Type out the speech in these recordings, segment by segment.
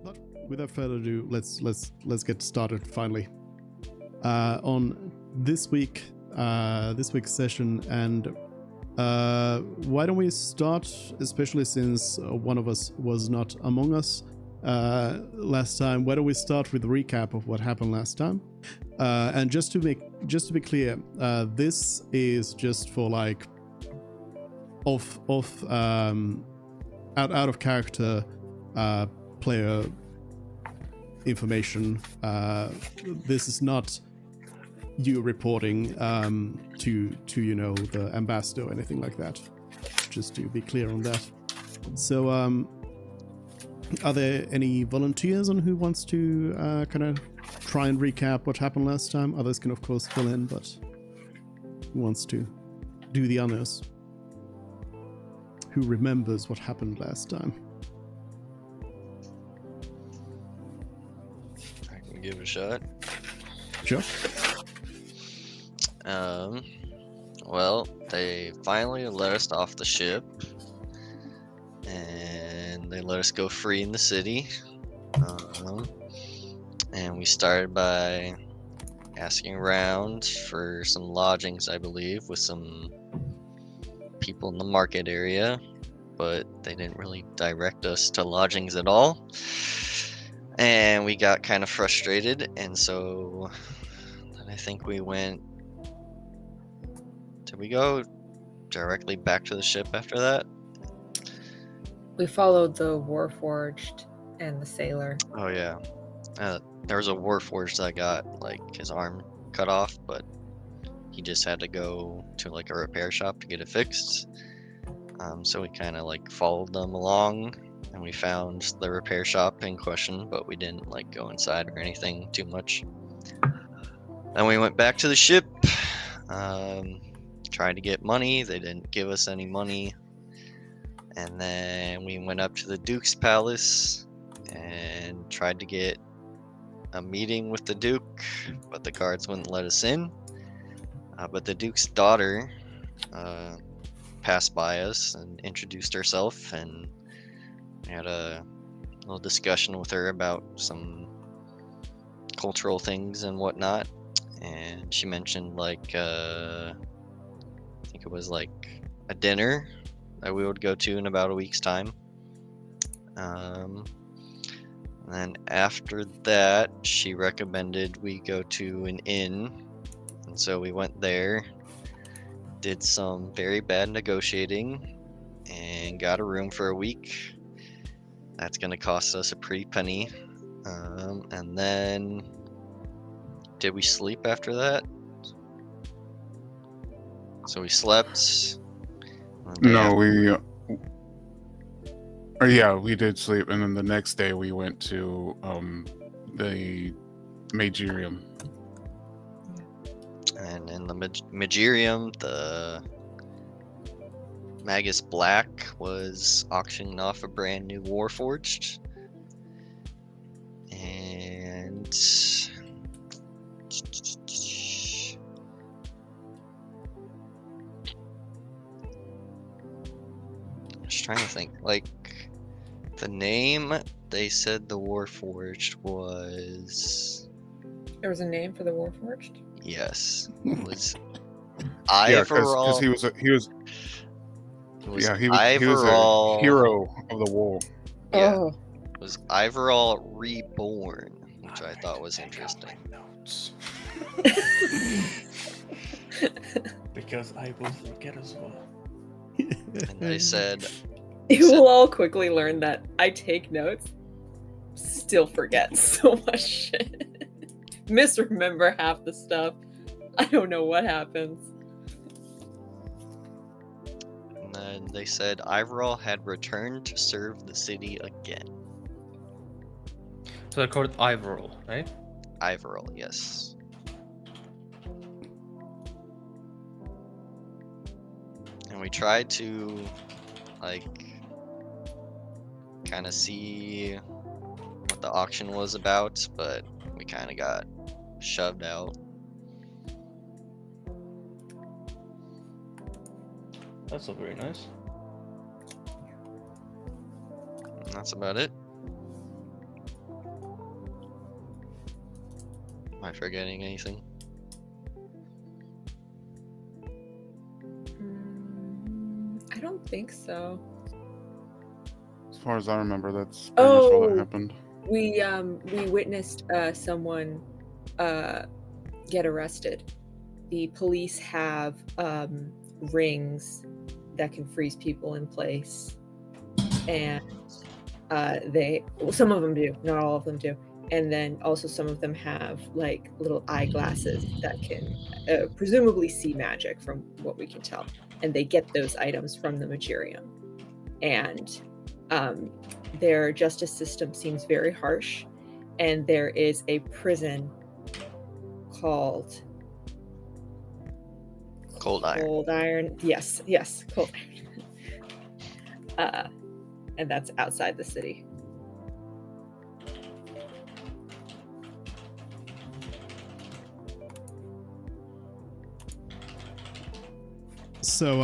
But without further ado, let's get started finally on this week's session. And why don't we start, especially since one of us was not among us last time? Why don't we start with a recap of what happened last time? And just to be clear, this is just for like out of character player information. This is not you reporting to the ambassador or anything like that. Just to be clear on that. So, are there any volunteers on who wants to kind of try and recap what happened last time? Others can of course fill in, but who wants to do the honors? Who remembers what happened last time? I can give it a shot. Sure. Well, they finally let us off the ship, and they let us go free in the city. And we started by asking around for some lodgings, I believe, with some people in the market area, but they didn't really direct us to lodgings at all. And we got kind of frustrated, and so I think we went... Did we go directly back to the ship after that? We followed the Warforged and the sailor. Oh yeah. There was a Warforged that got like his arm cut off, but he just had to go to like a repair shop to get it fixed. So we kind of like followed them along, and we found the repair shop in question, but we didn't like go inside or anything too much. Then we went back to the ship, tried to get money. They didn't give us any money. And then we went up to the Duke's palace and tried to get a meeting with the Duke, but the guards wouldn't let us in. But the Duke's daughter passed by us and introduced herself, and we had a little discussion with her about some cultural things and whatnot. And she mentioned like I think it was like a dinner that we would go to in about a week's time. And then after that, she recommended we go to an inn, and so we went there, did some very bad negotiating, and got a room for a week. That's gonna cost us a pretty penny. And then, did we sleep after that? So we slept. No, we did sleep, and then the next day we went to the Magirium. And in the Magirium, the Magus Black was auctioning off a brand new Warforged. And I'm just trying to think, like, the name, they said the Warforged was... There was a name for the Warforged? Yes. It was Yeah, Ivorall. because he was a hero of the war. Yeah. Oh. It was Ivorall Reborn, which I thought was interesting. Because I will forget as well. And they said... You will all quickly learn that I take notes, still forget so much shit. Misremember half the stuff. I don't know what happens. And then they said Ivorall had returned to serve the city again. So they're called Ivorall, right? Ivorall, yes. And we tried to, like, kind of see what the auction was about, but we kind of got shoved out. That's not very nice. And that's about it. Am I forgetting anything? I don't think so. As far as I remember, that's pretty much all that Oh. happened. We witnessed someone get arrested. The police have rings that can freeze people in place, and some of them do, not all of them do. And then also some of them have like little eyeglasses that can presumably see magic, from what we can tell. And they get those items from the Magirium. And their justice system seems very harsh. And there is a prison called Cold Iron. Cold Iron. Yes, Cold Iron. And that's outside the city. So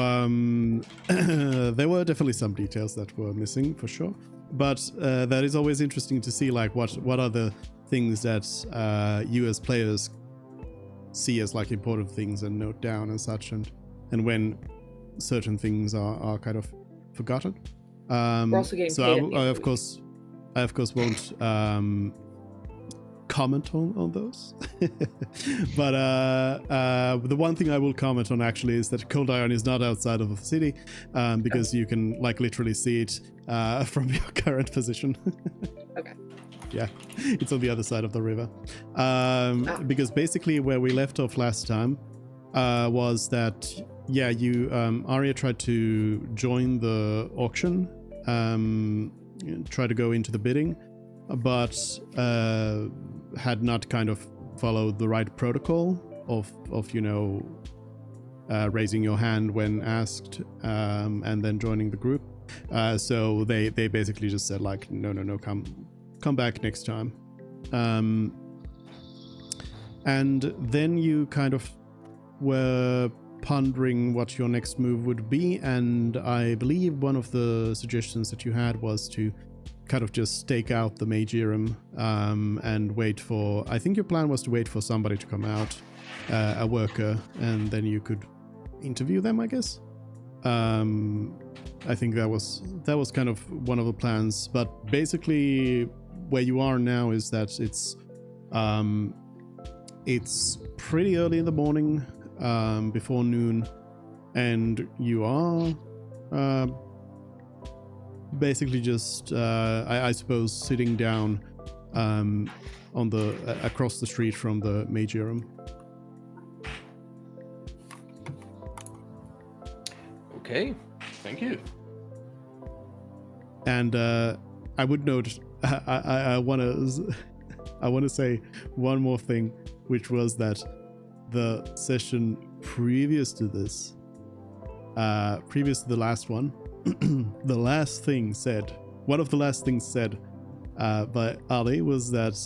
there were definitely some details that were missing for sure, but that is always interesting to see, like what are the things that you as players see as like important things and note down and such, and when certain things are kind of forgotten. We're also getting so paid I of course won't comment on those. But the one thing I will comment on actually is that Cold Iron is not outside of the city, because you can like literally see it from your current position. Okay. Yeah, it's on the other side of the river. Because basically where we left off last time was that, yeah, you Arya tried to join the auction, try to go into the bidding, but had not kind of followed the right protocol of raising your hand when asked, and then joining the group. So they basically just said like, no, come back next time. And then you kind of were pondering what your next move would be, and I believe one of the suggestions that you had was to kind of just stake out the Magirium, and wait for, I think your plan was to wait for somebody to come out, a worker, and then you could interview them, I guess. I think that was kind of one of the plans, but basically where you are now is that it's pretty early in the morning, before noon, and you are basically just I suppose sitting down on the across the street from the Magirium. Okay, thank you. And I would note, I want to say one more thing, which was that the session previous to this, previous to the last one, the last thing said, one of the last things said by Ali was that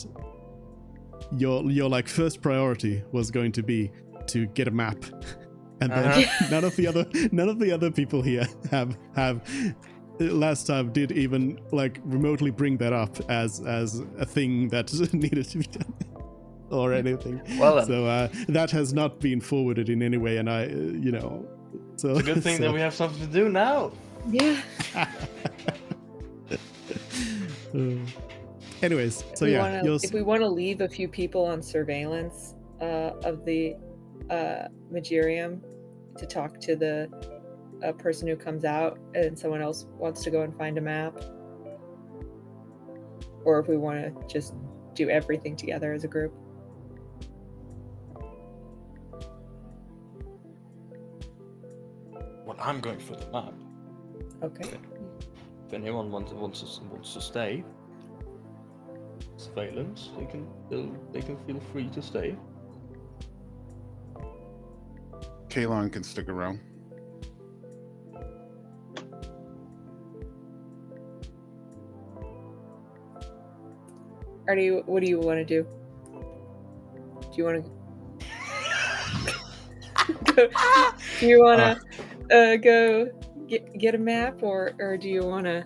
your like first priority was going to be to get a map, and then none of the other people here have last time did even like remotely bring that up as a thing that needed to be done or anything. Well then. So that has not been forwarded in any way, and I so It's a good thing that we have something to do now. Yeah. Anyways, so if we want to leave a few people on surveillance of the Magirium to talk to the person who comes out, and someone else wants to go and find a map, or if we want to just do everything together as a group. Well, I'm going for the map. Okay. If anyone wants to stay, surveillance, they can feel free to stay. Kalon can stick around. Artie, what do you want to do? Do you want to do you want to go get a map, or do you want to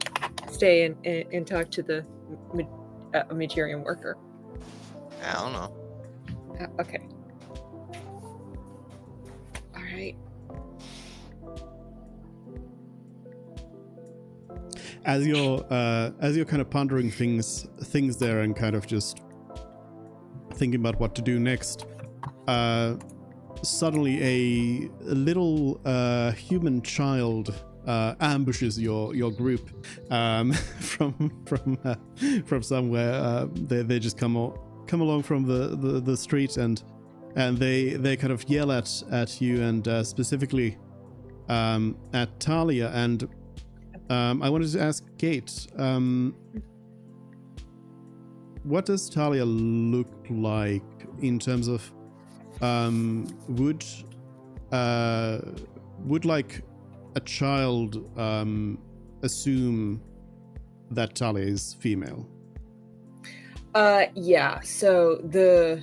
stay and talk to the Magirium worker? I don't know. Okay. All right. As you're kind of pondering things there and kind of just thinking about what to do next, suddenly a little human child ambushes your group from somewhere. They just come along from the street and they kind of yell at you, and specifically at Talia. And I wanted to ask Kate, what does Talia look like in terms of would like a child assume that Talia is female? Yeah. So the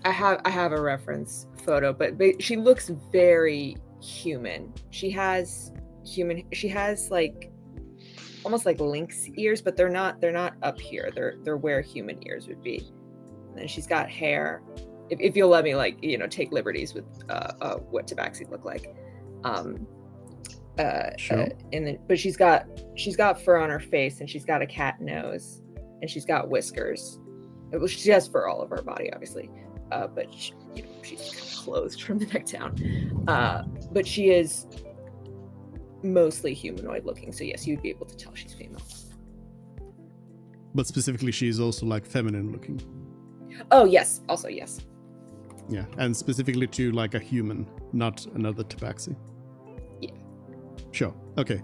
I have a reference photo, but she looks very human. She has like almost like lynx ears, but they're not up here. They're where human ears would be. And then she's got hair. If you'll let me, like, take liberties with what Tabaxi look like. Sure. And then, but she's got fur on her face, and she's got a cat nose, and she's got whiskers. Well, she has fur all over her body, obviously, but she's kind of clothed from the neck down. But she is mostly humanoid looking, so yes, you'd be able to tell she's female. But specifically, she's also like feminine looking. Oh yes, also yes. Yeah, and specifically to like a human, not another Tabaxi. Yeah. Sure. Okay.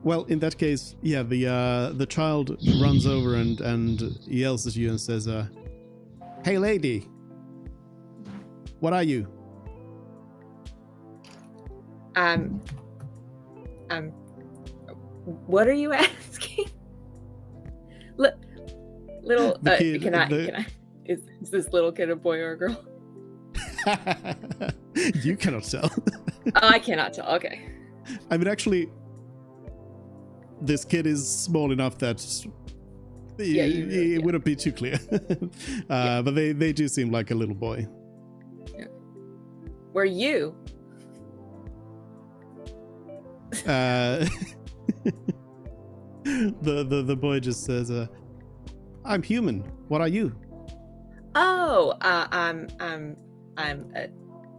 Well, in that case, yeah, the child runs over and yells at you and says, "Hey, lady, what are you?" What are you asking? Little, The kid- can I? Is this little kid a boy or a girl? You cannot tell. I cannot tell. Okay. I mean, actually, this kid is small enough that it wouldn't be too clear. But they do seem like a little boy. Yeah. Were you? The boy just says, "I'm human. What are you?" Oh, I'm a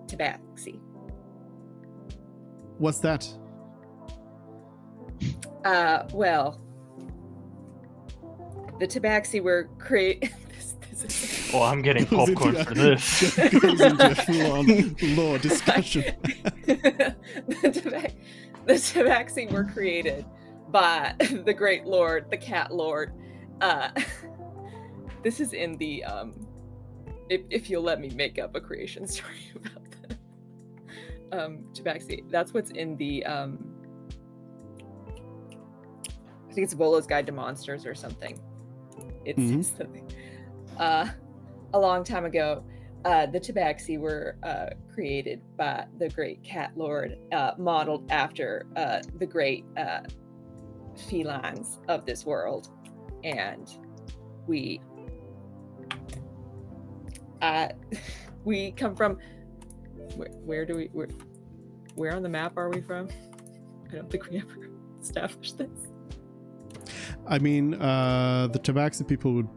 Tabaxi. What's that? Well, the Tabaxi were this is Oh, I'm getting Goes into popcorn a- for this. Goes into a full-on law discussion. the Tabaxi were created by the Great Lord, the Cat Lord. This is in the if you'll let me make up a creation story about the Tabaxi. That's what's in the I think it's Volo's Guide to Monsters or something. It's something. A long time ago, the Tabaxi were created by the Great Cat Lord, modeled after the great felines of this world, and we come from. Where on the map are we from? I don't think we ever established this. I mean, the Tabaxi people would.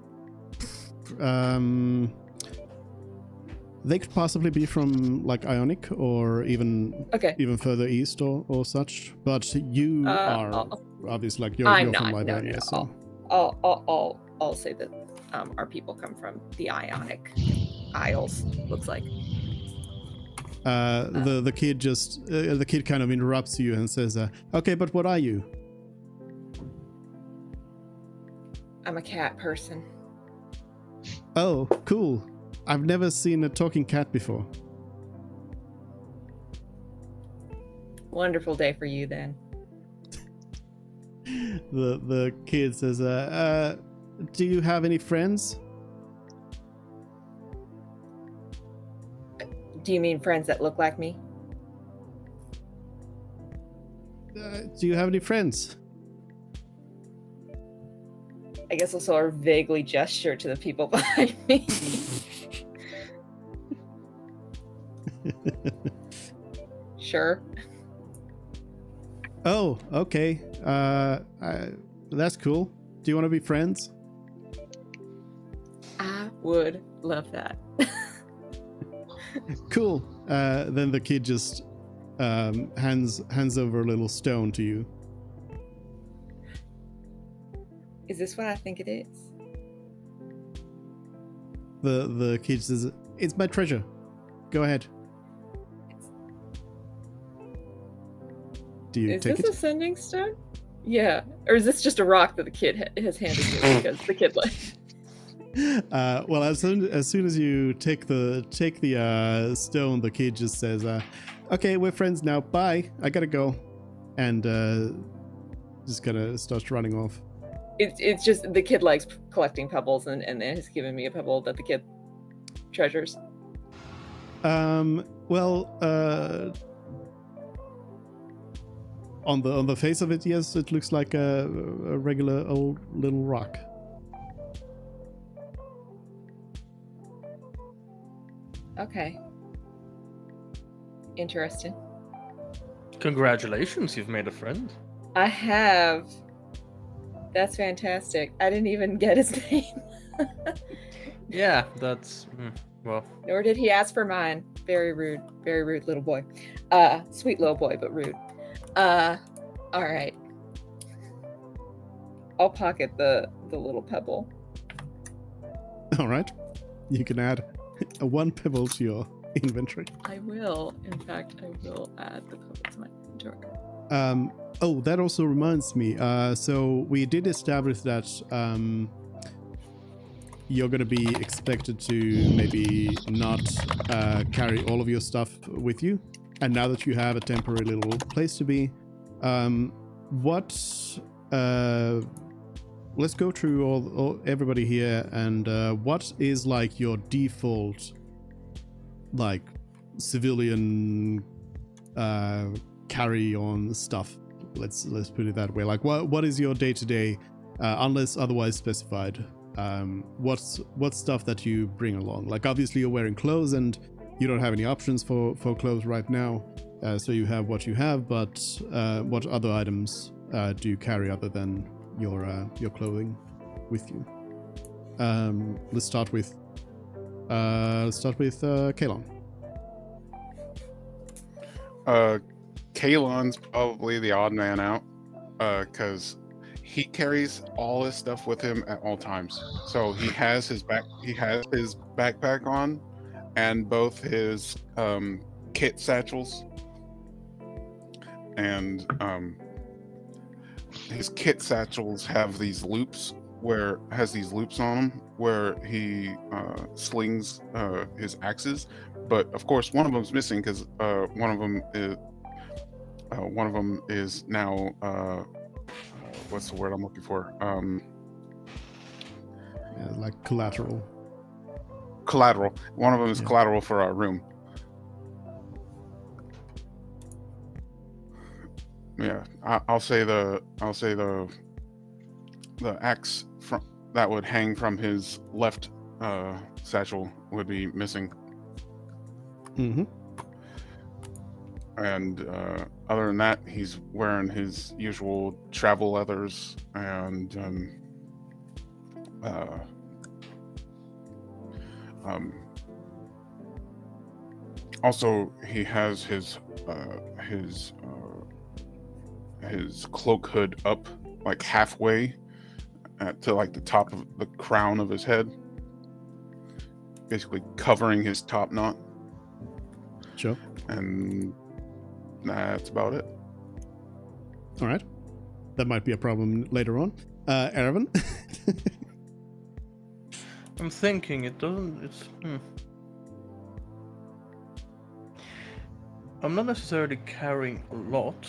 They could possibly be from like Ionic or even further east or such. But you are obviously like you're I'm from not. Liberia, No. so. I'll say that our people come from the Ionic Isles. Looks like. The kid kind of interrupts you and says, "Okay, but what are you?" I'm a cat person. Oh, cool. I've never seen a talking cat before. Wonderful day for you then. The kid says, "Do you have any friends?" Do you mean friends that look like me? Do you have any friends? I guess also I'll vaguely gesture to the people behind me. Sure. Oh, okay. That's cool. Do you want to be friends? I would love that. Cool. Then the kid just hands over a little stone to you. Is this what I think it is? The kid says, "It's my treasure. Go ahead." Do you Is take this it? a sending stone? Yeah. Or is this just a rock that the kid has handed you because the kid left? Well, as soon as you take the stone, the kid just says, "Okay, we're friends now. Bye. I gotta go," and just kind of starts running off. It's just the kid likes collecting pebbles and has given me a pebble that the kid treasures. Well, on the face of it, yes, it looks like a regular old little rock. Okay. Interesting. Congratulations, you've made a friend. I have. That's fantastic. I didn't even get his name. Yeah, that's well. Nor did he ask for mine. Very rude little boy. Sweet little boy, but rude. All right. I'll pocket the little pebble. All right, you can add a 1 pebble to your inventory. I will. In fact, I will add the pebble to my inventory. Oh, that also reminds me. So we did establish that you're going to be expected to maybe not carry all of your stuff with you. And now that you have a temporary little place to be, let's go through everybody here, and what is like your default, like, civilian carry-on stuff? Let's put it that way. Like, what is your day-to-day, unless otherwise specified? What's stuff that you bring along? Like, obviously you're wearing clothes, and you don't have any options for clothes right now, so you have what you have. But what other items do you carry other than your clothing with you? Let's start with Kalon. Kalon's probably the odd man out, because he carries all his stuff with him at all times. So he has his backpack on, and both his kit satchels, and his kit satchels have these loops on them where he slings his axes. But of course, one of them's missing because one of them is now what's the word I'm looking for? Like collateral. Collateral. One of them is Yeah. collateral for our room. Yeah, I'll say the axe that would hang from his left satchel would be missing. Mm-hmm. And other than that, he's wearing his usual travel leathers, and also he has his cloak hood up like halfway to like the top of the crown of his head, basically covering his top knot. Sure. And that's about it. All right. That might be a problem later on. Ervin? I'm thinking it doesn't. I'm not necessarily carrying a lot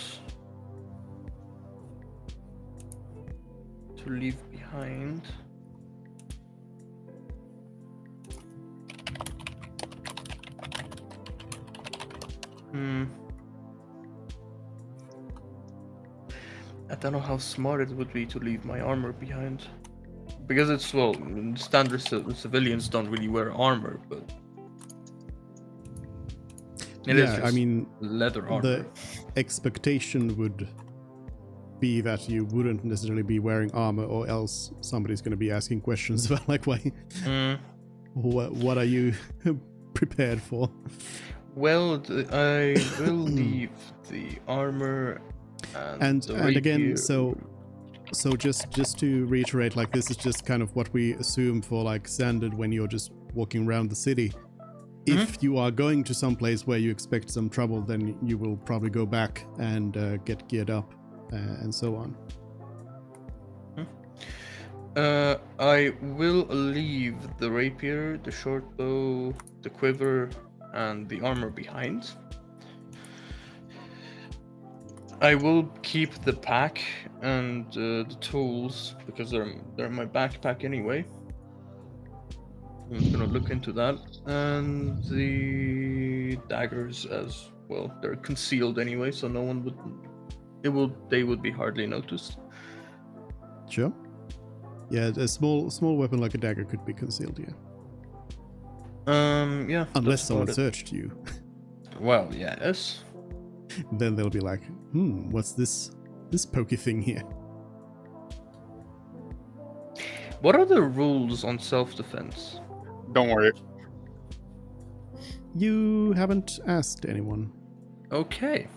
to leave behind. I don't know how smart it would be to leave my armor behind. because it's standard civilians don't really wear armor, but it is Yeah, I just mean, leather armor. the expectation would be that you wouldn't necessarily be wearing armor, or else somebody's going to be asking questions about like why. Mm. What are you prepared for? Well, I will leave the armor and the And again, rapier. so just to reiterate, like this is just kind of what we assume for like standard when you're just walking around the city. If you are going to some place where you expect some trouble, then you will probably go back and get geared up and so on. I will leave the rapier, the short bow, the quiver, and the armor behind. I will keep the pack and the tools because they're in my backpack anyway. I'm gonna look into that, and the daggers as well. They're concealed anyway, so no one would. They would be hardly noticed. Sure. Yeah, a small weapon like a dagger could be concealed, yeah. Yeah. Unless that's someone about it. searched you. Well, yes. Then they'll be like, what's this pokey thing here? What are the rules on self-defense? Don't worry. You haven't asked anyone. Okay,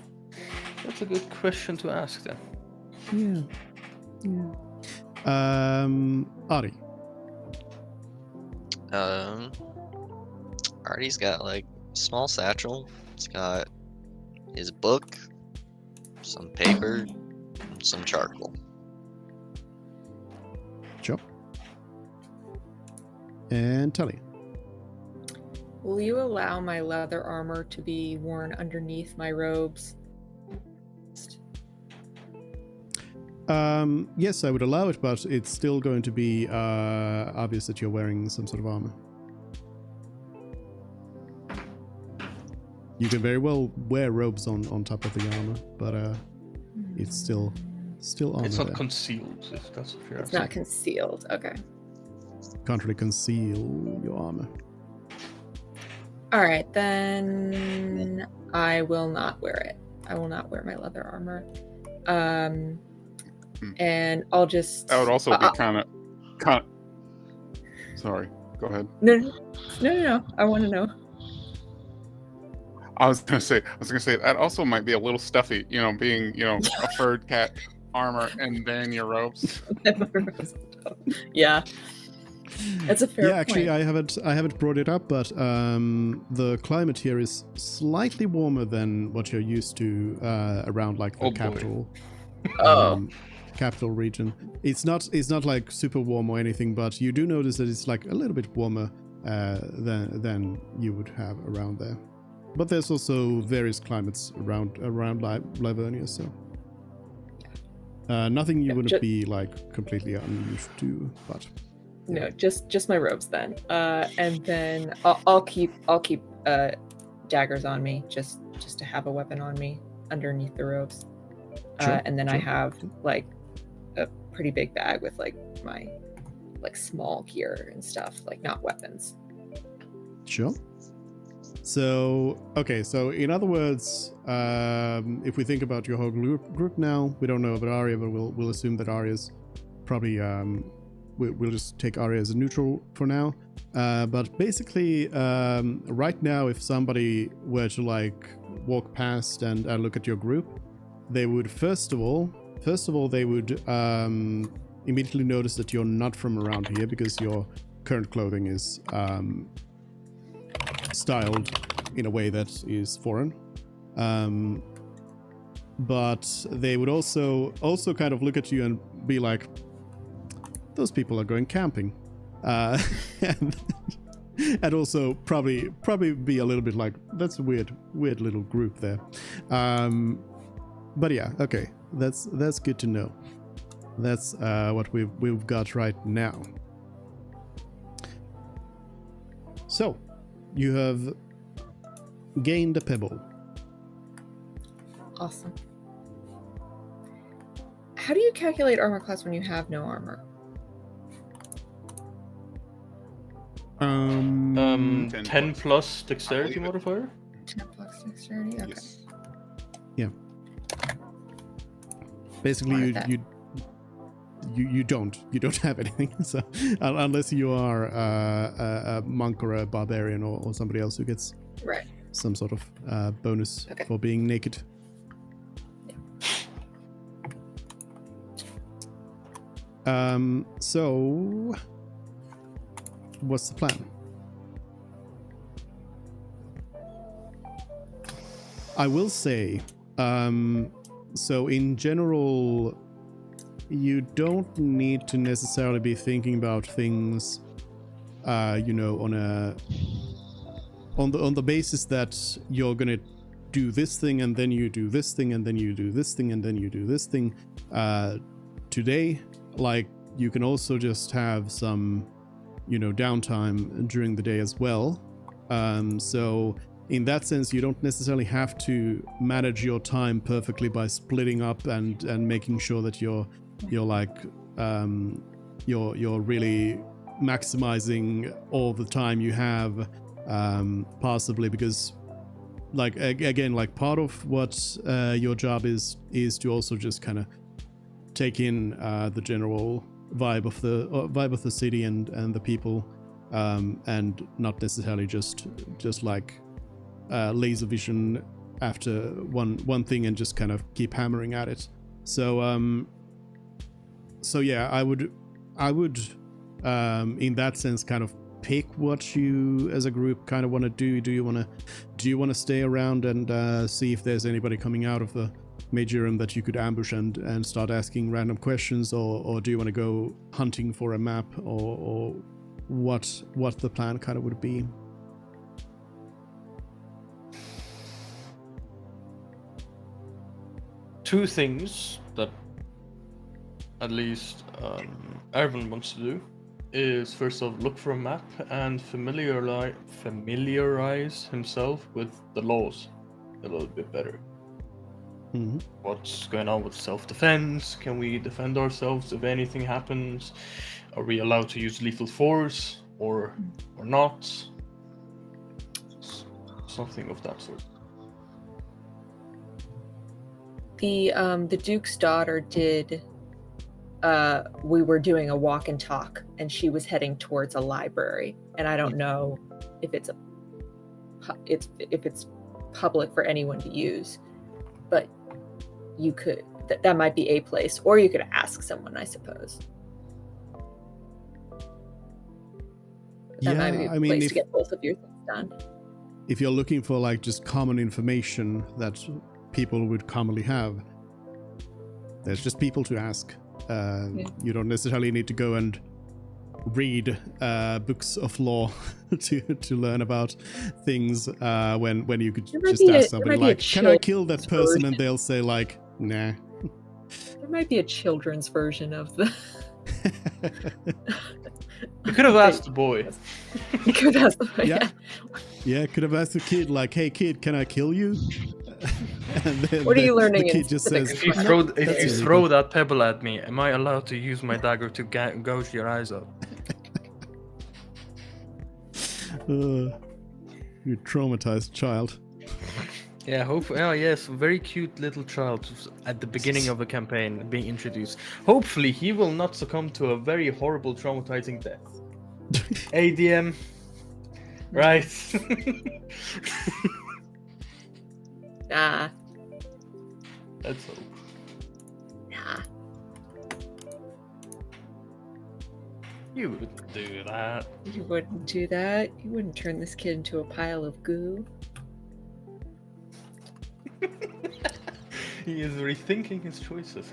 that's a good question to ask then. Yeah. Ari. Artie's got like a small satchel. It's got his book, some paper, and some charcoal. Sure. And Tully. Will you allow my leather armor to be worn underneath my robes? Yes, I would allow it, but it's still going to be obvious that you're wearing some sort of armor. You can very well wear robes on top of the armor, but it's still armor. It's not there. concealed, if that's what you're It's asking. not concealed. Okay. Can't really conceal your armor. All right, then I will not wear it. I will not wear my leather armor. And I'll just. That would also be kind of. Sorry, go ahead. No. I want to know. I was gonna say that also might be a little stuffy, being, a furred cat armor and then your robes. Yeah, that's a fair Yeah, actually, point. I haven't brought it up, but the climate here is slightly warmer than what you're used to around like the Oh, boy. capital. Oh. Capital region. It's not like super warm or anything, but you do notice that it's like a little bit warmer than you would have around there. But there's also various climates around Livonia, so nothing you wouldn't be like completely unused to. But No, just my robes then. And then I'll keep daggers on me just to have a weapon on me underneath the robes. Sure, And then I sure. have like a pretty big bag with like my like small gear and stuff, like not weapons. Sure. So, okay, so in other words, if we think about your whole group now, we don't know about Arya, but we'll assume that Arya's probably, we'll just take Arya as a neutral for now. But basically, right now, if somebody were to like walk past and look at your group, they would first of all, they would immediately notice that you're not from around here because your current clothing is styled in a way that is foreign. But they would also kind of look at you and be like, those people are going camping. And also probably be a little bit like, that's a weird little group there. But yeah, okay, that's good to know. That's what we've got right now. So, you have gained a pebble. Awesome. How do you calculate armor class when you have no armor? 10 10 plus dexterity believe it. modifier. 10 plus dexterity. Okay. Yes. Basically, Wanted that. you don't have anything. So unless you are a monk or a barbarian or somebody else who gets Right. some sort of bonus Okay. for being naked. So what's the plan? I will say, so in general, you don't need to necessarily be thinking about things, you know, on the basis that you're gonna do this thing and then you do this thing and then you do this thing and then you do this thing today. Like, you can also just have some, you know, downtime during the day as well. So in that sense, you don't necessarily have to manage your time perfectly by splitting up and making sure that you're like you're really maximizing all the time you have, possibly, because like again, like part of what your job is to also just kind of take in the general vibe of the city and the people, and not necessarily just like laser vision after one thing and just kind of keep hammering at it. So yeah, I would in that sense kind of pick what you as a group kind of want to do. Do you want to stay around and see if there's anybody coming out of the major room that you could ambush and start asking random questions, or do you want to go hunting for a map, or what the plan kind of would be? Two things that at least Erwin wants to do is, first off, look for a map and familiarize himself with the laws a little bit better. Mm-hmm. What's going on with self-defense? Can we defend ourselves if anything happens? Are we allowed to use lethal force or not? Something of that sort. The Duke's daughter did. We were doing a walk and talk, and she was heading towards a library. And I don't know if it's public for anyone to use, but you could. That might be a place, or you could ask someone, I suppose. That might be a place to get both of your things done. If you're looking for like just common information that people would commonly have, there's just people to ask. You don't necessarily need to go and read books of law to learn about things, when you could just ask somebody like, can I kill that person? And they'll say like, nah. There might be a children's version of the... You could have asked the boy. You could have asked the boy, yeah, could have asked the kid like, hey kid, can I kill you? And then what are you learning? The kid just says, if you throw that pebble at me, am I allowed to use my dagger to gouge your eyes out? You traumatized child. Yeah, hopefully. Oh yes, very cute little child at the beginning of the campaign being introduced. Hopefully, he will not succumb to a very horrible, traumatizing death. ADM, right? Nah. Let's hope. Nah. You wouldn't do that. You wouldn't do that. You wouldn't turn this kid into a pile of goo. He is rethinking his choices.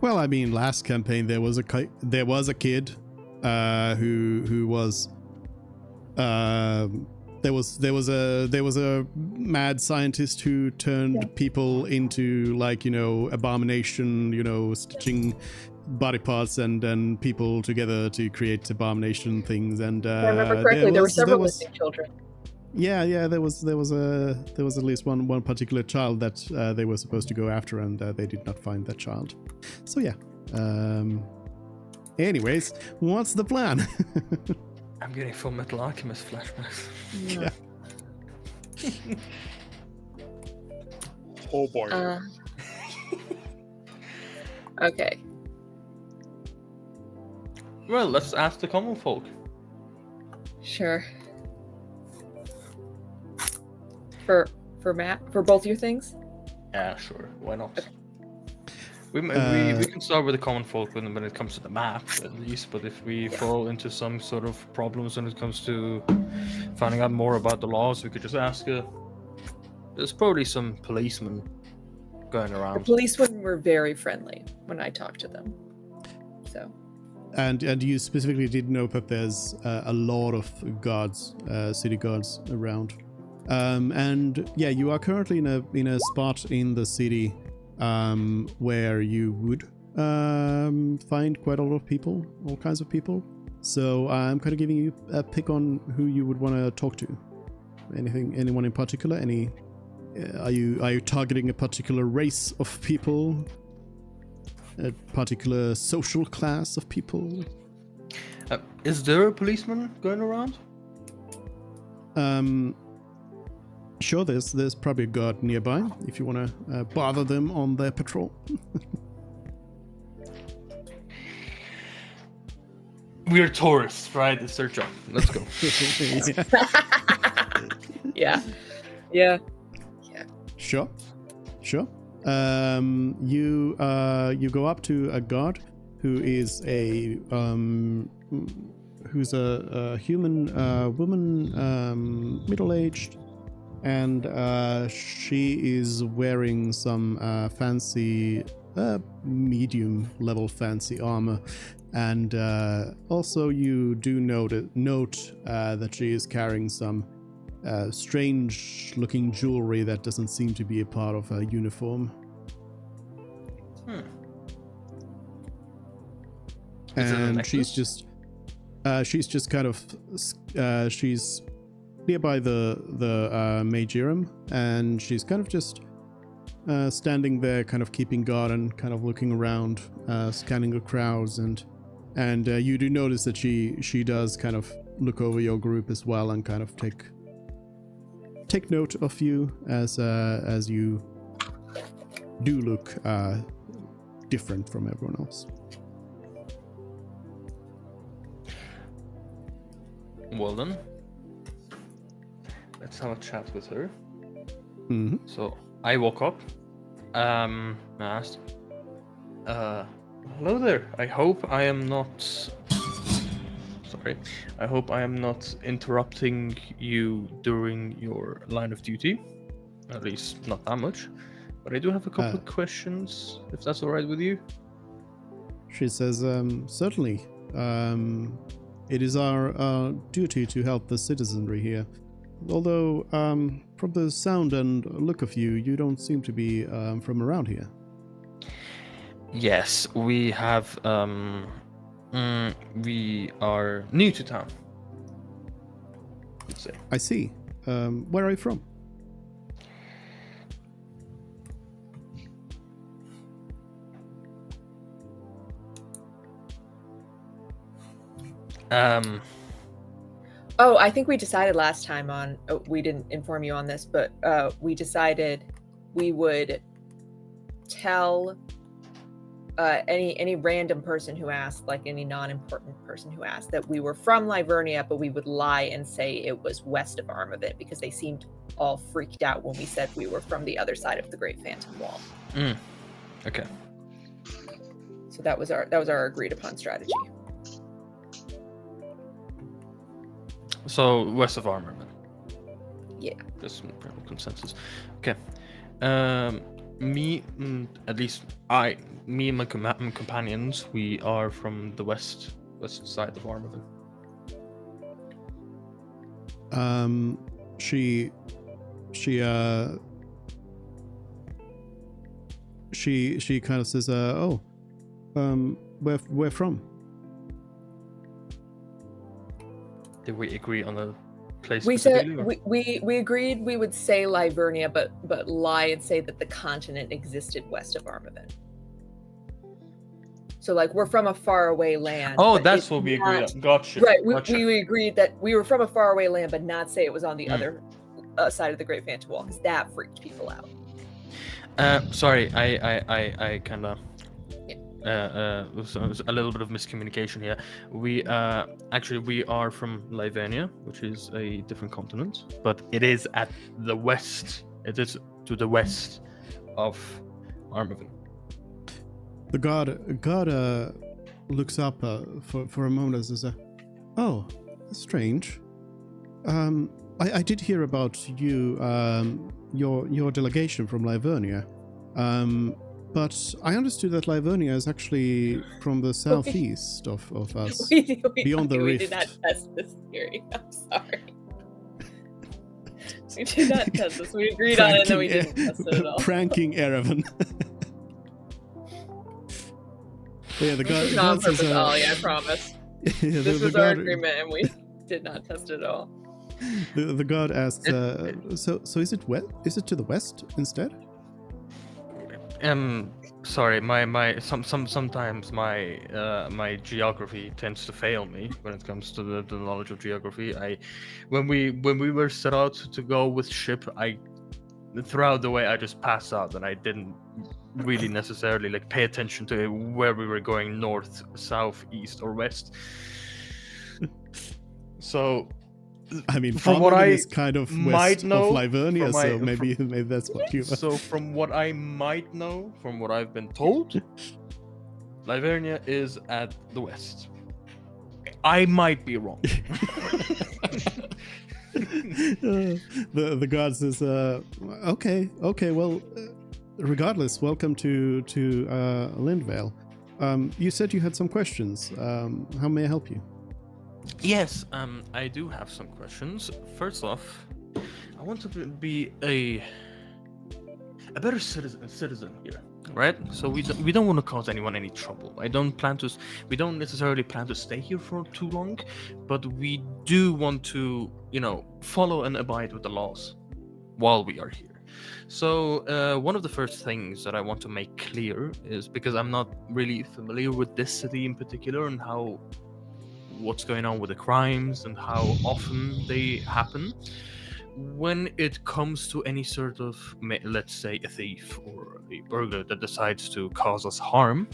Well, I mean, last campaign there was a kid who was there was a mad scientist who turned people into, like, you know, abomination, you know, stitching body parts and people together to create abomination things. And if I remember correctly, there were several missing children. Yeah, there was at least one particular child that they were supposed to go after, and they did not find that child. So yeah, Anyways, what's the plan? I'm getting Full Metal Alchemist flashbacks. Yeah. Oh boy. Okay. Well, let's ask the common folk. Sure. For Matt, for both your things. Yeah, sure. Why not? Okay. We can start with the common folk when it comes to the map, at least. But if we fall into some sort of problems when it comes to finding out more about the laws, we could just ask. There's probably some policemen going The around. policemen were very friendly when I talked to them. So. And you specifically did know that there's a lot of guards, city guards around. And yeah, you are currently in a spot in the city where you would find quite a lot of people, all kinds of people. So I'm kind of giving you a pick on who you would want to talk to. Anyone in particular? Are you targeting a particular race of people? A particular social class of people? Is there a policeman going around? Sure, there's probably a guard nearby if you want to bother them on their patrol. We're tourists, right? It's their job. Let's go. Yeah. Yeah. Sure. You go up to a guard who is a human woman, middle-aged, and she is wearing some fancy, medium-level fancy armor, and also you do note that she is carrying some strange-looking jewelry that doesn't seem to be a part of her uniform. And she's just kind of she's nearby the Magirum, and she's kind of just standing there, kind of keeping guard and kind of looking around, scanning the crowds, and you do notice that she does kind of look over your group as well and kind of take note of you as you do look different from everyone else. Well then, let's have a chat with her. Mm-hmm. So I woke up, I asked, hello there. I hope I am not interrupting you during your line of duty. At least not that much. But I do have a couple of questions, if that's all right with you. She says, certainly. It is our duty to help the citizenry here. Although, from the sound and look of you, you don't seem to be from around here. Yes, we have. We are new to town. Let's say. I see. Where are you from? Oh, I think we decided last time on. Oh, we didn't inform you on this, but we decided we would tell any random person who asked, like any non-important person who asked, that we were from Livernia, but we would lie and say it was west of Armavent because they seemed all freaked out when we said we were from the other side of the Great Phantom Wall. Okay. So that was our agreed upon strategy. So west of Armavent. Yeah. Just some consensus. Okay. Me and my companions, we are from the west side of Armavent. She kind of says, where from? Did we agree on a place? We said we agreed we would say Livernia, but lie and say that the continent existed west of Armavent. So like we're from a faraway land. Oh, but that's it's what we agreed not- on. Gotcha. Right, Gotcha. we agreed that we were from a faraway land, but not say it was on the Mm. other side of the Great Phantom Wall, because that freaked people out. Sorry, I kind of was a little bit of miscommunication here. We actually we are from Livonia, which is a different continent, but it is at the west. It is to the west of Armaven. The god looks up for a moment and says, "Oh, that's strange. I did hear about you, your delegation from Livonia. But I understood that Livonia is actually from the southeast of us, beyond the we rift." did not test this theory. I'm sorry. We did not test this. We agreed on it, and then we didn't test it at all. Pranking Erevan. Yeah, the god, This is not on god says, purpose, Ollie, I promise. yeah, This was our god, agreement, and we did not test it at all. the god asks, so is it is it to the west instead? Sorry, sometimes my geography tends to fail me when it comes to the knowledge of geography. When we were set out to go with ship, throughout the way I just passed out, and I didn't really necessarily like pay attention to where we were going, north, south, east, or west. So, I mean, from what I is kind of might west know, of Livonia, from my- so maybe that's what you. So from what I might know, from what I've been told, Livonia is at the west. I might be wrong. The god says, okay, well, regardless, welcome to Lindvale. You said you had some questions. How may I help you? Yes, I do have some questions. First off, I want to be a better citizen here, right? So we don't want to cause anyone any trouble. We don't necessarily plan to stay here for too long, but we do want to, follow and abide with the laws while we are here. So one of the first things that I want to make clear is, because I'm not really familiar with this city in particular and what's going on with the crimes and how often they happen. When it comes to any sort of, let's say, a thief or a burglar that decides to cause us harm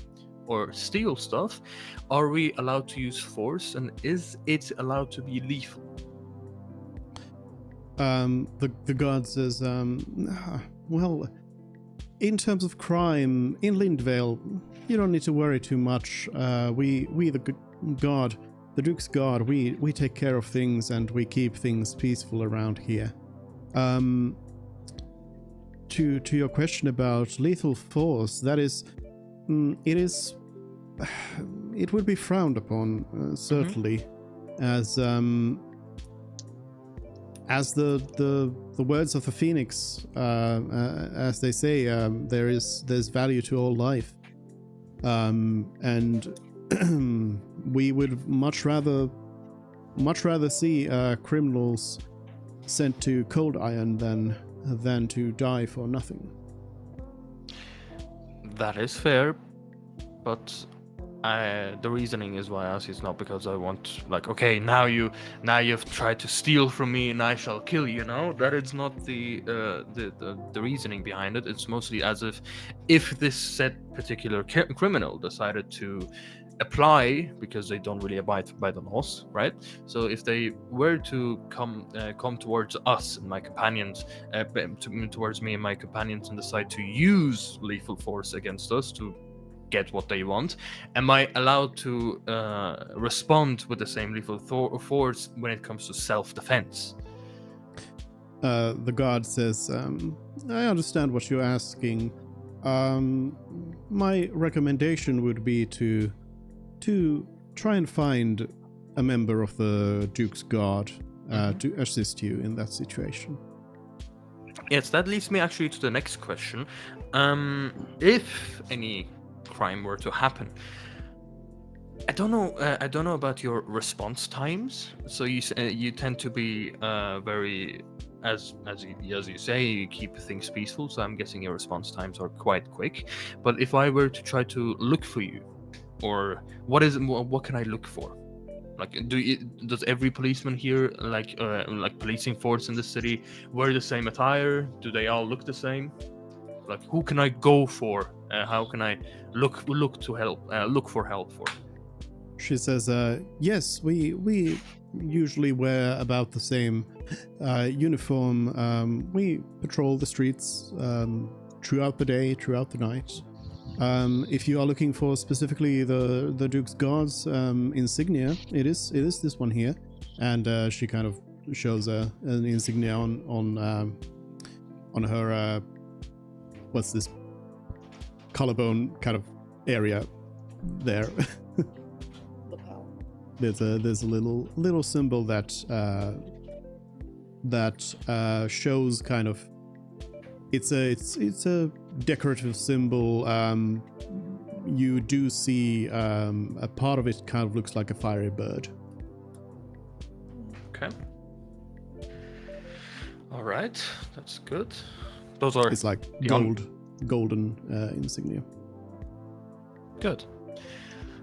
or steal stuff, are we allowed to use force, and is it allowed to be lethal? The god says, well, in terms of crime in Lindvale, you don't need to worry too much. We the god, the Duke's god, we take care of things and we keep things peaceful around here. To your question about lethal force, that is, it would be frowned upon, certainly, as the words of the Phoenix, as they say, there's value to all life, and we would much rather see criminals sent to cold iron than to die for nothing. That is fair, but the reasoning is why I ask is not because I want, like, okay, now you've tried to steal from me and I shall kill you. No, that is not the reasoning behind it. It's mostly as if this said particular criminal decided to apply, because they don't really abide by the laws, right? So if they were to come towards us and my companions, towards me and my companions, and decide to use lethal force against us to get what they want, am I allowed to respond with the same lethal force when it comes to self-defense? The god says, I understand what you're asking. My recommendation would be to try and find a member of the Duke's Guard to assist you in that situation. Yes, that leads me actually to the next question. If any crime were to happen, I don't know about your response times. So you tend to be very, as you say, you keep things peaceful. So I'm guessing your response times are quite quick. But if I were to try to look for you, or what can I look for? Like, does every policeman here, like policing force in the city, wear the same attire? Do they all look the same? Like, who can I go for? How can I look to help? Look for help for? She says, yes, we usually wear about the same uniform. We patrol the streets throughout the day, throughout the night. If you are looking for specifically the Duke's Guards insignia, it is this one here, and she kind of shows an insignia on her what's this, collarbone kind of area there. Lapel. There's a little symbol that shows kind of, it's a decorative symbol. You do see a part of it kind of looks like a fiery bird. Okay. All right, that's good. Those are It's like the golden insignia. Good.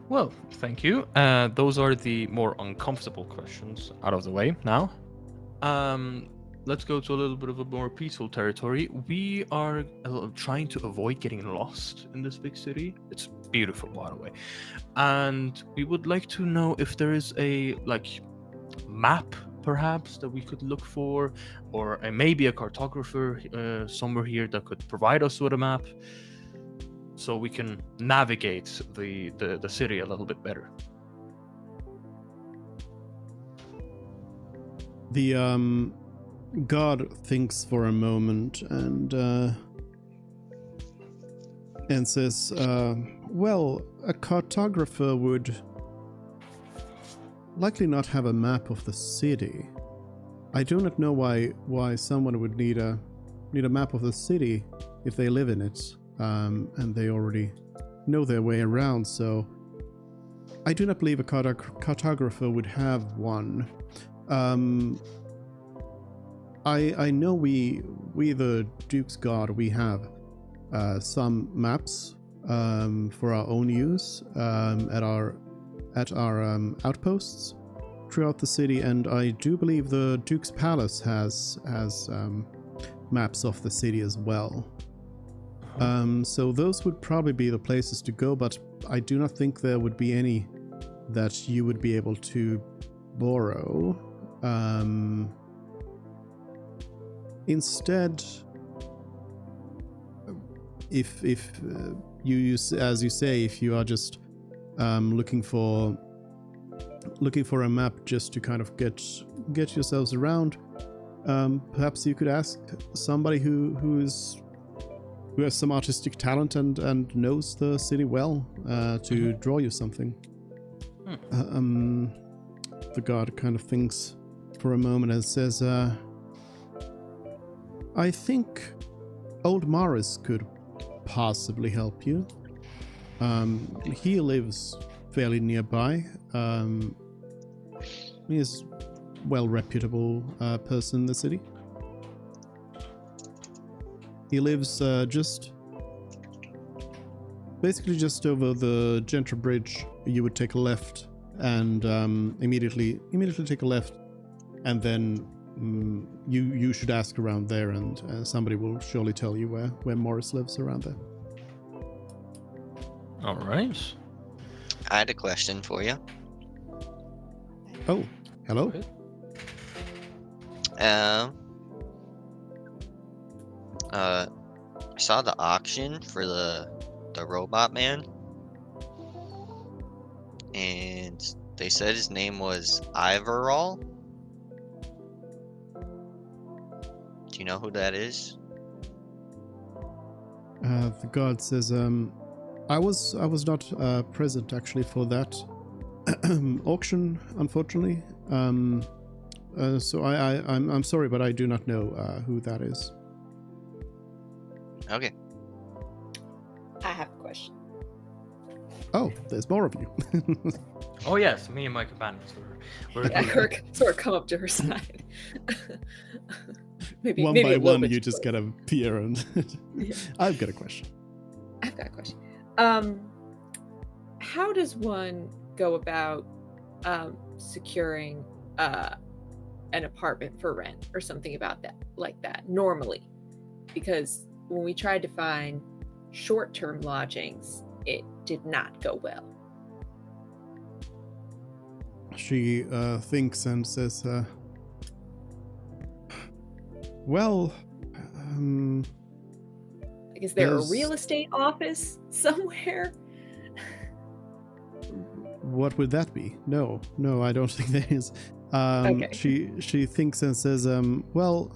Well, thank you. Those are the more uncomfortable questions out of the way now. Let's go to a little bit of a more peaceful territory. We are trying to avoid getting lost in this big city. It's beautiful, by the way. And we would like to know if there is a map, perhaps, that we could look for, or maybe a cartographer somewhere here that could provide us with a map, so we can navigate the city a little bit better. The guard thinks for a moment and says, well, a cartographer would likely not have a map of the city. I do not know why someone would need a map of the city if they live in it, and they already know their way around. So I do not believe a cartographer would have one. I know we the Duke's Guard, we have some maps for our own use at our outposts throughout the city, and I do believe the Duke's Palace has maps of the city as well. So those would probably be the places to go, but I do not think there would be any that you would be able to borrow. Instead, if you use, as you say, if you are just looking for a map just to kind of get yourselves around, perhaps you could ask somebody who has some artistic talent and knows the city well to draw you something. The guard kind of thinks for a moment and says, I think old Morris could possibly help you. He lives fairly nearby. He is well reputable person in the city. He lives basically just over the Gentry Bridge. You would take a left and immediately take a left, and then you should ask around there, and somebody will surely tell you where Morris lives around there. All right. I had a question for you. Oh, hello. I saw the auction for the robot man, and they said his name was Ivorall. Do you know who that is? The guard says, I was not present actually for that auction, unfortunately. So I'm sorry, but I do not know who that is. Okay. I have a question. Oh, there's more of you. Oh yes, me and my companions were Yeah, Kirk sort of come up to her side. maybe one maybe by a little one, bit you too just close. gotta peer and. Yeah. I've got a question. I've got a question. how does one go about securing an apartment for rent or something about that, like that, normally? Because when we tried to find short-term lodgings, it did not go well. She thinks and says, well, Like, is there a there's- real estate office somewhere? what would that be? No, I don't think there is. Okay. She thinks and says, well,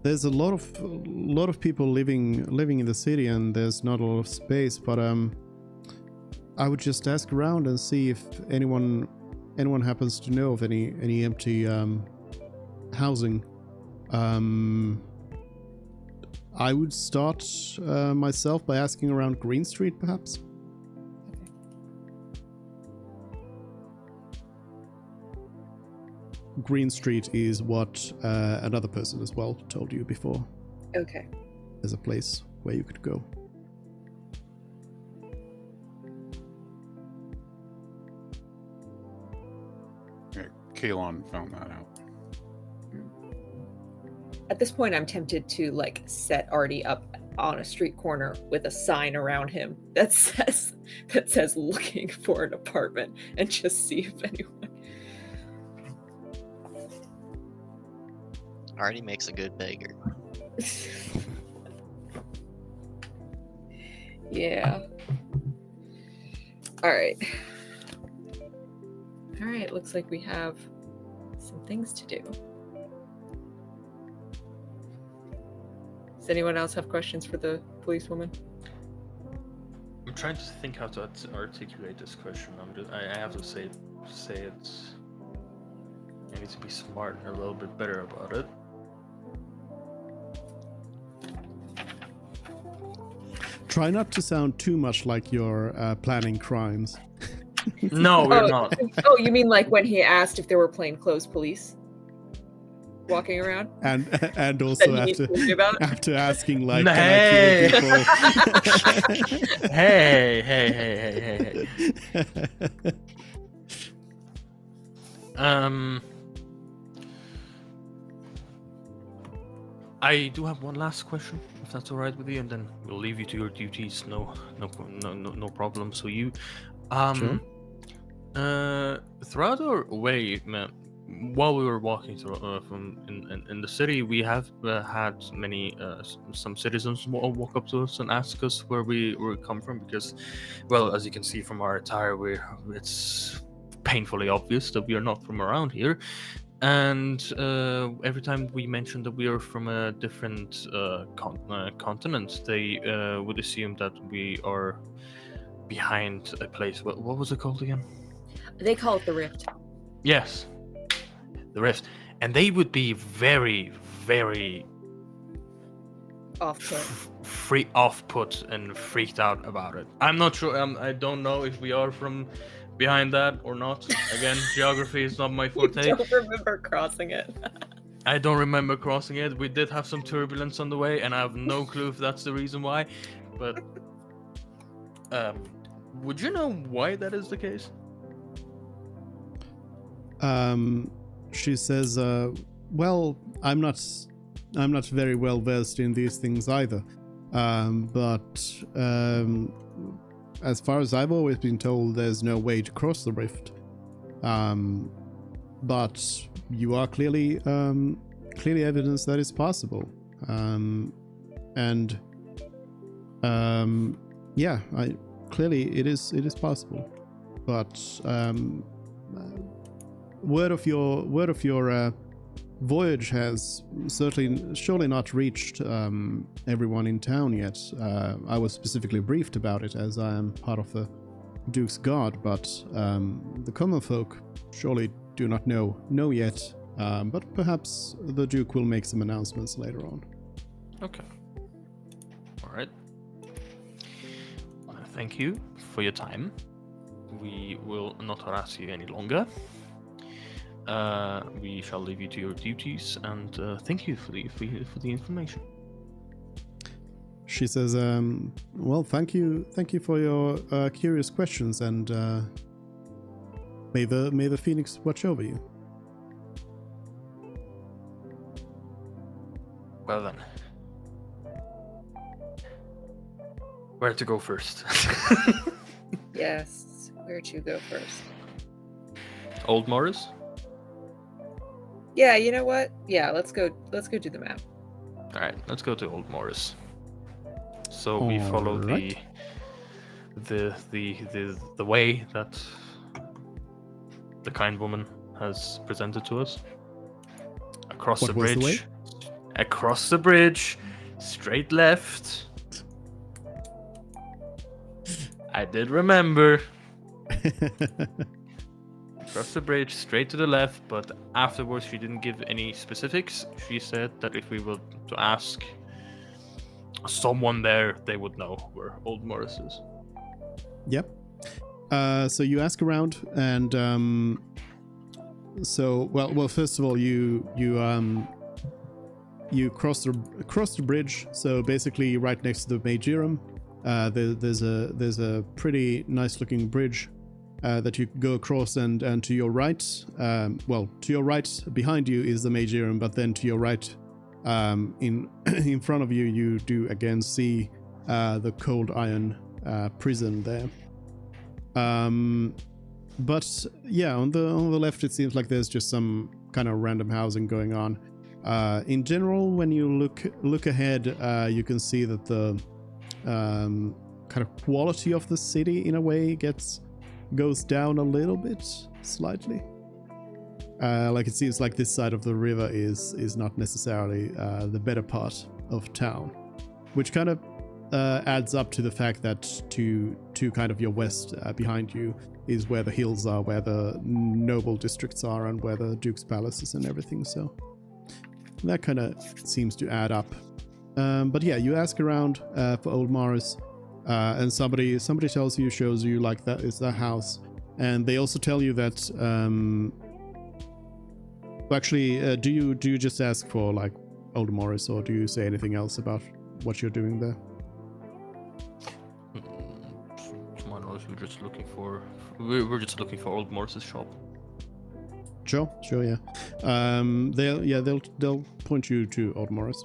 there's a lot of people living in the city, and there's not a lot of space. But I would just ask around and see if anyone happens to know of any empty housing. I would start myself by asking around Green Street, perhaps. Green Street is what another person as well told you before. Okay. As a place where you could go. Yeah, Kalon found that out. At this point, I'm tempted to like set Artie up on a street corner with a sign around him that says looking for an apartment, and just see if anyone. Artie makes a good beggar. Yeah. All right. Looks like we have some things to do. Does anyone else have questions for the policewoman? I'm trying to think how to articulate this question. I have to say it. I need to be smart and a little bit better about it. Try not to sound too much like you're planning crimes. No, we're not. Oh, you mean like when he asked if there were plainclothes police walking around? And also That he needs to worry about? after asking like, Hey. can I kill people? Hey. I do have one last question, if that's all right with you, and then we'll leave you to your duties. No problem. So you, Sure. throughout our way, while we were walking through in the city, we have had many some citizens walk up to us and ask us where we come from, because, well, as you can see from our attire, it's painfully obvious that we are not from around here. And every time we mentioned that we are from a different continent, they would assume that we are behind a place. What was it called again? They call it the Rift. Yes, the Rift. And they would be very, very off-put and freaked out about it. I'm not sure. I don't know if we are from behind that or not. Again, geography is not my forte. I don't remember crossing it. I don't remember crossing it. We did have some turbulence on the way, and I have no clue if that's the reason why. But would you know why that is the case? She says, well, I'm not very well versed in these things either. But as far as I've always been told, there's no way to cross the rift. But you are clearly evidence that it's possible. Yeah, clearly it is possible. But word of your voyage has surely not reached everyone in town yet. I was specifically briefed about it, as I am part of the Duke's Guard, but the common folk surely do not know yet. But perhaps the Duke will make some announcements later on. Okay. All right. Thank you for your time. We will not harass you any longer. We shall leave you to your duties, and thank you for the information. she says, well, thank you for your curious questions, and may the Phoenix watch over you. Well then. Where to go first? Yes. Where to go first? Old Morris? Yeah, you know what? Yeah, let's go do the map. Alright, let's go to Old Morris. So we follow Alright. the way that the kind woman has presented to us. Across What the was the bridge. way? Across the bridge. Straight left. I did remember. Across the bridge, straight to the left, but afterwards she didn't give any specifics. She said that if we were to ask someone there, they would know where Old Morris is. Yep. So you ask around, and well, first of all, you cross the bridge. So basically, right next to the Magirum, there's a pretty nice looking bridge that you go across, and to your right, to your right behind you is the Magirum, but then to your right, in front of you do again see the cold iron prison there. But yeah, on the left, it seems like there's just some kind of random housing going on. In general, when you look ahead, you can see that the kind of quality of the city, in a way, goes down a little bit, slightly. Like it seems like this side of the river is not necessarily the better part of town, which kind of adds up to the fact that to kind of your west, behind you, is where the hills are, where the noble districts are, and where the Duke's palace is and everything. So that kind of seems to add up. But yeah, you ask around for Old Morris, and somebody tells you, shows you like that is the house, and they also tell you that. Actually, do you just ask for like Old Morris, or do you say anything else about what you're doing there? To my knowledge, we're just looking for Old Morris's shop. Sure, yeah. They'll point you to Old Morris.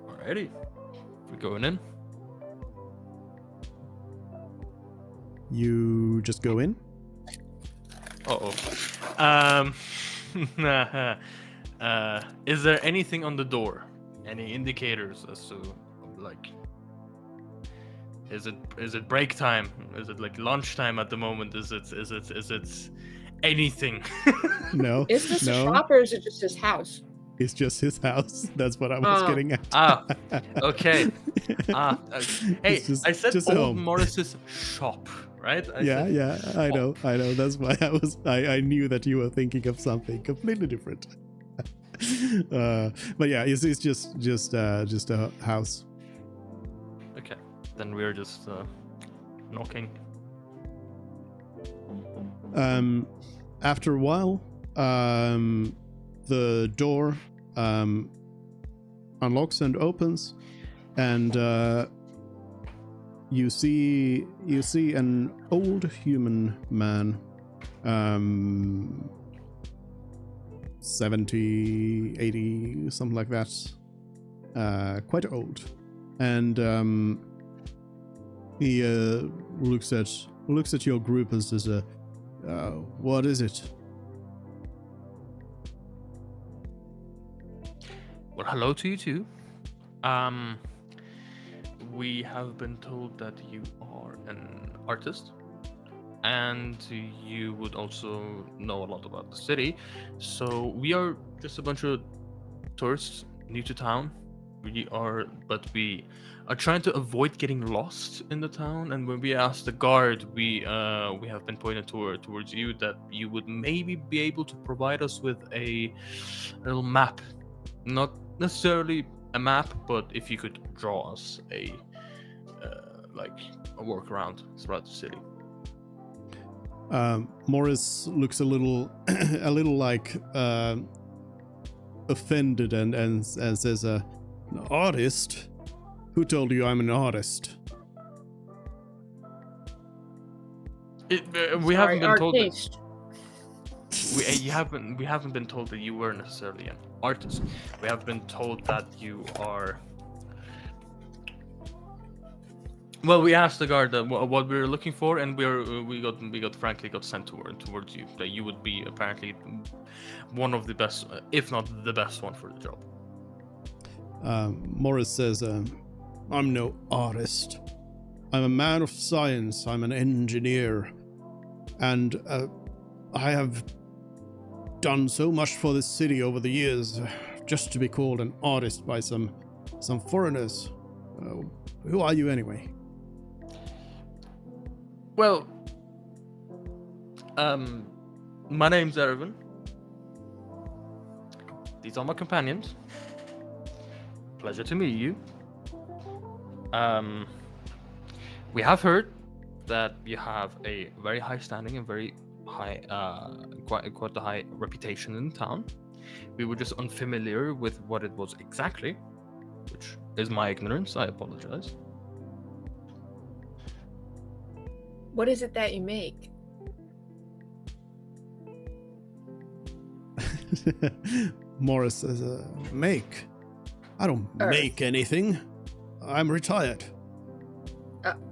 Alrighty, we're going in. You just go in. Is there anything on the door? Any indicators as to like? Is it break time? Is it like lunchtime at the moment? Is it anything? No. Is this no. a shop or is it just his house? It's just his house. That's what I was getting at. Okay. Hey, just, I said just Old home. Morris's shop, right? I know. That's why I knew that you were thinking of something completely different. But yeah, it's just a house. Okay, then we're just knocking. After a while, the door unlocks and opens, and you see an old human man, 70, 80, something like that, quite old, and he looks at your group and says, "What is it?" Well, hello to you too. We have been told that you are an artist, and you would also know a lot about the city. So we are just a bunch of tourists new to town. We are trying to avoid getting lost in the town. And when we asked the guard, we have been pointed towards you, that you would maybe be able to provide us with a little map. Not necessarily a map, but if you could draw us a work around throughout the city. Morris looks a little like offended and says, "An artist? Who told you I'm an artist?" We haven't been told that. artiste. We haven't been told that you were necessarily an artist. We have been told that you are. Well, we asked the guard what we were looking for, and we got frankly sent towards you. That you would be apparently one of the best, if not the best one for the job. Morris says, "I'm no artist. I'm a man of science. I'm an engineer, and I have done so much for this city over the years, just to be called an artist by some foreigners. Who are you anyway?" Well, my name's Erwin. These are my companions. Pleasure to meet you. We have heard that you have a very high standing and very high, quite a high reputation in town. We were just unfamiliar with what it was exactly, which is my ignorance. I apologize. What is it that you make? Morris says, "Make? I don't Earth. make anything. I'm retired."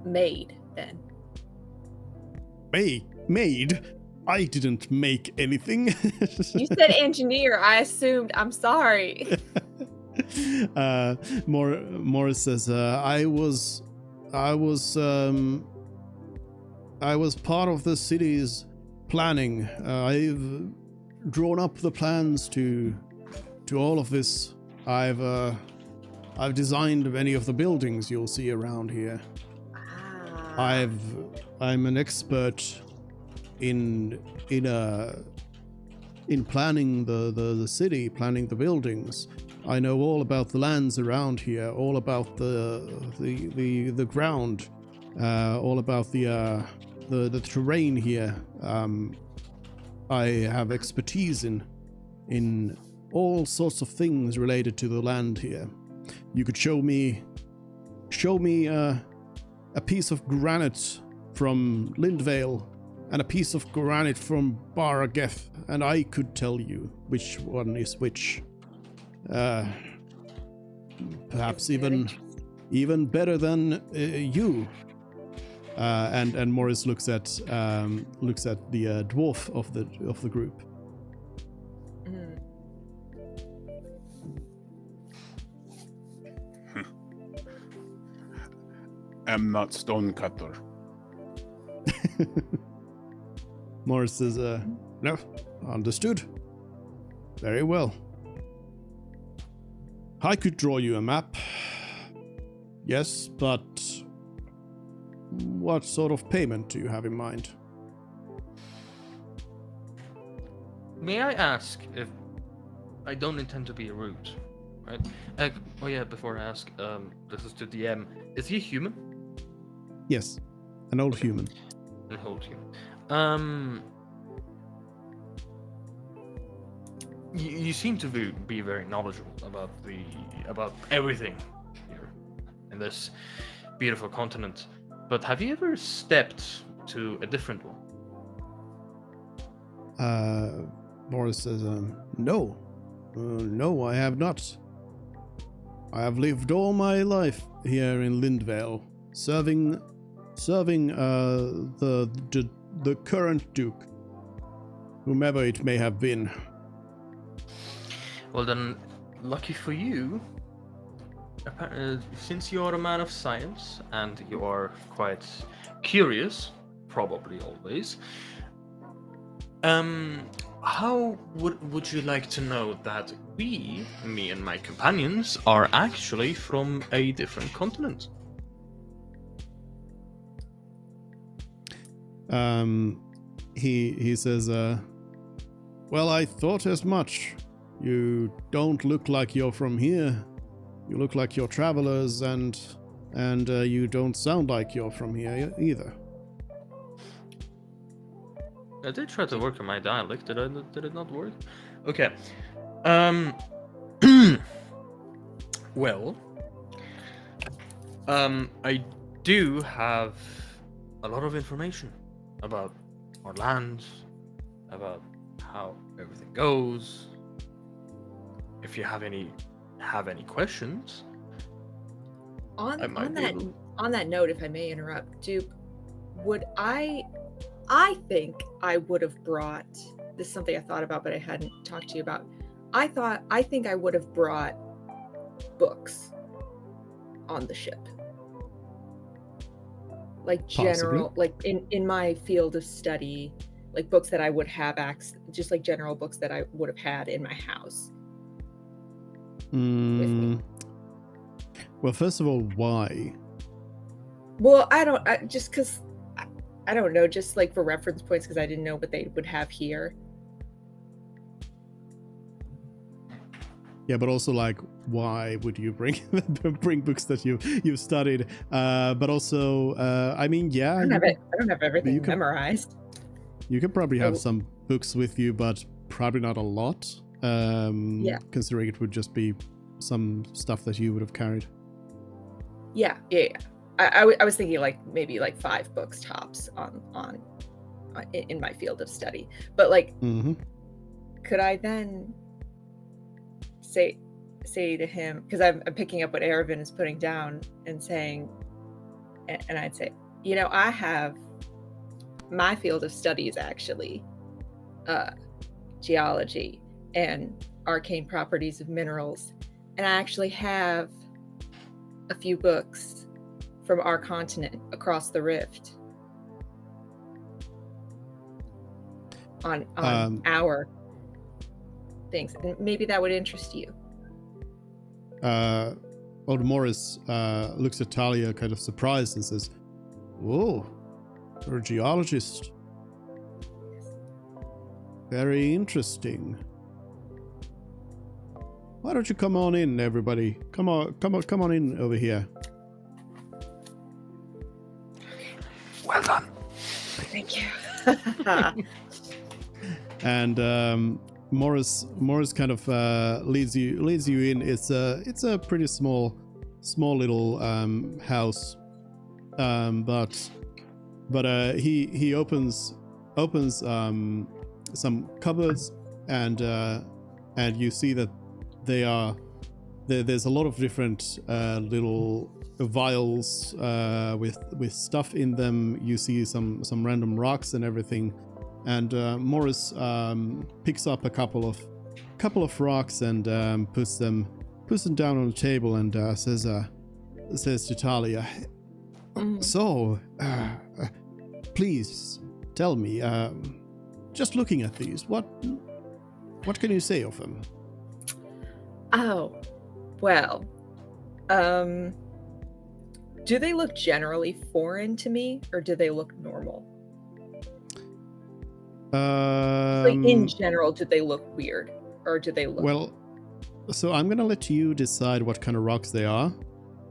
Made, then. Made? I didn't make anything. You said engineer. I assumed. I'm sorry. Morris says, I was part of the city's planning. I've drawn up the plans to all of this. I've designed many of the buildings you'll see around here. I'm an expert in planning the city, planning the buildings. I know all about the lands around here, all about the ground, all about the terrain here. I have expertise in all sorts of things related to the land here. You could show me a piece of granite from Lindvale and a piece of granite from Barageth, and I could tell you which one is which. Perhaps even better than you. And Morris looks at the dwarf of the group. I'm not stonecutter. Morris says, "No, understood. Very well. I could draw you a map. Yes, but what sort of payment do you have in mind?" May I ask if I don't intend to be rude, right? Before I ask, this is to DM. Is he human? Yes, an old human. An old human. You seem to be very knowledgeable about everything here in this beautiful continent. But have you ever stepped to a different one? Morris says, "No. No, I have not. I have lived all my life here in Lindvale, serving the current Duke, whomever it may have been." Well then, lucky for you, since you are a man of science and you are quite curious, probably always, how would you like to know that me and my companions, are actually from a different continent? He says, "Well, I thought as much. You don't look like you're from here. You look like you're travelers, and you don't sound like you're from here either." I did try to work on my dialect. Did it not work? Okay. Well, I do have a lot of information about our lands, about how everything goes. If you have any questions, I On might be that able. on that note, if I may interrupt, Duke, would I think I would have brought, this is something I thought about but I hadn't talked to you about. I think I would have brought books on the ship. Like general, like in my field of study, like books that I would have just like general books that I would have had in my house with me. Well, first of all, why? Well, just because I don't know, just like for reference points, because I didn't know what they would have here. Yeah, but also like, why would you bring books that you've studied? But also, I mean, yeah, I don't have everything memorized. You could probably have some books with you, but probably not a lot. Considering it would just be some stuff that you would have carried. Yeah. I was thinking like maybe like 5 books tops on in my field of study. But like, could I then say to him, because I'm picking up what Erevan is putting down and saying, and I'd say, you know, I have my field of study is actually geology and arcane properties of minerals, and I actually have a few books from our continent across the rift on our things, and maybe that would interest you. Old Morris looks at Talia kind of surprised and says, "Whoa, you're a geologist. Very interesting. Why don't you come on in, everybody? Come on in over here." Well done. Thank you. And Morris kind of leads you in. It's a pretty small little house, but he opens some cupboards, and you see that there's a lot of different little vials with stuff in them. You see some random rocks and everything, and Morris picks up a couple of rocks and puts them down on the table and says to Talia, "So, please tell me, just looking at these, what can you say of them?" Oh, well, do they look generally foreign to me, or do they look normal? Like in general, do they look weird, or do they look... Well, so I'm gonna let you decide what kind of rocks they are,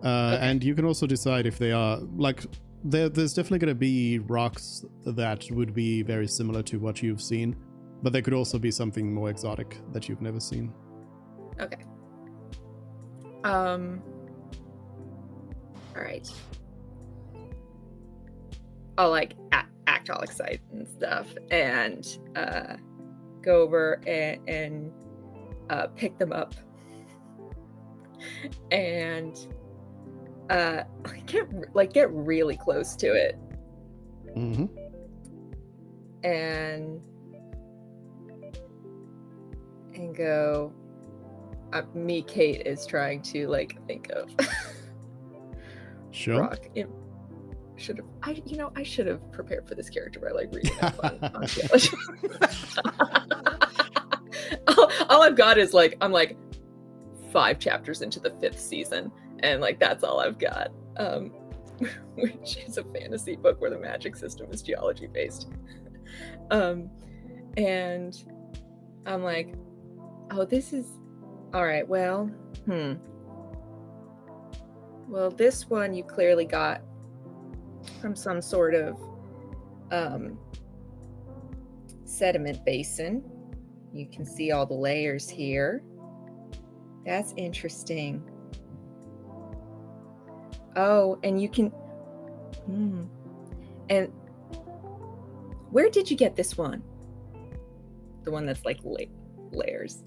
and you can also decide if they are like there's definitely gonna be rocks that would be very similar to what you've seen, but there could also be something more exotic that you've never seen. Okay. All right. I'll like act all excited and stuff, and go over and pick them up, and get really close to it, and go. Me, Kate, is trying to like think of Sure. rock. I should have prepared for this character by like reading up on geology. all I've got is like I'm like 5 chapters into the 5th season, and like that's all I've got. Which is a fantasy book where the magic system is geology based. And I'm like, oh, this is all right. Well, well, this one you clearly got from some sort of sediment basin. You can see all the layers here. That's interesting. Oh, and you can. And where did you get this one? The one that's like layers.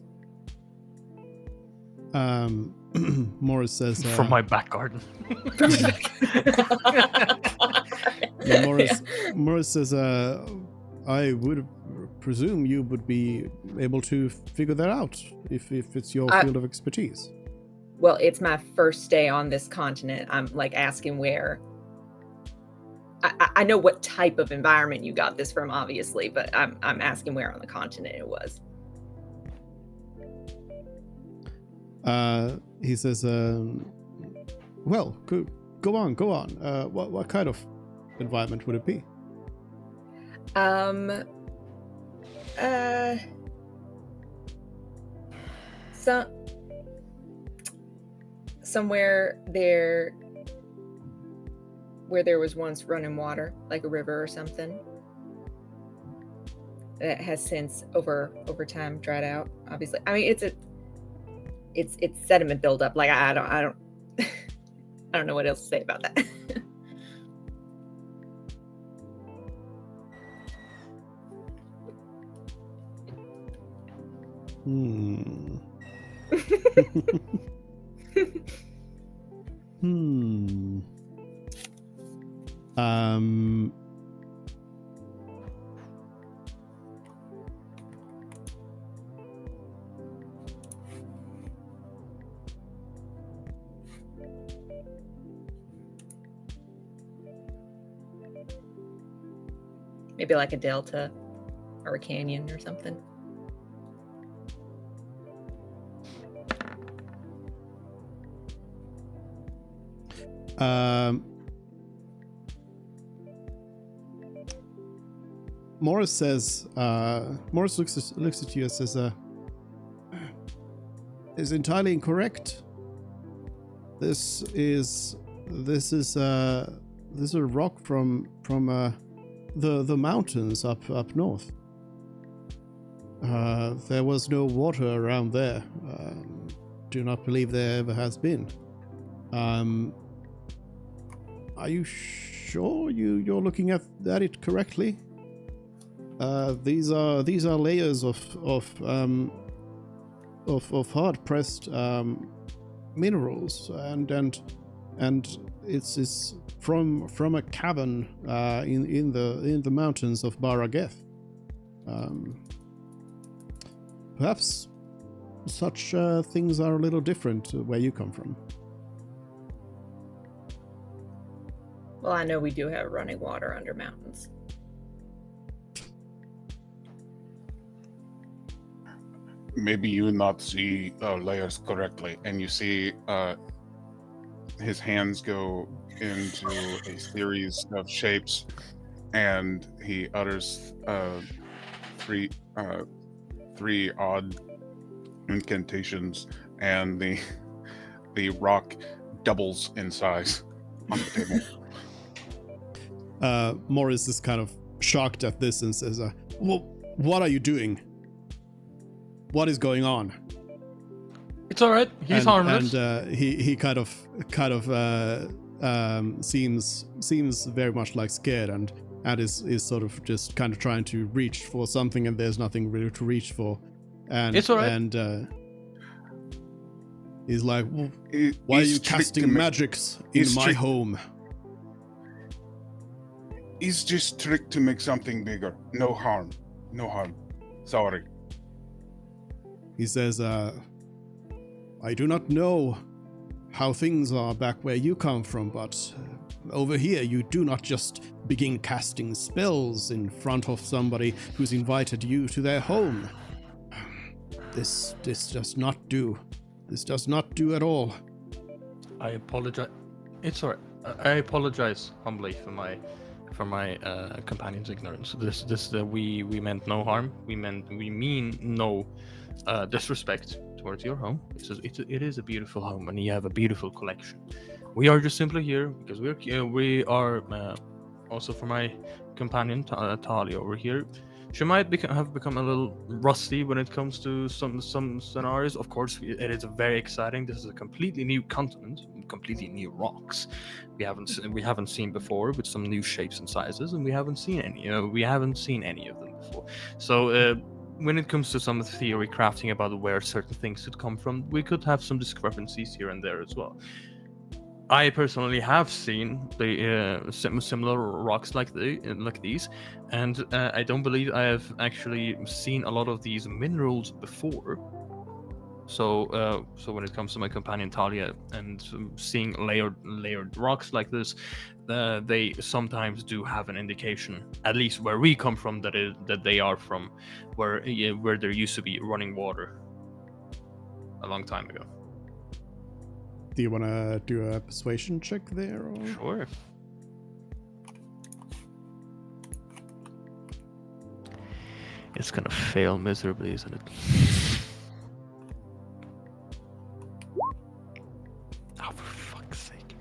Morris says From my back garden. yeah, Morris says I would presume you would be able to figure that out if it's your field of expertise. Well, it's my first day on this continent. I'm like asking where. I know what type of environment you got this from, obviously, but I'm asking where on the continent it was. He says, well, go on. What kind of environment would it be? Somewhere there where there was once running water, like a river or something, that has since over time dried out. Obviously, I mean it's sediment buildup. Like I don't I don't know what else to say about that. Maybe like a delta or a canyon or something. Morris says, Morris looks at you and says, is entirely incorrect. This is a rock from the mountains up north. There was no water around there. Do not believe there ever has been. Are you sure you're looking at it correctly? These are layers of hard pressed minerals, and it's from a cavern in the mountains of Barageth. Perhaps such things are a little different where you come from. Well, I know we do have running water under mountains. Maybe you not see layers correctly, and you see his hands go into a series of shapes, and he utters three odd incantations, and the rock doubles in size on the table. Morris is kind of shocked at this and says, well, what are you doing? What is going on? It's all right. He's harmless. And he kind of seems very much like scared and is sort of just kind of trying to reach for something, and there's nothing really to reach for. And it's all right. And he's like, well, why are you casting magics in my home? He's just tricked to make something bigger. No harm. Sorry. He says, I do not know how things are back where you come from, but over here you do not just begin casting spells in front of somebody who's invited you to their home. This does not do. This does not do at all. I apologize. It's alright. I apologize humbly for my companion's ignorance. We meant no harm. We mean no disrespect towards your home. It is a beautiful home, and you have a beautiful collection. We are just simply here because we are also for my companion Talia over here. She might have become a little rusty when it comes to some scenarios. Of course, it is very exciting. This is a completely new continent, completely new rocks we haven't seen before, with some new shapes and sizes, and we haven't seen any of them before. So when it comes to some theory crafting about where certain things could come from, we could have some discrepancies here and there as well. I personally have seen the similar rocks like these, and I don't believe I have actually seen a lot of these minerals before. So when it comes to my companion Talia and seeing layered rocks like this, they sometimes do have an indication, at least where we come from, that they are from where there used to be running water a long time ago. Do you want to do a persuasion check there? Or? Sure. It's gonna fail miserably, isn't it? Oh, for fuck's sake.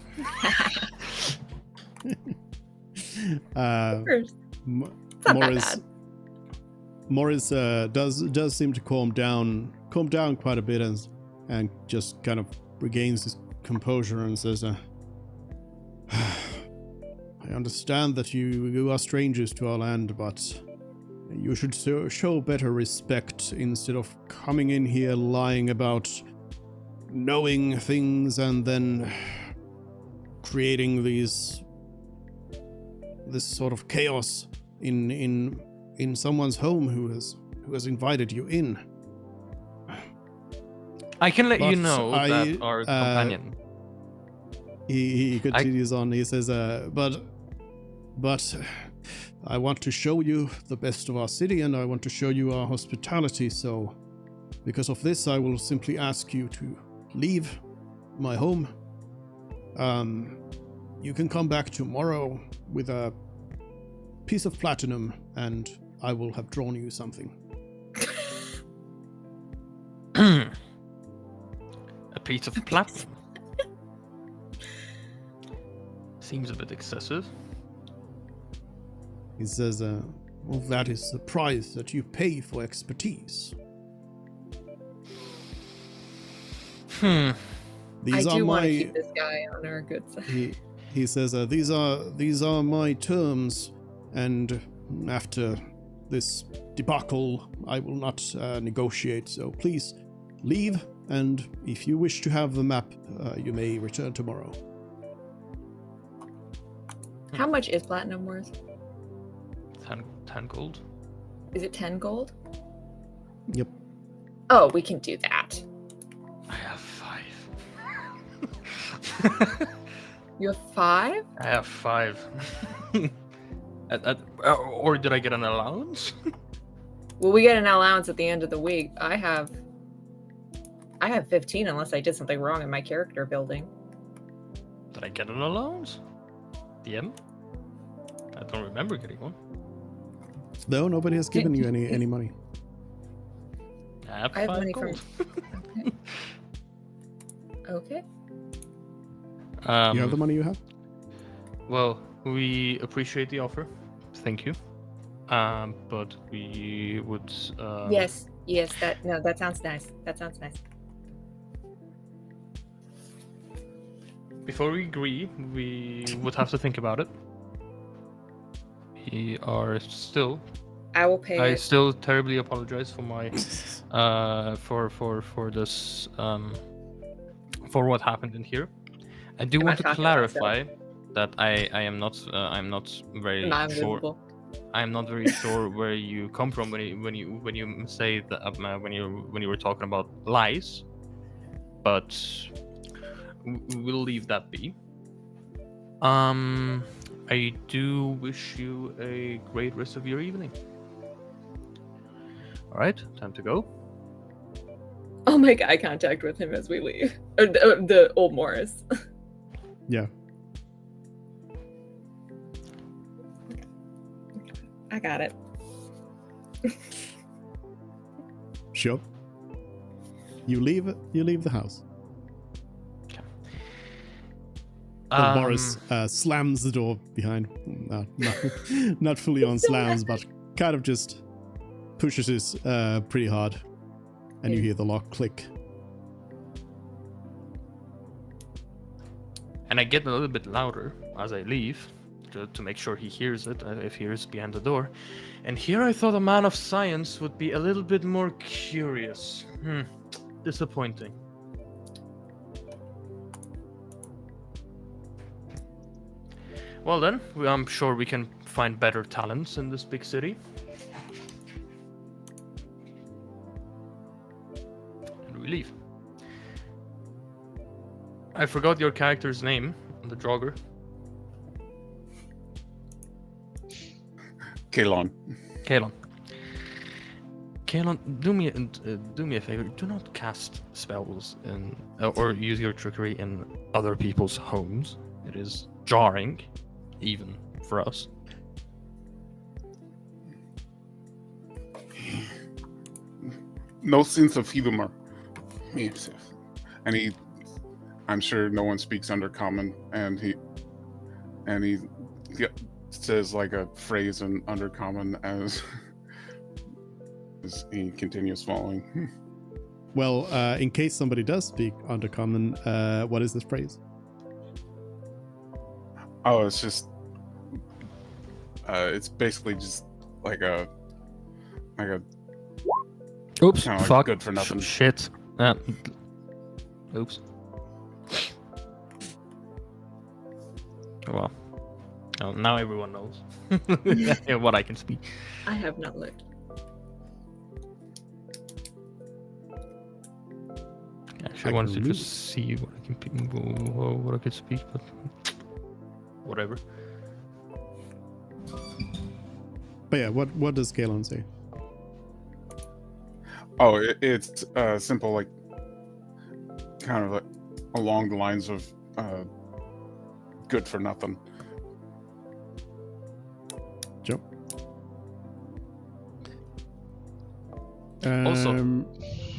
Morris does seem to calm down quite a bit and just kind of regains his composure and says, I understand that you are strangers to our land, but you should show better respect instead of coming in here lying about knowing things and then creating this sort of chaos in someone's home who has invited you in. I can let you know that our companion. He continues on. He says, but I want to show you the best of our city, and I want to show you our hospitality. So, because of this, I will simply ask you to leave my home. You can come back tomorrow with a piece of platinum, and I will have drawn you something. A piece of platinum. Seems a bit excessive. He says, well, that is the price that you pay for expertise. I do want to keep this guy on our good side. He says, these are my terms, and after this debacle, I will not negotiate. So please leave, and if you wish to have the map, you may return tomorrow. How much is platinum worth? 10 gold. Is it 10 gold? Yep. Oh, we can do that. I have 5. You have 5? I have 5. Or did I get an allowance? Well, we get an allowance at the end of the week. I have 15 unless I did something wrong in my character building. Did I get an allowance? DM? I don't remember getting one. No, nobody has given you any money. I have money gold. from. Okay. You have the money you have? Well, we appreciate the offer. Thank you. But we would. Yes. That sounds nice. Before we agree, we would have to think about it. We are still. I will pay. I still terribly apologize for my for this for what happened in here. I do want to clarify that I'm not very sure. I'm not very sure where you come from when you say that when you were talking about lies, but we'll leave that be. I do wish you a great rest of your evening. All right, time to go. I'll make eye contact with him as we leave. Or the old Morris. Yeah. I got it. Sure. You leave the house. Morris slams the door behind. Not fully on slams, but kind of just pushes this pretty hard, and you hear the lock click. And I get a little bit louder as I leave to make sure he hears it, if he is behind the door. And here I thought a man of science would be a little bit more curious. Disappointing. Well then, I'm sure we can find better talents in this big city. And we leave. I forgot your character's name, the Draugr. Kalon. Kalon. Kalon, do me a favor. Do not cast spells in or use your trickery in other people's homes. It is jarring, even for us. No sense of humor. Yes. And I'm sure no one speaks Undercommon, and he says like a phrase in Undercommon as he continues following. Well, in case somebody does speak Undercommon, what is this phrase? Oh, it's just it's basically just like a Oops, kinda like fuck, good for nothing. shit. Oops. Well, now everyone knows what I can speak. I have not looked. Actually, I wanted to just see what I can speak, but whatever. But yeah, what does Kalon say? Oh, it's simple, like kind of like along the lines of good for nothing. Joe?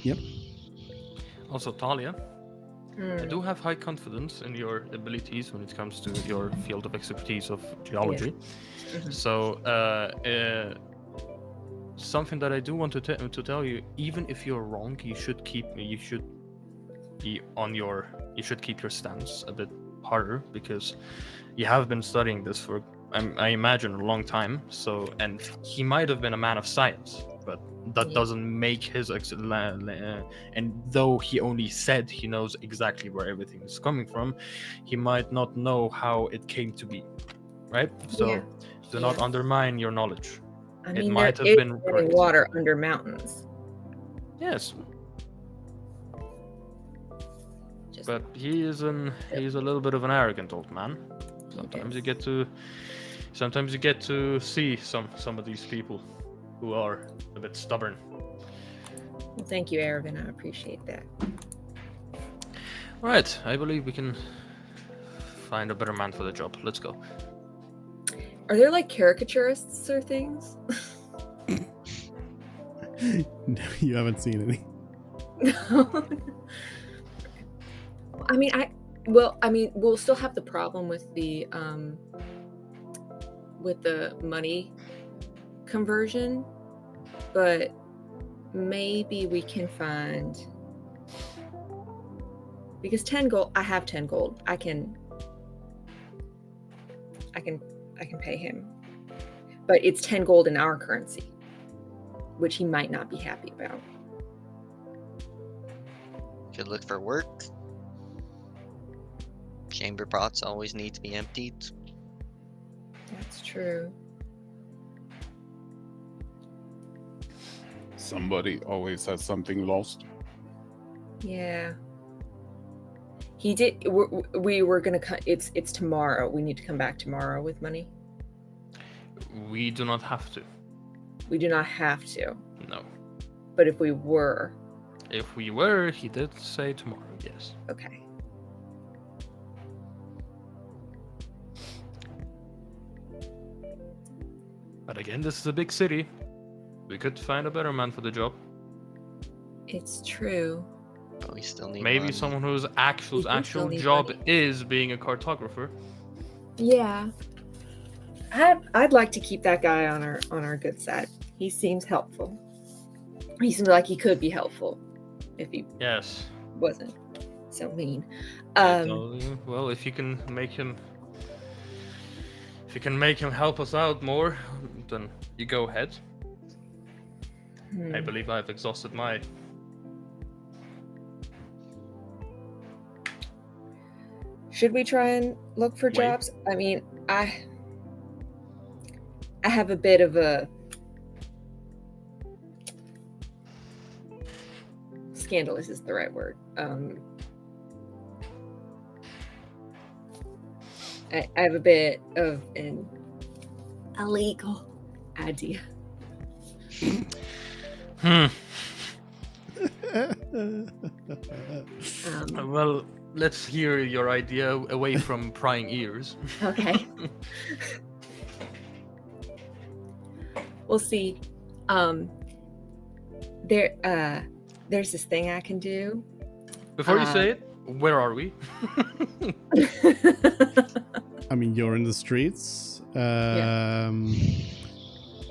Yep. Also, Talia, I do have high confidence in your abilities when it comes to your field of expertise of geology. Yes. Mhm. So, something that I do want to tell you, even if you're wrong, you should keep your stance a bit harder, because you have been studying this for I imagine a long time. So, and he might have been a man of science, but that doesn't make his and though he only said he knows exactly where everything is coming from, he might not know how it came to be, right? So Yeah. do not undermine your knowledge. I It mean, might there have is been running correct. water under mountains. Yes, Just but he's a little bit of an arrogant old man. Sometimes you get to see some of these people who are a bit stubborn. Well, thank you, Aragon. I appreciate that. All right, I believe we can find a better man for the job. Let's go. Are there like caricaturists or things? No, you haven't seen any. No. I mean, we'll still have the problem with the money conversion, but maybe we can find, because 10 gold, I have 10 gold. I can pay him, but it's 10 gold in our currency, which he might not be happy about. Could look for work. Chamber pots always need to be emptied. That's true. Somebody always has something lost. Yeah. He did. We were gonna. It's tomorrow. We need to come back tomorrow with money. We do not have to. We do not have to. No. But if we were. If we were, he did say tomorrow. Yes. Okay. But again, this is a big city. We could find a better man for the job. It's true. But we still need Maybe money. someone whose We actual do still need job money. is being a cartographer. Yeah. I'd like to keep that guy on our good side. He seems helpful. He seemed like he could be helpful if he Yes. wasn't so mean. Well, if you can make him help us out more, then you go ahead. I believe I've exhausted my. Should we try and look for Wait. jobs? I mean, I have a bit of a scandalous is the right word. I have a bit of an illegal idea. Well, let's hear your idea away from prying ears. Okay. We'll see. There's this thing I can do. Before you say it, where are we? I mean, you're in the streets.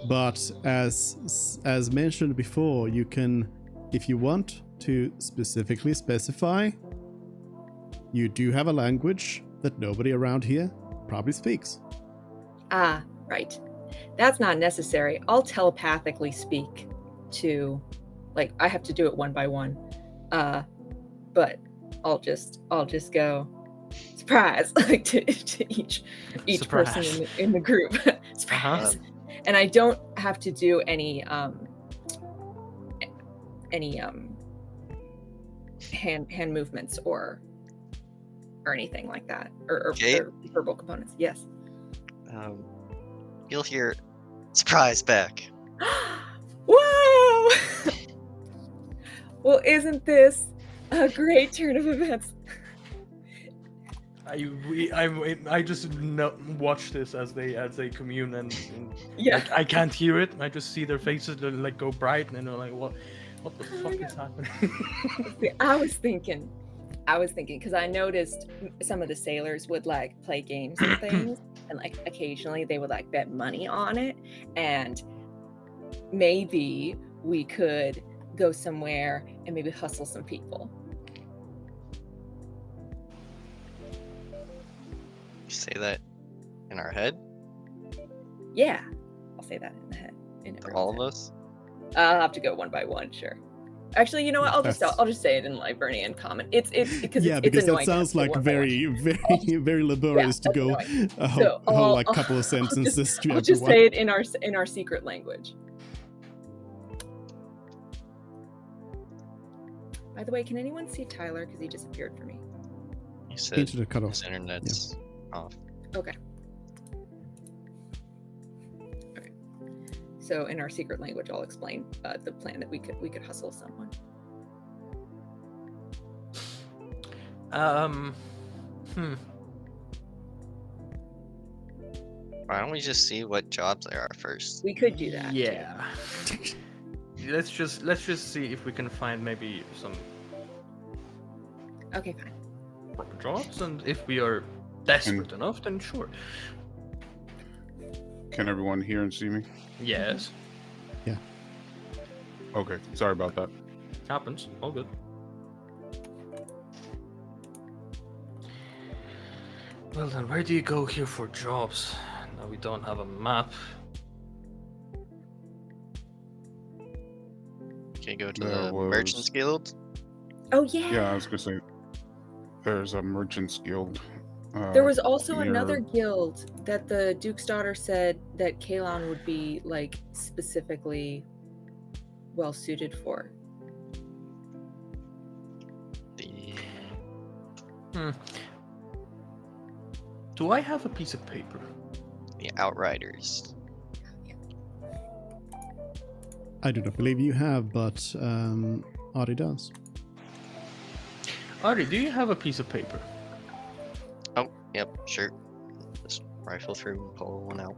But as mentioned before, you can, if you want to specifically specify, you do have a language that nobody around here probably speaks. Ah, right. That's not necessary. I'll telepathically speak to, like, I have to do it one by one. But I'll just go surprise, like to each Surprise. person in the group. Surprise. And I don't have to do any hand movements or anything like that, or verbal components. Yes. You'll hear surprise back. Whoa! Well, isn't this a great turn of events? I just watch this as they commune and Yeah. like, I can't hear it. I just see their faces like go bright and they're like, what the fuck is happening? See, I was thinking because I noticed some of the sailors would like play games and things, and like occasionally they would like bet money on it, and maybe we could go somewhere and maybe hustle some people. You say that in our head? Yeah, I'll say that in the head. For all of us? I'll have to go one by one, sure. Actually, you know what? I'll just say it in Librarian common. It's because because annoying. that sounds like very laborious to go a whole like couple of sentences to I'll just say it in our secret language. By the way, can anyone see Tyler? Because he disappeared for me. You said Internet cut off. his internet's off. Okay. So in our secret language, I'll explain the plan that we could hustle someone. Why don't we just see what jobs there are first? We could do that. Yeah. let's just see if we can find maybe some Okay, fine. proper jobs, and if we are desperate enough, then sure. Can everyone hear and see me? Yes. Yeah. Okay, sorry about that. Happens. All good. Well then, where do you go here for jobs? Now we don't have a map. Can you go to the Merchants Guild? Oh yeah. Yeah, I was gonna say there's a Merchants Guild. There was also near- another guild that the Duke's daughter said that Kalon would be like specifically well suited for. Do I have a piece of paper? The Outriders. I do not believe you have, but Ari does. Ari, do you have a piece of paper? Oh, yep, sure. Just rifle through and pull one out.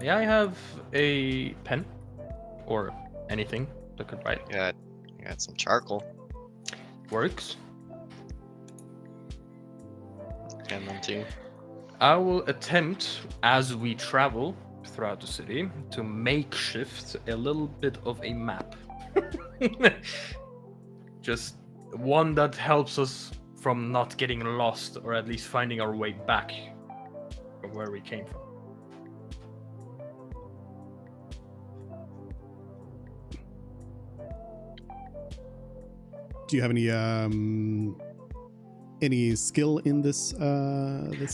May I have a pen? Or anything that could write? You got some charcoal. Works. And them too. I will attempt, as we travel throughout the city, to makeshift a little bit of a map. Just one that helps us from not getting lost, or at least finding our way back from where we came from. Do you have any skill in this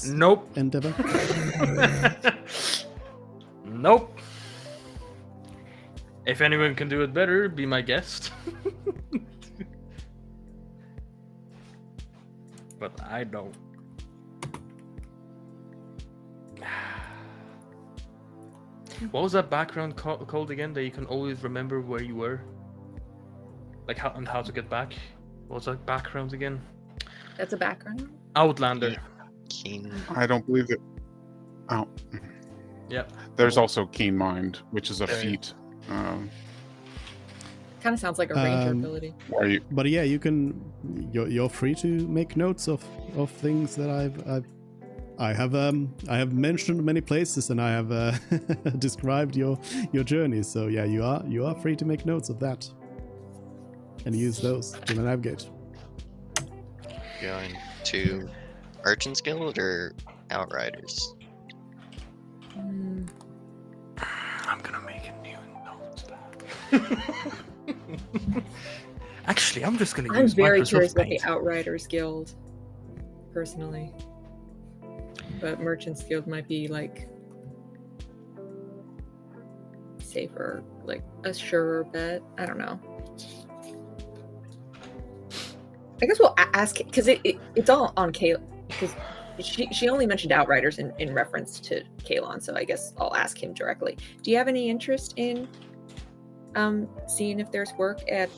Nope. endeavor? Nope. If anyone can do it better, be my guest. But I don't. What was that background called again? That you can always remember where you were, like how to get back. What was that background again? That's a background. Outlander. Keen. I don't believe it. Oh, Yep. there's also Keen Mind, which is a Yeah. feat. Kind of sounds like a ranger Um, ability. Where you But yeah, you're free to make notes of things that I have mentioned many places, and I have described your journey. So yeah, you are free to make notes of that and use those to navigate. Going to Urchin's Guild or Outriders? Hmm. I'm gonna make a new note. Actually, I'm just gonna I'm use very Microsoft curious about the Paint. Outriders Guild, personally. But Merchants Guild might be like safer, like a surer bet. I don't know. I guess we'll ask, because it's all on Kayla, because she only mentioned Outriders in reference to Kalon, so I guess I'll ask him directly. Do you have any interest in seeing if there's work at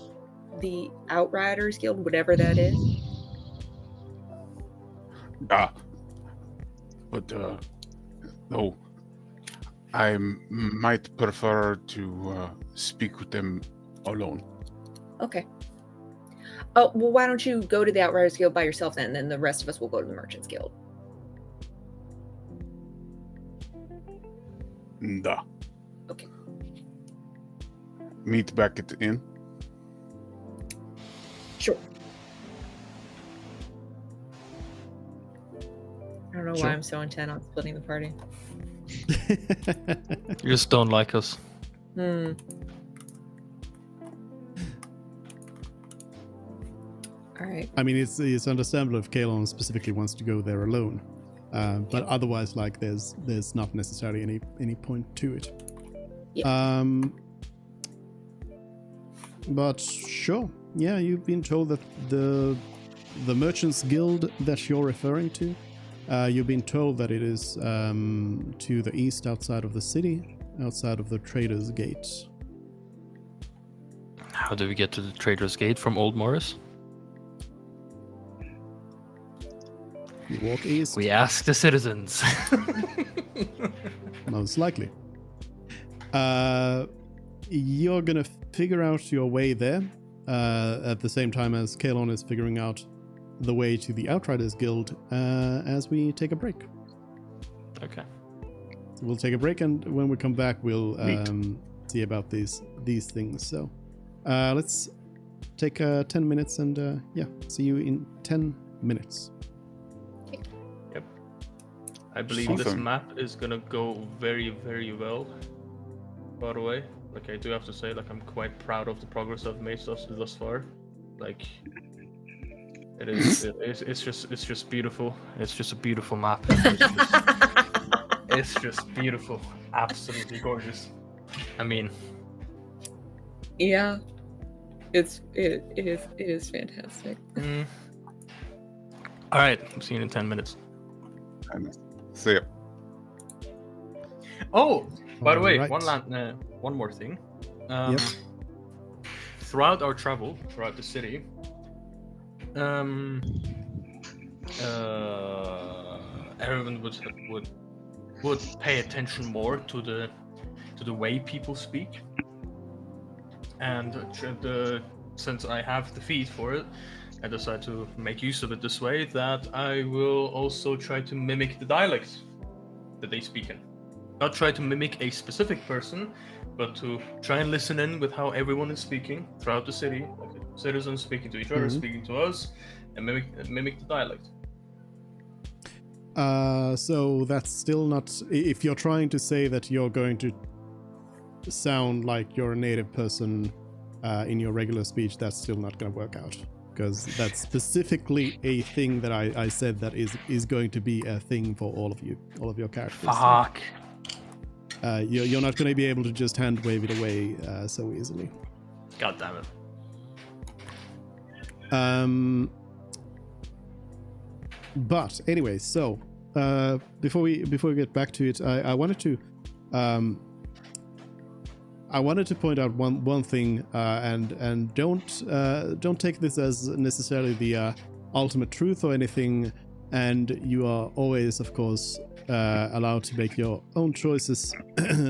the Outriders Guild, whatever that is? but no, I might prefer to speak with them alone. Okay. Oh, well, why don't you go to the Outriders Guild by yourself then? Then the rest of us will go to the Merchants Guild. Da. Okay. Meet back at the inn. Sure. I don't know Sure. why I'm so intent on splitting the party. You just don't like us. All right. I mean, it's understandable if Kalon specifically wants to go there alone, but otherwise, like, there's not necessarily any point to it. Yeah. But sure, yeah, you've been told that the Merchants Guild that you're referring to, you've been told that it is to the east, outside of the city, outside of the Traders' Gate. How do we get to the Trader's Gate from Old Morris? You walk east. We ask the citizens. Most likely. You're gonna figure out your way there at the same time as Kalon is figuring out the way to the Outriders Guild as we take a break. Okay. So we'll take a break, and when we come back, we'll Neat. see about these things. So let's take 10 minutes, and yeah, see you in 10 minutes. I believe this Awesome. map is gonna go very, very well. By the way, like, I do have to say, like, I'm quite proud of the progress I've made thus far. Like, it's just beautiful. It's just a beautiful map. It's just beautiful. Absolutely gorgeous. I mean, Yeah. It is fantastic. all right. I'm seeing you in 10 minutes. And see ya. Oh, by the way, Alright. one more thing. Yep. Throughout our travel throughout the city, everyone would pay attention more to the way people speak, and since I have the feed for it, I decided to make use of it this way, that I will also try to mimic the dialect that they speak in. not try to mimic a specific person, but to try and listen in with how everyone is speaking throughout the city, like citizens speaking to each other, speaking to us, and mimic the dialect. So that's still not. If you're trying to say that you're going to sound like you're a native person in your regular speech, that's still not going to work out, because that's specifically a thing that I said that is going to be a thing for all of your characters. Fuck. You're not going to be able to just hand wave it away so easily. God damn it. But anyway, so before we get back to it, I wanted to point out one thing, and don't take this as necessarily the ultimate truth or anything, and you are always, of course, allowed to make your own choices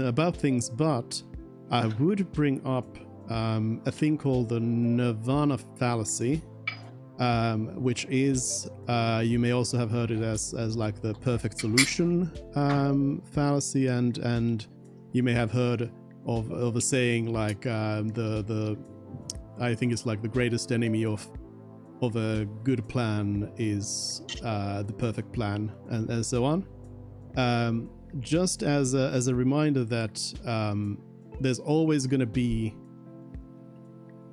about things, but I would bring up a thing called the Nirvana fallacy, which is, you may also have heard it as like the perfect solution fallacy, and you may have heard of a saying like the I think it's like the greatest enemy of a good plan is the perfect plan, and so on. Just as a reminder that there's always going to be,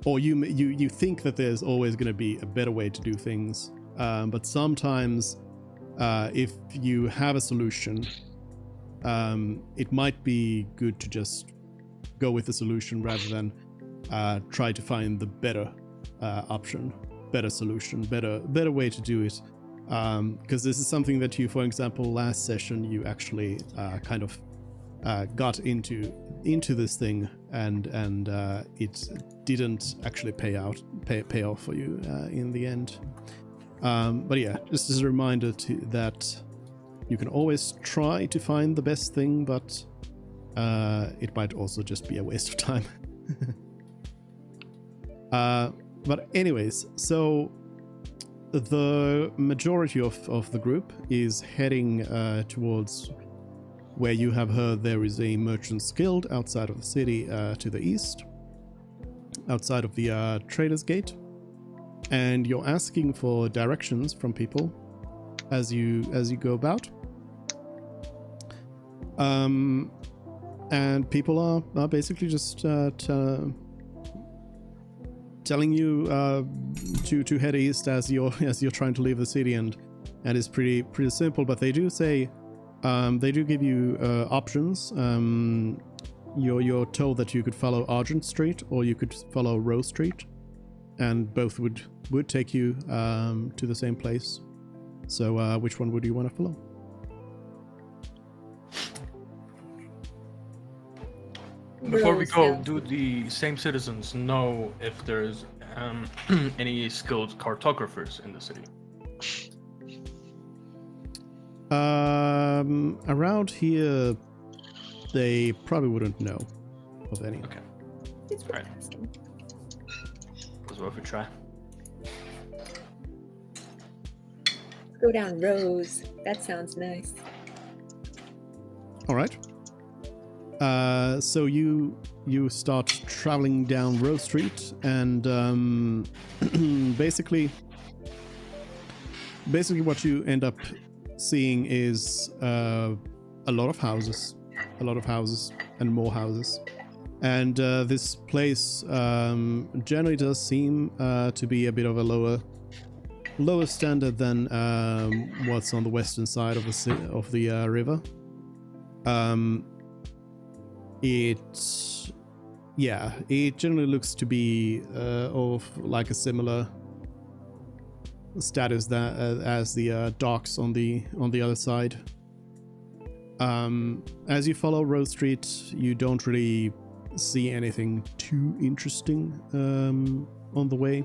or you think that there's always going to be a better way to do things, but sometimes if you have a solution, it might be good to just go with the solution rather than try to find the better option, better solution, better way to do it. Because this is something that you, for example, last session, you actually kind of got into this thing, and it didn't actually pay off for you in the end. But yeah, just as a reminder that you can always try to find the best thing, but it might also just be a waste of time. But anyways, so the majority of the group is heading towards where you have heard there is a Merchant's Guild outside of the city to the east, outside of the Trader's Gate, and you're asking for directions from people as you go about. And people are basically just telling you to head east as you're trying to leave the city, and it's pretty simple. But they do say they do give you options. You're told that you could follow Argent Street or you could follow Rose Street, and both would take you to the same place. So which one would you want to follow? Before we go, do the same citizens know if there's any skilled cartographers in the city? Around here, they probably wouldn't know of any. Okay. It's worth Right. asking. It was worth a try. Go down Rose. That sounds nice. All right. So you start traveling down Rose Street, and basically what you end up seeing is a lot of houses, and more houses. And this place generally does seem to be a bit of a lower standard than what's on the western side of the river. It generally looks to be of like a similar status as the docks on the other side. As you follow Rose Street, you don't really see anything too interesting on the way.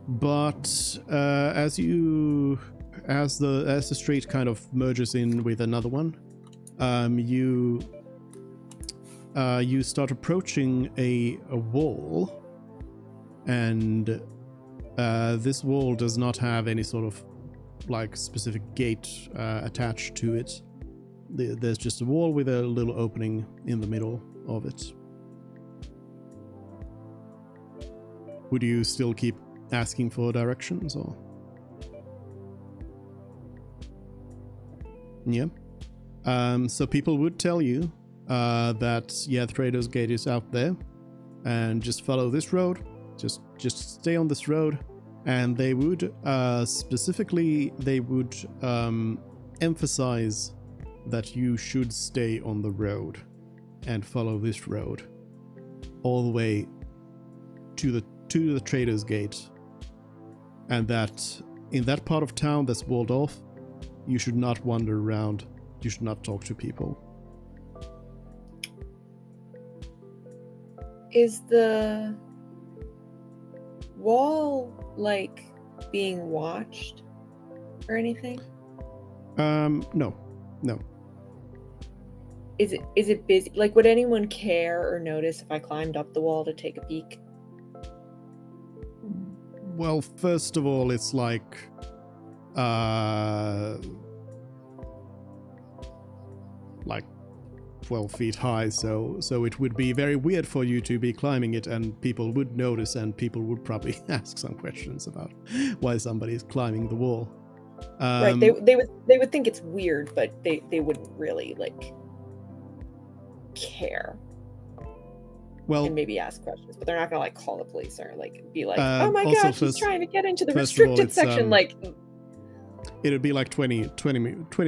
But as the street kind of merges in with another one, you start approaching a wall, and this wall does not have any sort of like specific gate attached to it, there's just a wall with a little opening in the middle of it. Would you still keep asking for directions, or? Yeah. So people would tell you that the Trader's Gate is out there, and just follow this road. Just stay on this road, and they would specifically emphasize that you should stay on the road and follow this road all the way to the Trader's Gate, and that in that part of town that's walled off, you should not wander around, you should not talk to people. Is the wall like being watched or anything? No. Is it busy? Like, would anyone care or notice if I climbed up the wall to take a peek? Well, first of all, it's like 12 feet high, so it would be very weird for you to be climbing it, and people would notice, and people would probably ask some questions about why somebody is climbing the wall. Right, they would think it's weird, but they wouldn't really like care. Well, And maybe ask questions, but they're not gonna like call the police or like be like, "Oh my also gosh, he's trying to get into the first of all, restricted it's, section." Like, it would be like 20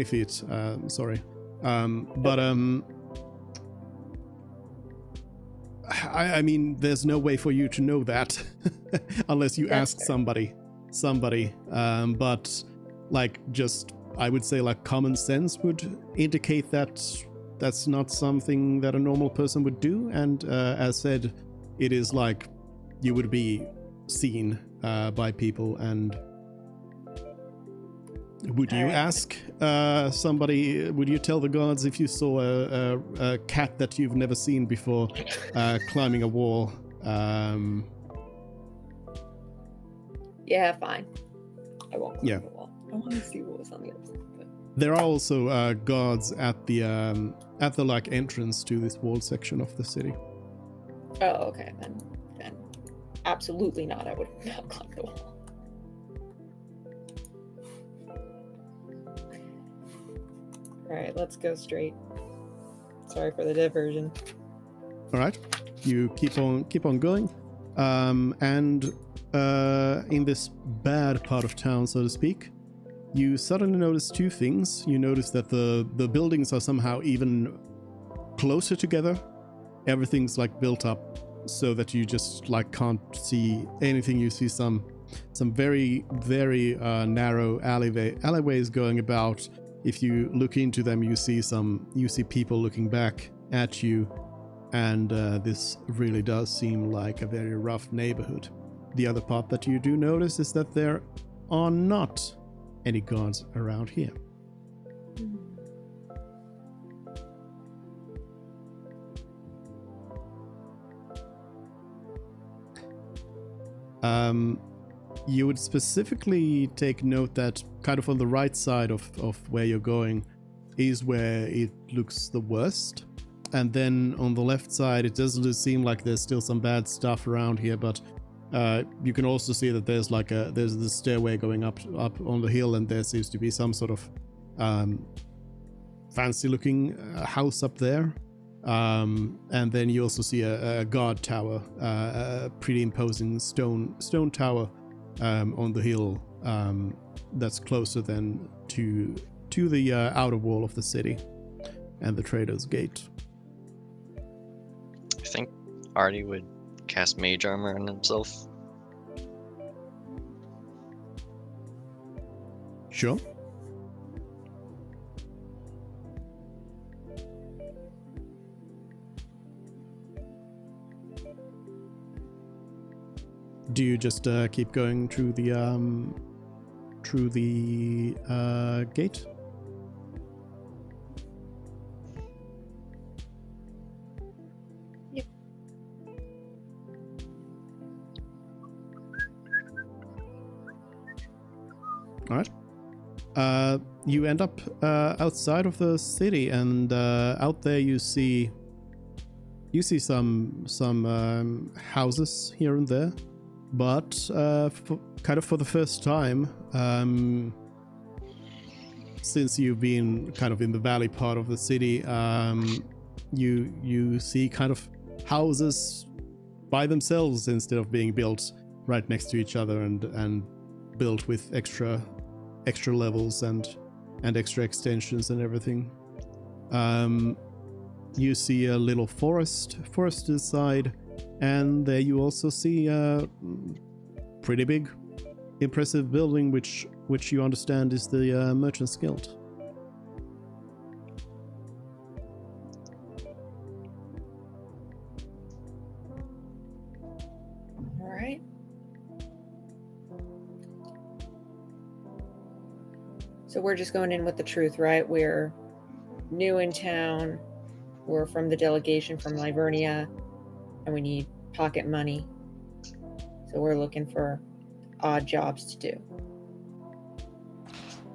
feet. Sorry, but I mean, there's no way for you to know that unless you That's ask fair. somebody. But like, just I would say like common sense would indicate that that's not something that a normal person would do. And as said, it is like you would be seen by people. And would you Alright. ask somebody, would you tell the guards if you saw a cat that you've never seen before climbing a wall? yeah, fine. I won't climb Yeah. the wall. I want to see what was on the other side. But There are also guards at the like entrance to this wall section of the city. oh, okay, then absolutely not. I would not climb the wall. All right, let's go straight. Sorry for the diversion. All right, you keep on going, and in this bad part of town, so to speak, you suddenly notice two things. You notice that the buildings are somehow even closer together. Everything's like built up so that you just like can't see anything. You see some very narrow alleyways going about. If you look into them, you see people looking back at you, and this really does seem like a very rough neighborhood. The other part that you do notice is that there are not any guards around here. You would specifically take note that kind of on the right side of where you're going is where it looks the worst. And then on the left side, it doesn't seem like there's still some bad stuff around here, but you can also see that there's the stairway going up on the hill, and there seems to be some sort of fancy looking house up there. And then you also see a guard tower, a pretty imposing stone tower on the hill that's closer than to the outer wall of the city and the Trader's Gate. I think Artie would cast Mage Armor on himself. Sure. Do you just keep going through the gate? Yep. All right. you end up outside of the city, and out there you see some houses here and there, but for the first time, since you've been kind of in the valley part of the city, you see kind of houses by themselves instead of being built right next to each other and built with extra levels and extra extensions and everything. You see a little forest side, and there you also see a pretty big, impressive building, which you understand is the Merchant's Guild. All right. So we're just going in with the truth, right? We're new in town. We're from the delegation from Livernia, and we need pocket money. So we're looking for odd jobs to do.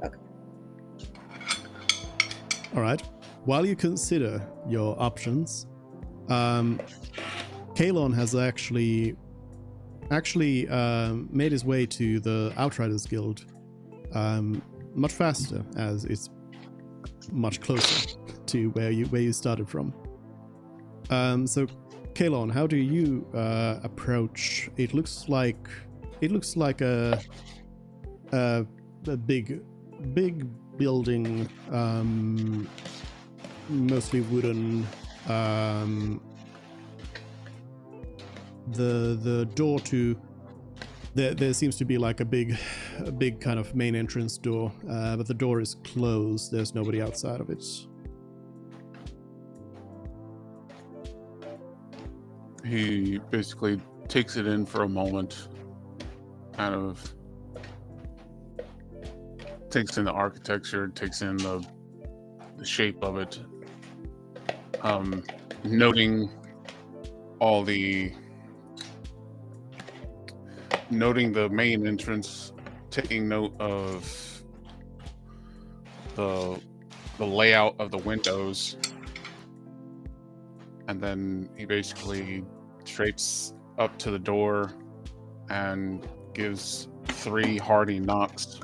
Okay. All right. While you consider your options, Kalon has actually made his way to the Outriders Guild much faster, as it's much closer to where you started from. So, Kalon, how do you approach? It looks like a big building, mostly wooden. The door to there seems to be like a big kind of main entrance door, but the door is closed. There's nobody outside of it. He basically takes it in for a moment, kind of takes in the architecture, takes in the shape of it, noting the main entrance, taking note of the layout of the windows, and then he basically traipses up to the door and gives 3 hearty knocks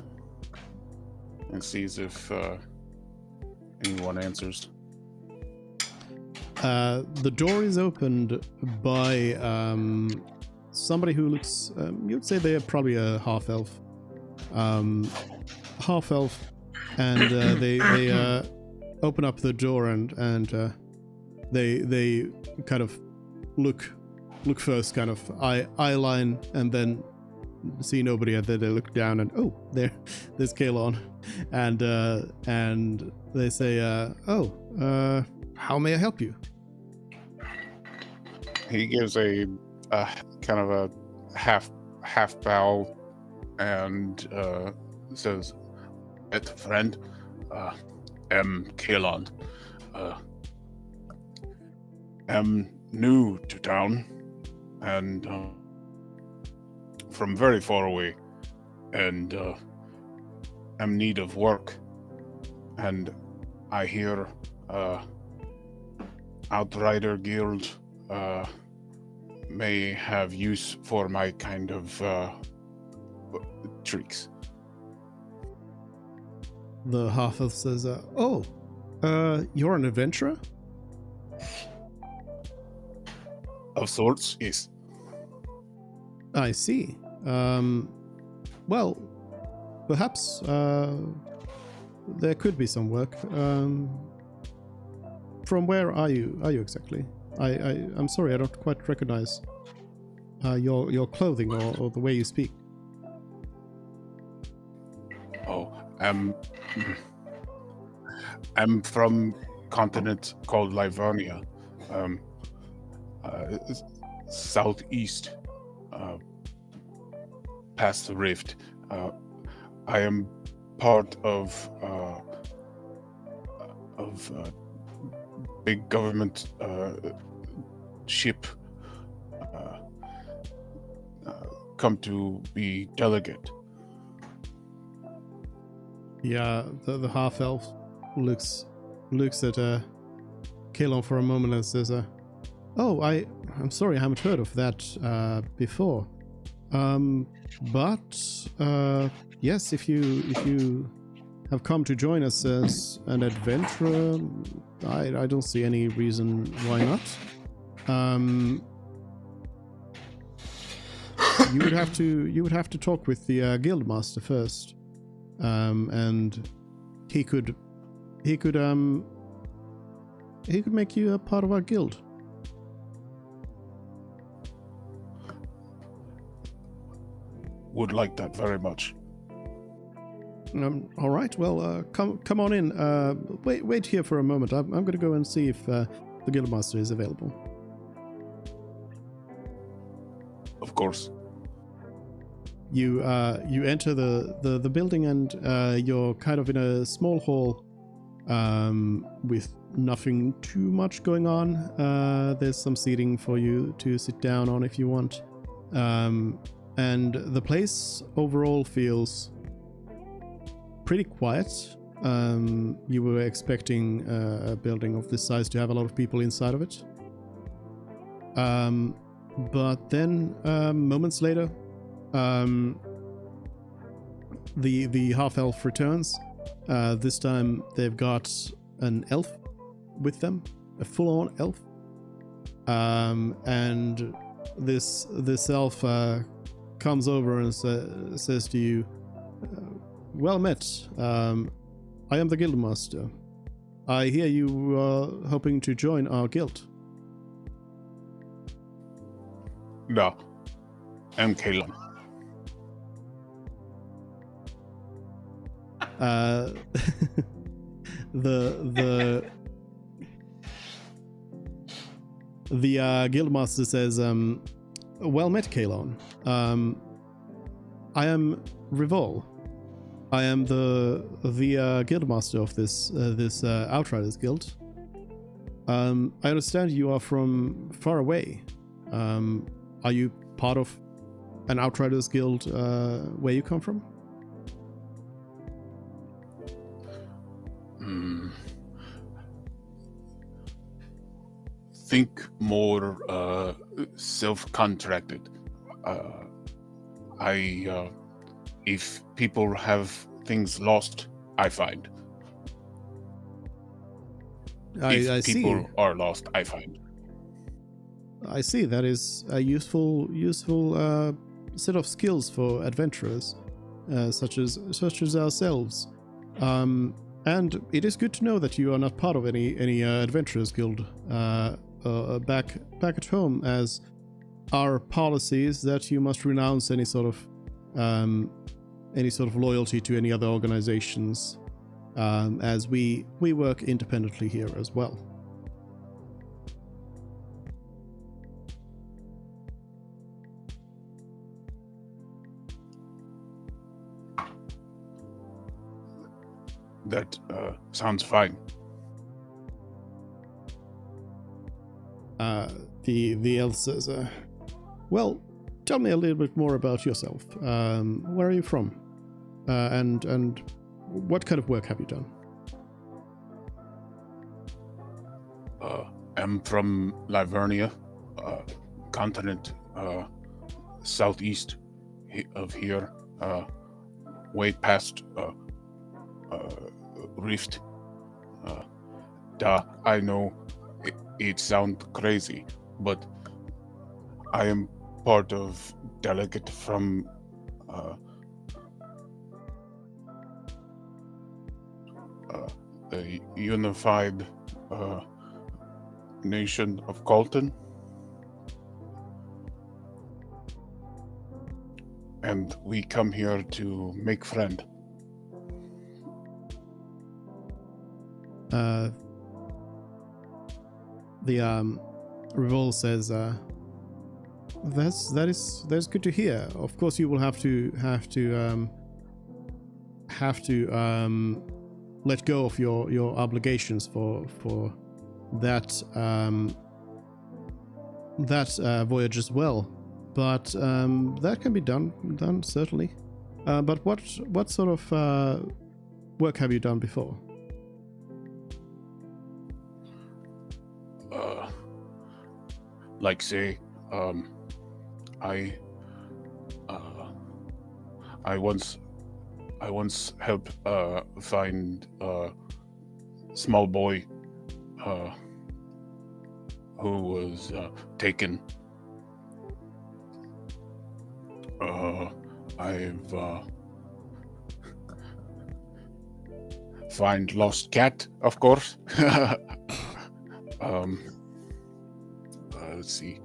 and sees if anyone answers. The door is opened by somebody who looks, you'd say they're probably a half-elf. And they open up the door and they kind of look first, kind of eye line, and then see nobody, and then they look down and there's Kalon, and they say, how may I help you? He gives a kind of a half bow and says, "Et friend, am Kalon. Am new to town and from very far away, and am need of work. And I hear Outrider Guild may have use for my kind of tricks." The half-elf says, you're an adventurer? Of sorts, yes. I see. Well, perhaps there could be some work. From where are you exactly? I'm sorry, I don't quite recognize your clothing or the way you speak. Oh, I'm from continent called Livonia, southeast, past the rift. I am part of big government ship, come to be delegate. Yeah, the half elf looks at Kalon for a moment and says, "Oh, I'm sorry, I haven't heard of that before. But yes, if you have come to join us as an adventurer, I don't see any reason why not. You would have to talk with the guildmaster first, and he could make you a part of our guild." Would like that very much. All right. Well, come on in. Wait here for a moment. I'm going to go and see if the guildmaster is available. Of course. You enter the building, and you're kind of in a small hall with nothing too much going on. There's some seating for you to sit down on if you want, and the place overall feels pretty quiet. You were expecting a building of this size to have a lot of people inside of it, but then moments later, the half elf returns. This time they've got an elf with them, a full-on elf, and this elf comes over and says to you, "Well met. I am the guildmaster. I hear you are hoping to join our guild." No, I'm Kalon. The guildmaster says, "Well met, Kalon. I am Revol. I am the guildmaster of this Outriders Guild. I understand you are from far away. Are you part of an Outriders Guild where you come from?" Think more self-contracted. If people have things lost, I find. If people are lost, I find. I see. That is a useful set of skills for adventurers, such as ourselves. And it is good to know that you are not part of any adventurers guild back at home, as our policy is that you must renounce any sort of loyalty to any other organizations, as we work independently here as well. That sounds fine. The elf says, "Well, tell me a little bit more about yourself. Where are you from? And what kind of work have you done?" I'm from Livernia, continent southeast of here, way past Rift. I know it sounds crazy, but I am part of delegate from the unified nation of Colton, and we come here to make friend. The Revol says, that's good to hear. Of course, you will have to let go of your obligations for that voyage as well. But that can be done certainly. But what sort of work have you done before? Like say, I once helped find a small boy who was taken. I've find lost cat, of course. Let's see.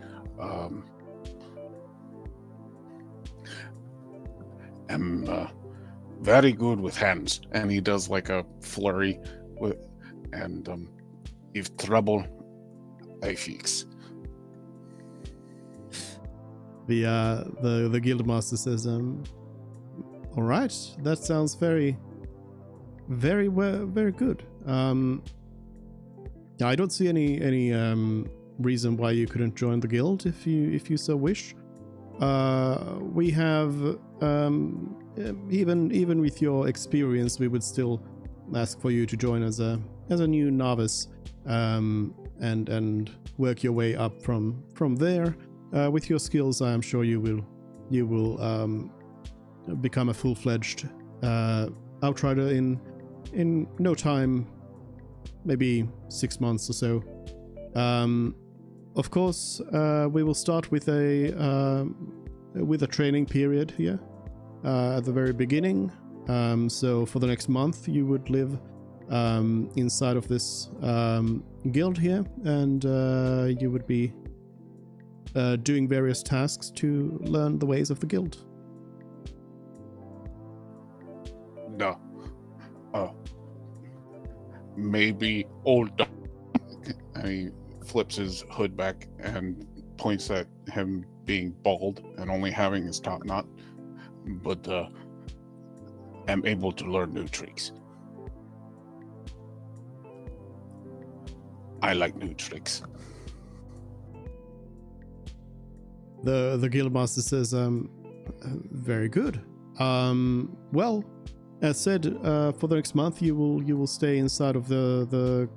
I'm very good with hands, and he does like a flurry with, and if trouble, I fix. The guildmaster says, all right, that sounds very good. I don't see any reason why you couldn't join the guild if you so wish. We have even with your experience, we would still ask for you to join as a new novice, and work your way up from there. With your skills, I am sure you will become a full-fledged outrider in no time, maybe 6 months or so. Of course, we will start with a training period here at the very beginning. So for the next month, you would live inside of this guild here, and you would be doing various tasks to learn the ways of the guild. No. Maybe old dog. And he flips his hood back and points at him being bald and only having his top knot. But am able to learn new tricks. I like new tricks. The guildmaster says, very good. Well, as said, for the next month you will stay inside of the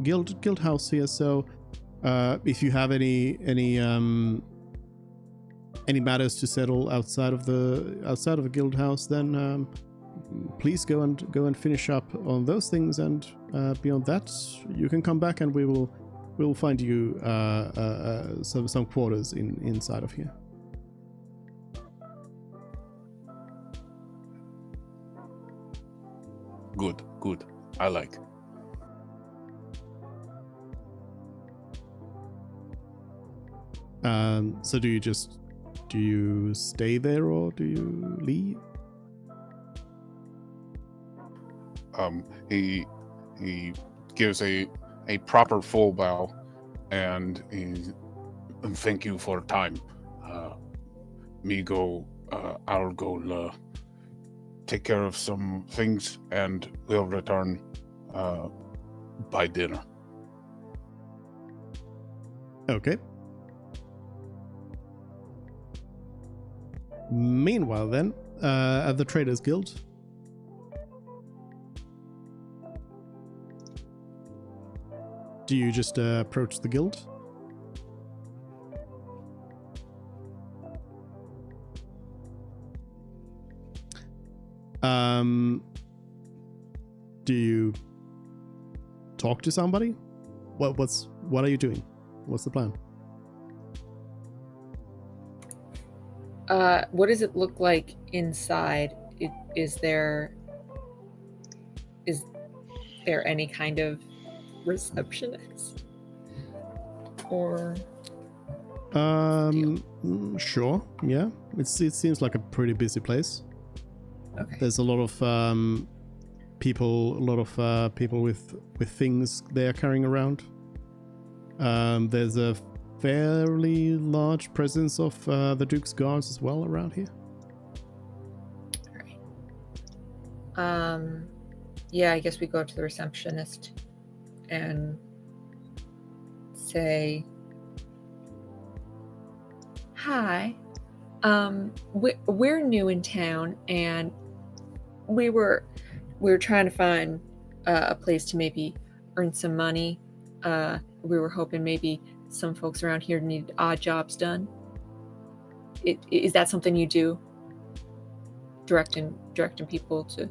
guild house here. So if you have any matters to settle outside of the guild house, then please go and finish up on those things, and beyond that you can come back and we will find you some quarters inside of here. Good. I like. So do you stay there or do you leave? He gives a proper full bow and thank you for time. I'll go take care of some things and we'll return by dinner. Okay. Meanwhile then, at the Traders Guild, do you just approach the guild? Do you talk to somebody? What are you doing? What's the plan? What does it look like inside? Is there any kind of receptionist? Or sure, yeah. It seems like a pretty busy place. okay. There's a lot of people with things they're carrying around. There's a fairly large presence of the Duke's guards as well around here. All right. Yeah, I guess we go up to the receptionist and say, "Hi, we're new in town, and we were trying to find a place to maybe earn some money. We were hoping maybe some folks around here need odd jobs done. Is that something you do? Directing people to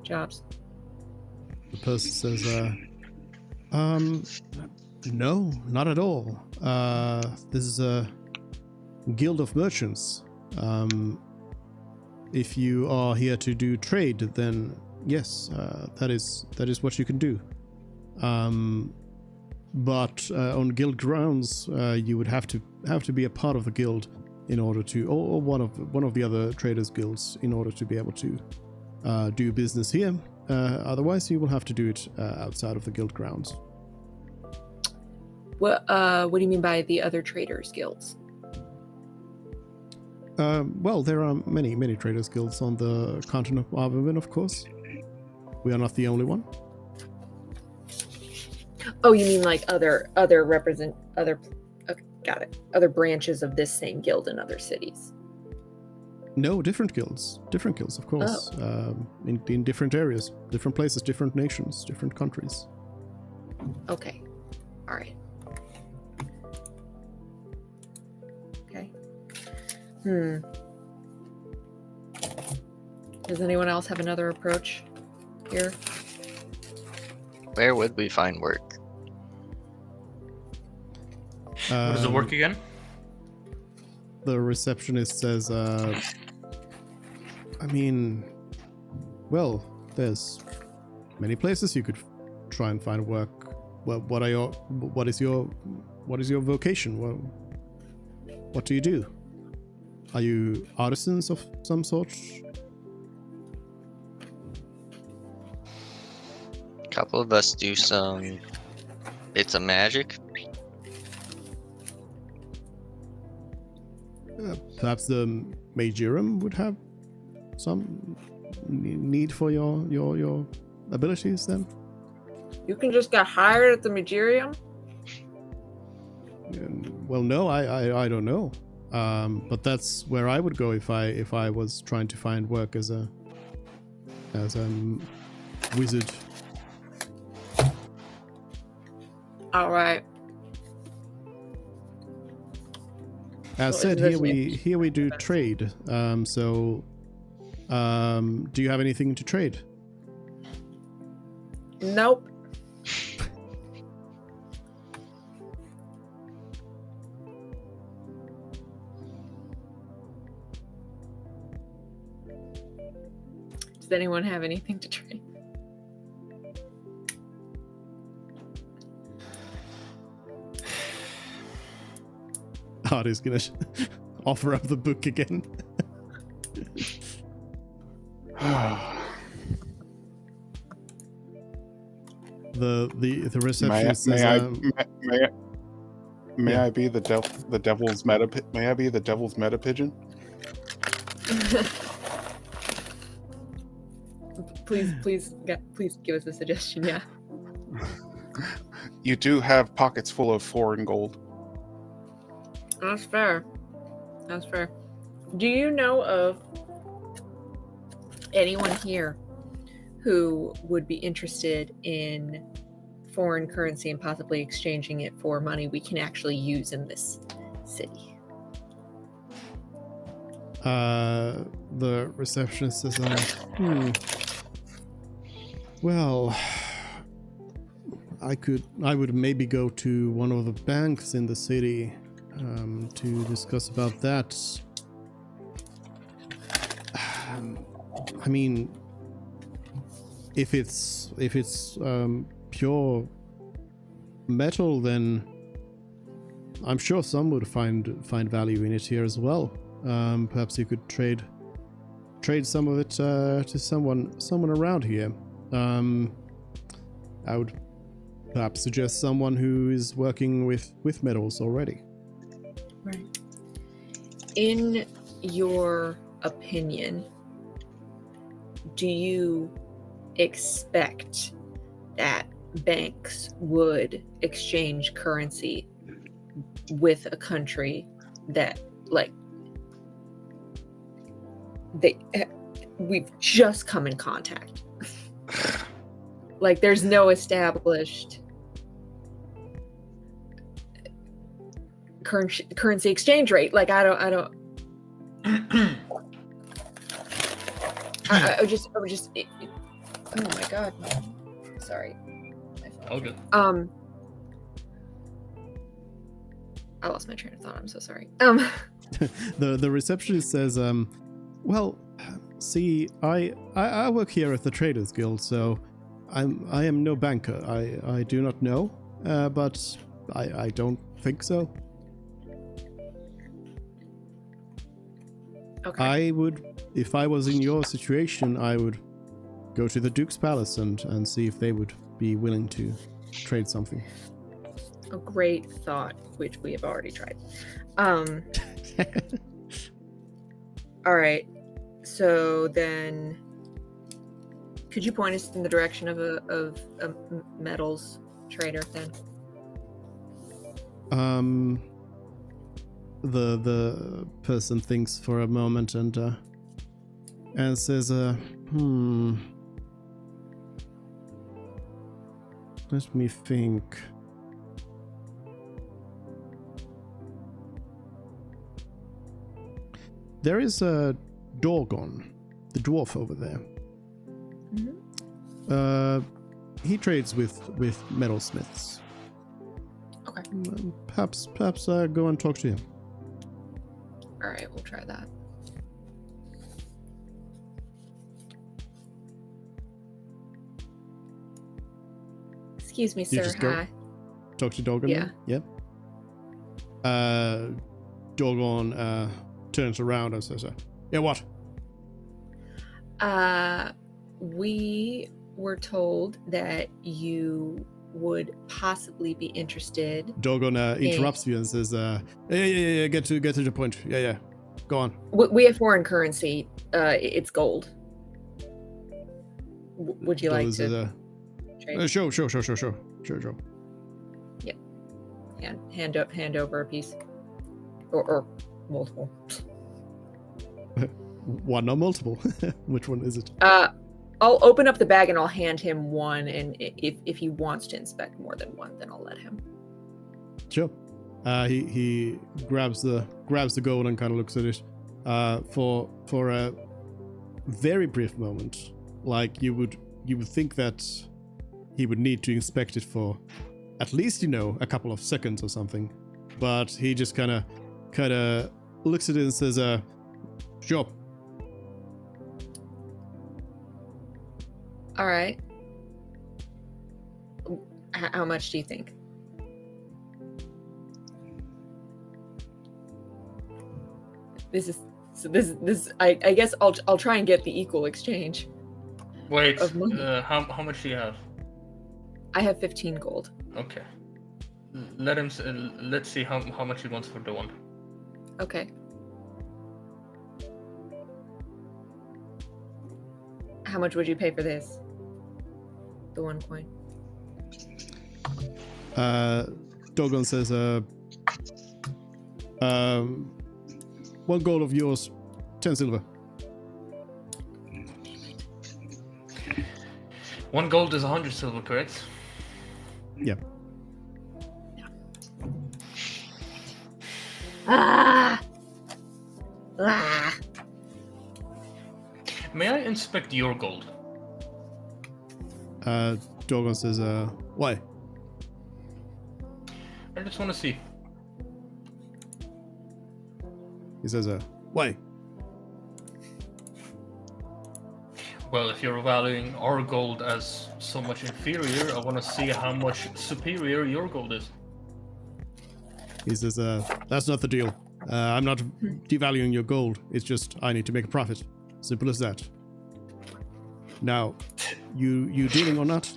jobs? The person says, no, not at all. This is a guild of merchants. If you are here to do trade, then yes, that is what you can do. But on guild grounds, you would have to be a part of the guild in order to, or one of the other traders' guilds in order to be able to do business here. Otherwise, you will have to do it outside of the guild grounds. What do you mean by the other traders' guilds? Well, there are many traders' guilds on the continent of Arvin, of course. We are not the only one. Oh, you mean like other okay, got it. Other branches of this same guild in other cities. No, different guilds, of course. In different areas, different places, different nations, different countries. Okay, all right. Okay. Does anyone else have another approach here? Where would we find work? What does it work again? The receptionist says, I mean, well, there's many places you could try and find work. Well, what is your vocation? Well, what do you do? Are you artisans of some sort? A couple of us do some bits of magic. Perhaps the Majorum would have some need for your abilities then? You can just get hired at the Magirium? Well, no, I don't know. But that's where I would go if I was trying to find work as a wizard. All right. As said, here we do trade. So, do you have anything to trade? Nope. Does anyone have anything to trade? Artie's gonna offer up the book again. The receptionist says, May I be the devil's meta? May I be the devil's meta pigeon? Please give us a suggestion. Yeah. You do have pockets full of foreign gold. That's fair. Do you know of anyone here who would be interested in foreign currency and possibly exchanging it for money we can actually use in this city? The receptionist says, well, I would maybe go to one of the banks in the city to discuss about that. I mean, if it's pure metal, then I'm sure some would find value in it here as well. Perhaps you could trade some of it to someone around here. I would perhaps suggest someone who is working with metals already. Right. In your opinion, do you expect that banks would exchange currency with a country that, like, we've just come in contact. Like, there's no established currency exchange rate. Like, I don't. I would just. Oh my god. Sorry. All good. I lost my train of thought. I'm so sorry. The receptionist says, well, see, I work here at the Traders Guild, so I am no banker. I do not know, but I don't think so. Okay. I would, if I was in your situation, I would go to the Duke's Palace and see if they would be willing to trade something. A great thought, which we have already tried. All right. So then, could you point us in the direction of a metals trader then? The person thinks for a moment and says, let me think. There is a Dorgon, the dwarf over there. Mm-hmm. He trades with metalsmiths. Okay. Perhaps go and talk to him. All right, we'll try that. Excuse me, You sir. just go? Hi. Talk to Dorgon? Yeah. Then? Yeah. Dorgon turns around and says, yeah, what? We were told that you would possibly be interested. Dorgon interrupts you and says, yeah, get to the point. Yeah. Go on. We have foreign currency. It's gold. Would you like to trade? Sure. Yeah. Hand over a piece. Or multiple. One or multiple? Which one is it? I'll open up the bag and I'll hand him one, and if he wants to inspect more than one, then I'll let him. Sure. He grabs the gold and kind of looks at it for a very brief moment. Like you would think that he would need to inspect it for at least a couple of seconds or something, but he just kind of looks at it and says, "Sure." All right. How much do you think? This. I guess I'll try and get the equal exchange. Wait, Of money. how much do you have? I have 15 gold. Okay. Let's see how much he wants for the one. Okay. How much would you pay for this? The one coin. Dogon says, 1 gold of yours, 10 silver. 1 gold is 100 silver, correct? Yeah. Ah! May I inspect your gold? Dogon says, why? I just want to see. He says, why? Well, if you're valuing our gold as so much inferior, I want to see how much superior your gold is. He says, that's not the deal. I'm not devaluing your gold. It's just I need to make a profit. Simple as that. Now, you dealing or not?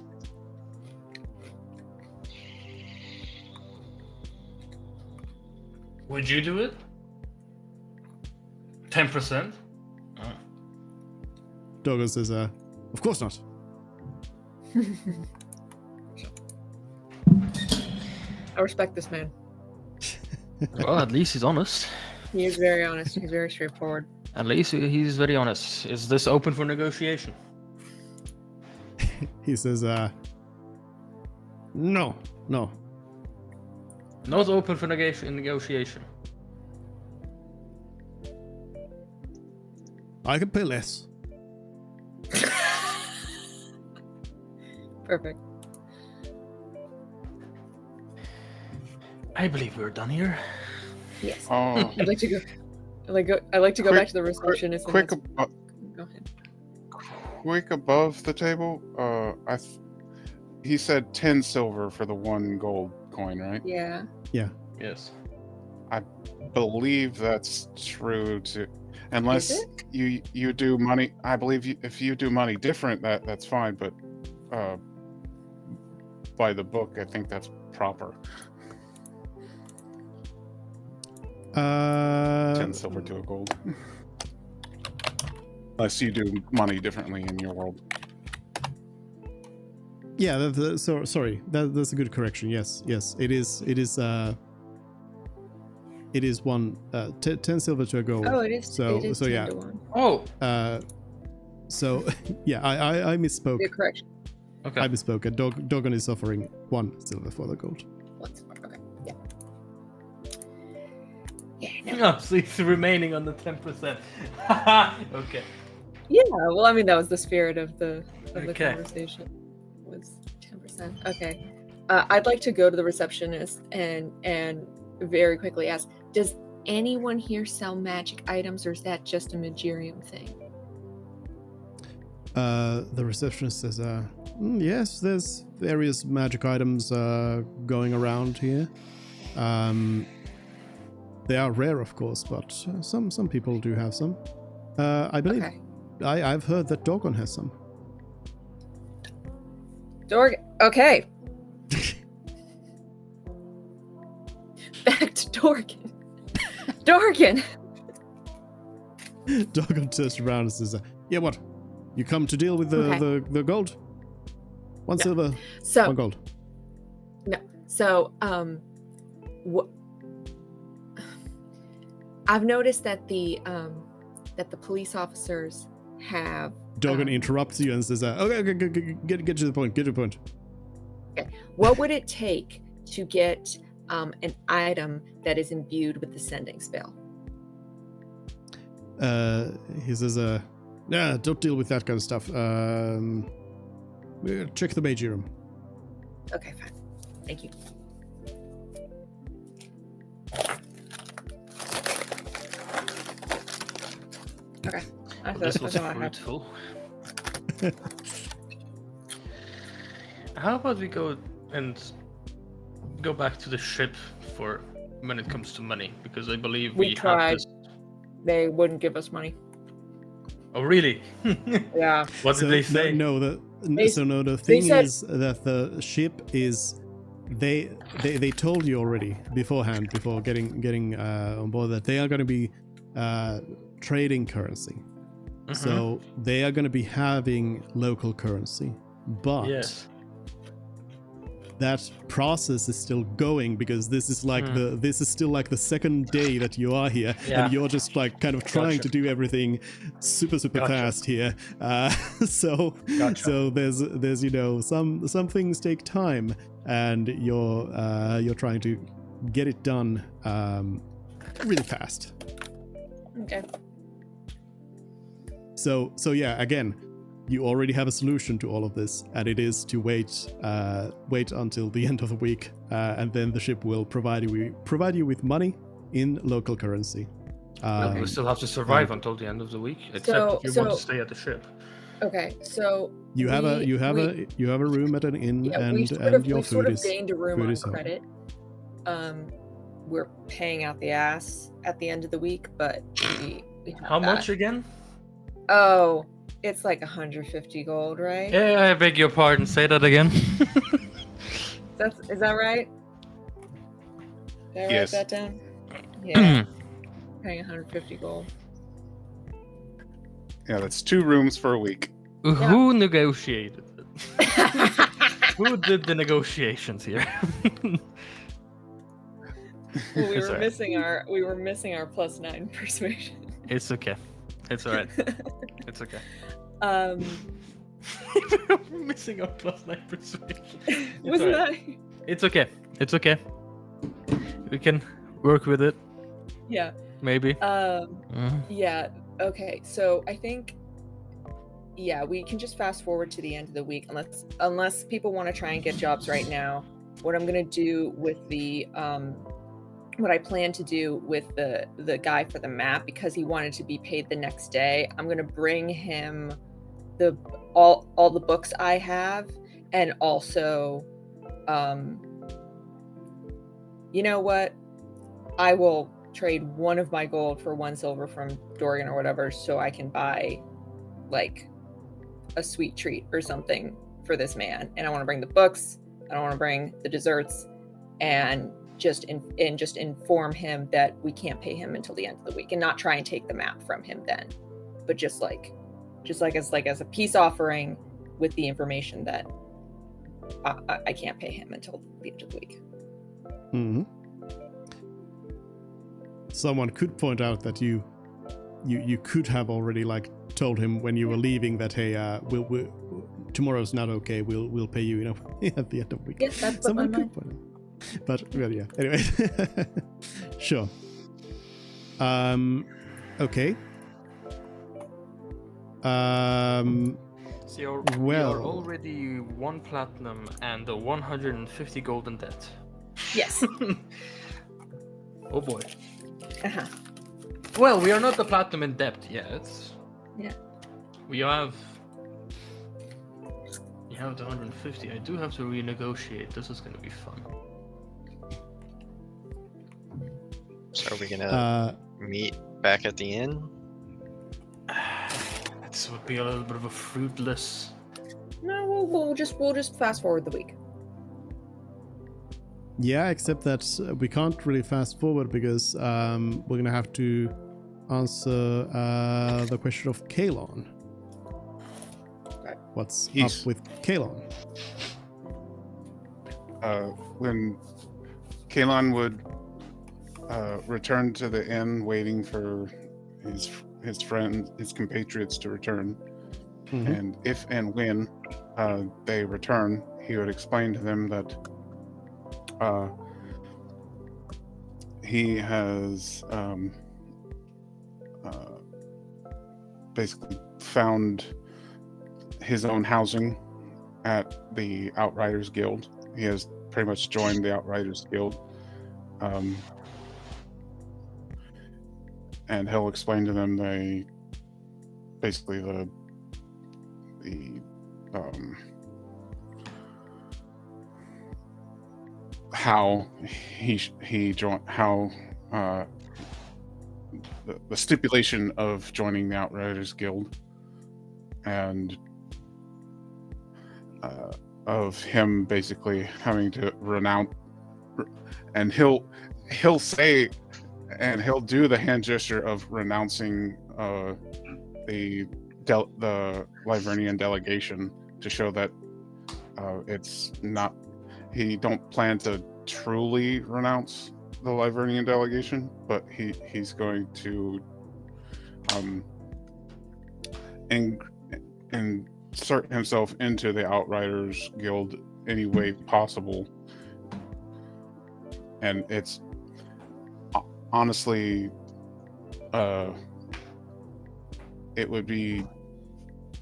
Would you do it? 10%? Dogon says, of course not. I respect this man. Well, at least he's honest. He is very honest. He's very straightforward. At least he's very honest. Is this open for negotiation? He says, no. Not open for negotiation. I can pay less. Perfect. I believe we're done here. Yes. Oh, I'd like to go. I'd like to go back to the receptionist. and quick, let's- Go ahead. quick above the table. He said 10 silver for the 1 gold coin, right? Yeah. Yes. Believe that's true too. Unless you do money, I believe if you do money different, that's fine. But by the book, I think that's proper. 10 silver to a gold. Unless you do money differently in your world. Yeah, sorry. That's a good correction. Yes. It is 10 silver to a gold. Oh, it is. So it is so 10 yeah. to 1. Oh. So yeah, I misspoke. The correction. Okay. I misspoke. A Dogon is offering 1 silver for the gold. Once more. Okay. Yeah. No. No, so he's remaining on the 10%. Okay. Yeah. Well, I mean, that was the spirit of the Okay. conversation. Was 10%. Okay. I'd like to go to the receptionist and very quickly ask, does anyone here sell magic items, or is that just a Magirium thing? The receptionist says, yes, there's various magic items going around here. They are rare, of course, but some people do have some. I believe Okay. I've heard that Dogon has some. Dorgan. Okay. Back to Dorgan. Dorgan. Dogon turns around and says, yeah, what? You come to deal with the gold? 1 No. silver, 1 So gold. what? I've noticed that the police officers have. Dogon interrupts you and says, okay, get to the point. Get to the point. What would it take to get an item that is imbued with the sending spell? He says, yeah, don't deal with that kind of stuff. Check the mage room. Okay, fine. Thank you. Okay. This was fruitful. How about we go back to the ship for when it comes to money? Because I believe We we tried. have this. They wouldn't give us money. Oh, really? Yeah. What did they say? The thing said- is that the ship is. They told you already beforehand, before getting on board, that they are going to be trading currency. Mhm. So they are going to be having local currency, but Yes. that process is still going, because this is like this is still like the second day that you are here, Yeah. and you're just like kind of trying Gotcha. to do everything super Gotcha. fast here. So there's some things take time, and you're trying to get it done really fast. Okay. So yeah, again, you already have a solution to all of this, and it is to wait until the end of the week, and then the ship will provide you with money in local currency. We still have to survive until the end of the week, except if you want to stay at the ship. Okay. So You have a room at an inn, yeah, and your we sort food of is gained a room food on is home. credit. We're paying out the ass at the end of the week, but we have How that. much again? Oh, it's like 150 gold, right? Yeah, I beg your pardon. Say that again. Is that right? Did I write Yes. that down? Yeah. Paying 150 gold. Yeah, that's 2 rooms for a week. Who negotiated it? Who did the negotiations here? Well, we Sorry. were missing our +9 persuasion. It's okay. It's alright. It's okay. We're missing our +9 persuasion. It's Wasn't alright. I? It's okay. It's okay. We can work with it, Yeah. maybe. Yeah. Okay. So I think, yeah, we can just fast forward to the end of the week, unless people want to try and get jobs right now. What I'm gonna do with the what I plan to do with the guy for the map, because he wanted to be paid the next day, I'm gonna bring him all the books I have, and also, you know what? I will trade one of my gold for 1 silver from Dorian or whatever, so I can buy like a sweet treat or something for this man. And I want to bring the books. I don't want to bring the desserts, and just inform him that we can't pay him until the end of the week, and not try and take the map from him then, but just as a peace offering, with the information that I can't pay him until the end of the week. Mm-hmm. Someone could point out that you could have already like told him when you were leaving that, hey, we'll tomorrow's not okay. We'll pay you, at the end of the week. Yeah, that's what Someone my could mind. point out. But well, yeah. Anyway, sure. Okay. So you're already 1 platinum and 150 gold in debt. Yes. Oh boy. Uh-huh. Well, we are not the platinum in debt yet. Yeah. We have the 150. I do have to renegotiate. This is going to be fun. So are we gonna meet back at the inn? This would be a little bit of a fruitless. No, we'll just fast forward the week. Yeah, except that we can't really fast forward because we're gonna have to answer the question of Kalon. Right. What's He's- up with Kalon? When Kalon would return to the inn, waiting for his friends, his compatriots to return, Mhm. and if and when they return, he would explain to them that he has basically found his own housing at the Outriders Guild. He has pretty much joined the Outriders Guild. And he'll explain to them how he joined, how the stipulation of joining the Outriders Guild, and of him basically having to renounce, and he'll say, and he'll do the hand gesture of renouncing the Livernian delegation, to show that it's not, he don't plan to truly renounce the Livernian delegation, but he's going to insert himself into the Outriders Guild any way possible. And it's honestly, it would be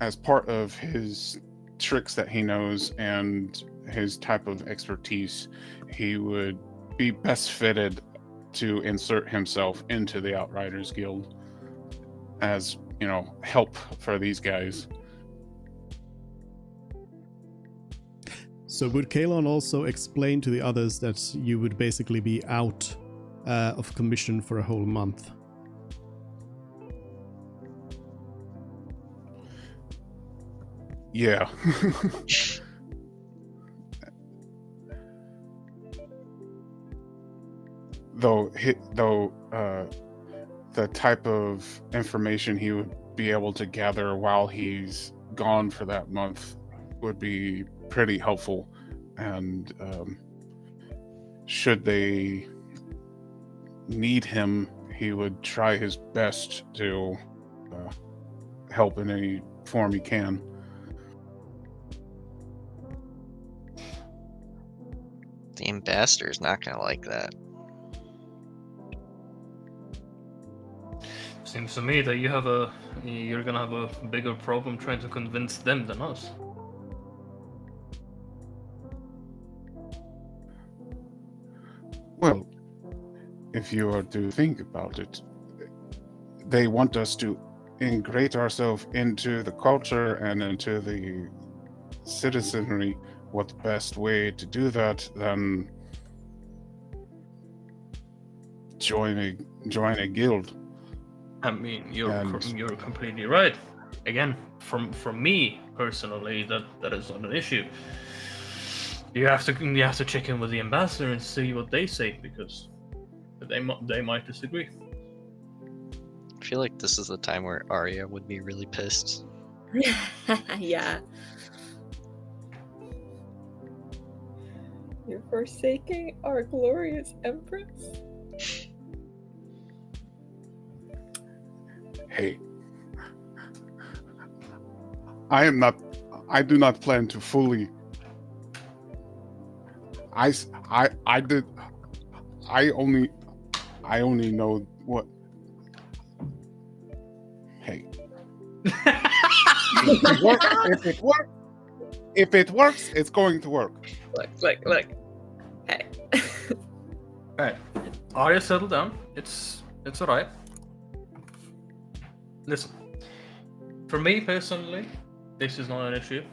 as part of his tricks that he knows and his type of expertise. He would be best fitted to insert himself into the Outriders Guild as, help for these guys. So would Kalon also explain to the others that you would basically be out of commission for a whole month? Yeah. Though the type of information he would be able to gather while he's gone for that month would be pretty helpful, and should they need him, he would try his best to help in any form he can. The ambassador's not gonna like that. Seems to me that you're gonna have a bigger problem trying to convince them than us. Well, if you are to think about it, they want us to integrate ourselves into the culture and into the citizenry. What best way to do that than join a guild? I mean, you're And- you're completely right. Again, from me personally, that is not an issue. You have to check in with the ambassador and see what they say, because they might disagree. I feel like this is the time where Arya would be really pissed. Yeah. You're forsaking our glorious empress? Hey, I do not plan to fully. I only know what. Hey, if it works, it's going to work. Look. Hey. Alright, Arya, settle down. It's alright. Listen, for me personally, this is not an issue.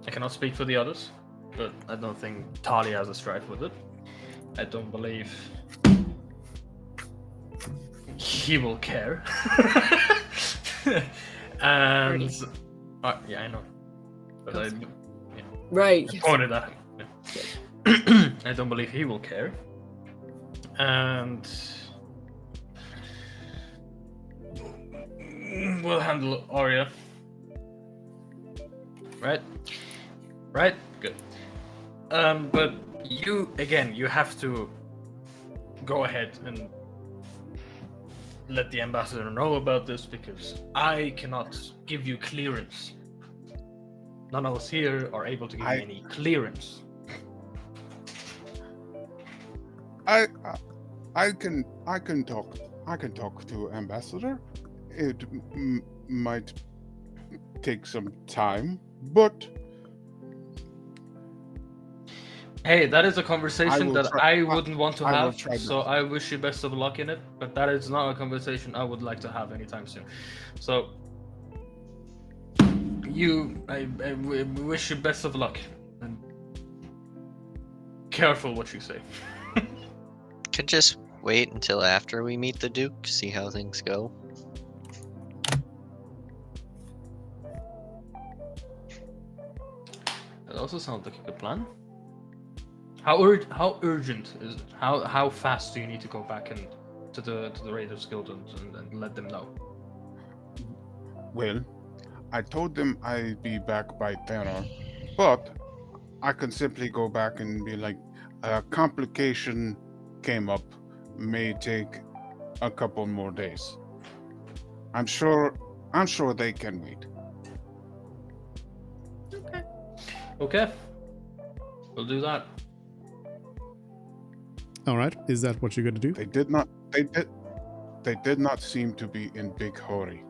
I cannot speak for the others, but I don't think Talia has a strife with it. I don't believe he will care. And yeah, I know, but Right. I pointed at him. Yeah. I don't believe he will care, and we'll handle Arya. Right? Good. But you have to go ahead and let the ambassador know about this, because I cannot give you clearance. None of us here are able to give you any clearance. I can talk to ambassador. It might take some time, but Hey, that is a conversation that I wouldn't want to I will have, try so this. I wish you best of luck in it, but that is not a conversation I would like to have anytime soon. So, I wish you best of luck, and careful what you say. Could just wait until after we meet the Duke, see how things go. That also sounds like a good plan. How urgent is it? How fast do you need to go back and to the Raiders Guild and let them know? well, I told them I'd be back by dinner, but I can simply go back and be like, a complication came up, may take a couple more days. I'm sure they can wait. Okay, we'll do that. All right. Is that what you're going to do? They did not seem to be in big hurry.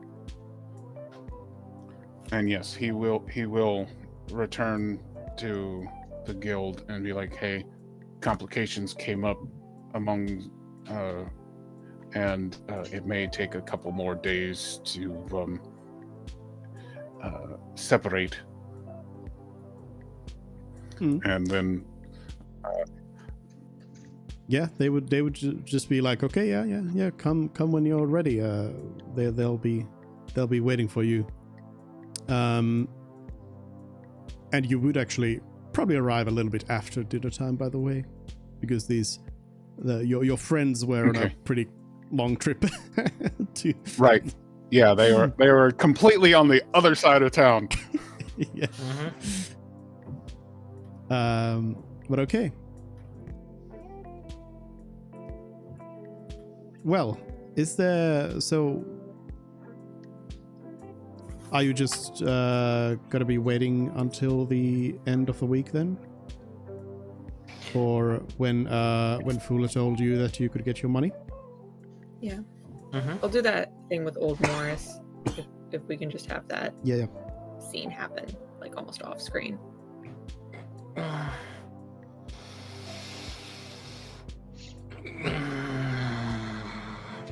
And yes, he will return to the guild and be like, hey, complications came up among and it may take a couple more days to separate. And then Yeah, they would just be like, okay, yeah, come when you're ready. They'll be waiting for you. And you would actually probably arrive a little bit after dinner time, by the way, because your friends were on a pretty long trip. Right. Yeah, they were completely on the other side of town. Yeah. But okay. Well, is there Are you just gonna be waiting until the end of the week then? Or when Fula told you that you could get your money? Yeah. Mm-hmm. I'll do that thing with old Morris if we can just have that Yeah. scene happen, like almost off screen.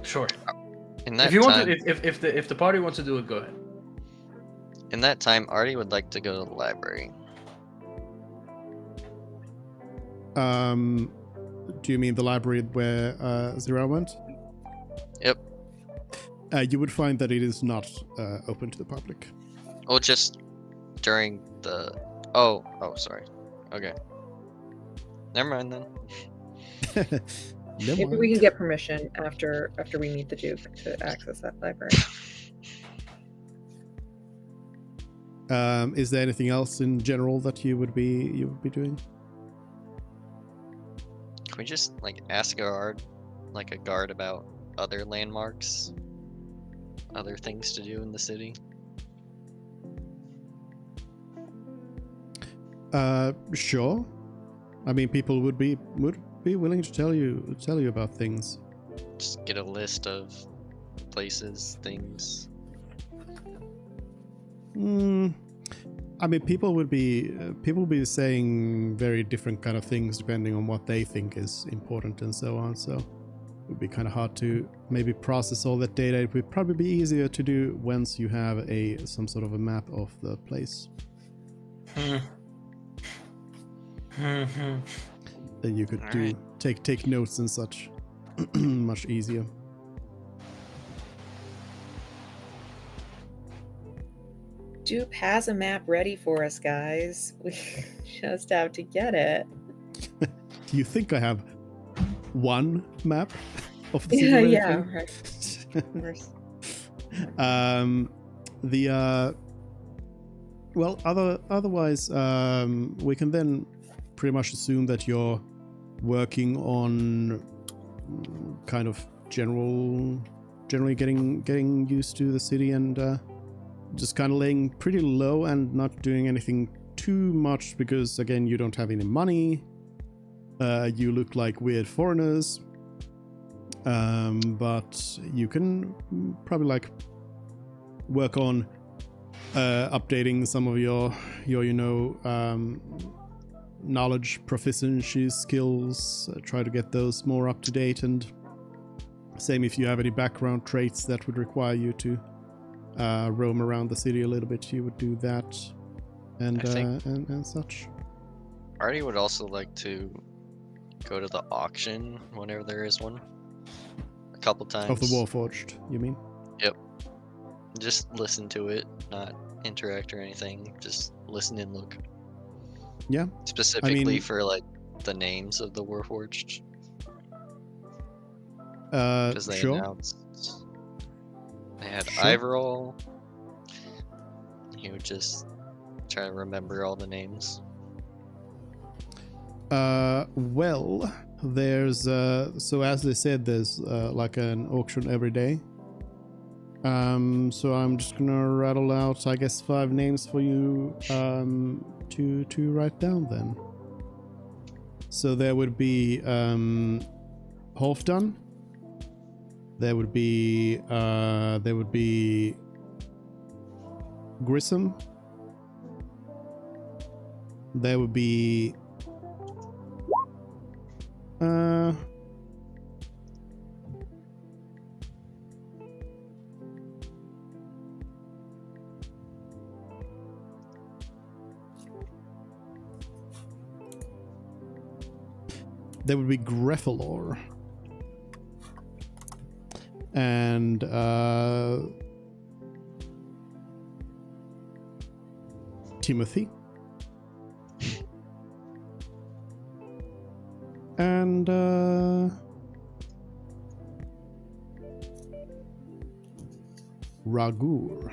Sure. In that If you time, want to, if the party wants to do it, go ahead. in that time, Artie would like to go to the library. Do you mean the library where Zero went? Yep. You would find that it is not open to the public. Oh, just during the. Oh, sorry. Okay. Never mind then. Never Maybe we mind. can get permission after we meet the Duke to access that library. Is there anything else in general that you would be doing? Can we just like ask a guard about other landmarks, other things to do in the city? Sure. I mean, people would be willing to tell you about things. Just get a list of places, things. I mean, people would be saying very different kind of things depending on what they think is important and so on. So it would be kind of hard to maybe process all that data. It would probably be easier to do once you have some sort of a map of the place. Then you could take notes and such much easier. Dupe has a map ready for us, guys. We just have to get it. Do you think I have one map of the city? Yeah, right. Of course. Otherwise, we can then pretty much assume that you're working on kind of generally getting used to the city and just kind of laying pretty low and not doing anything too much because, again, you don't have any money. You look like weird foreigners. But you can probably like work on updating some of your knowledge, proficiency, skills. Try to get those more up to date, and same if you have any background traits that would require you to roam around the city a little bit, you would do that, and and such. Artie would also like to go to the auction whenever there is one. A couple times. Of the Warforged, you mean? Yep. Just listen to it, not interact or anything. Just listen and look. Yeah. Specifically for like the names of the Warforged. Because they sure. announced they had Sure. Ivorol. He would just try to remember all the names. Well, there's so as they said, there's like an auction every day. So I'm just gonna rattle out, I guess, 5 names for you to write down then. So there would be Halfdan. There would be Grissom. There would be there would be Greffalor. And Timothy. And Ragur.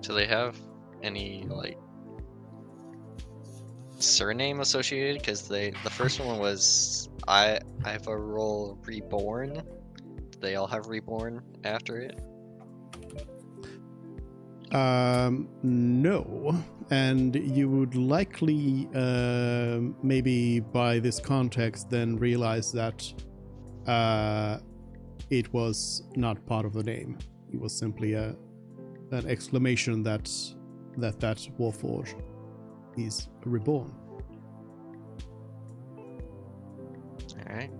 Do they have any like surname associated? Because the first one was Ivorol Reborn. Do they all have reborn after it? No. And you would likely, maybe by this context, then realize that it was not part of the name. It was simply an exclamation that Warforged is reborn. All right.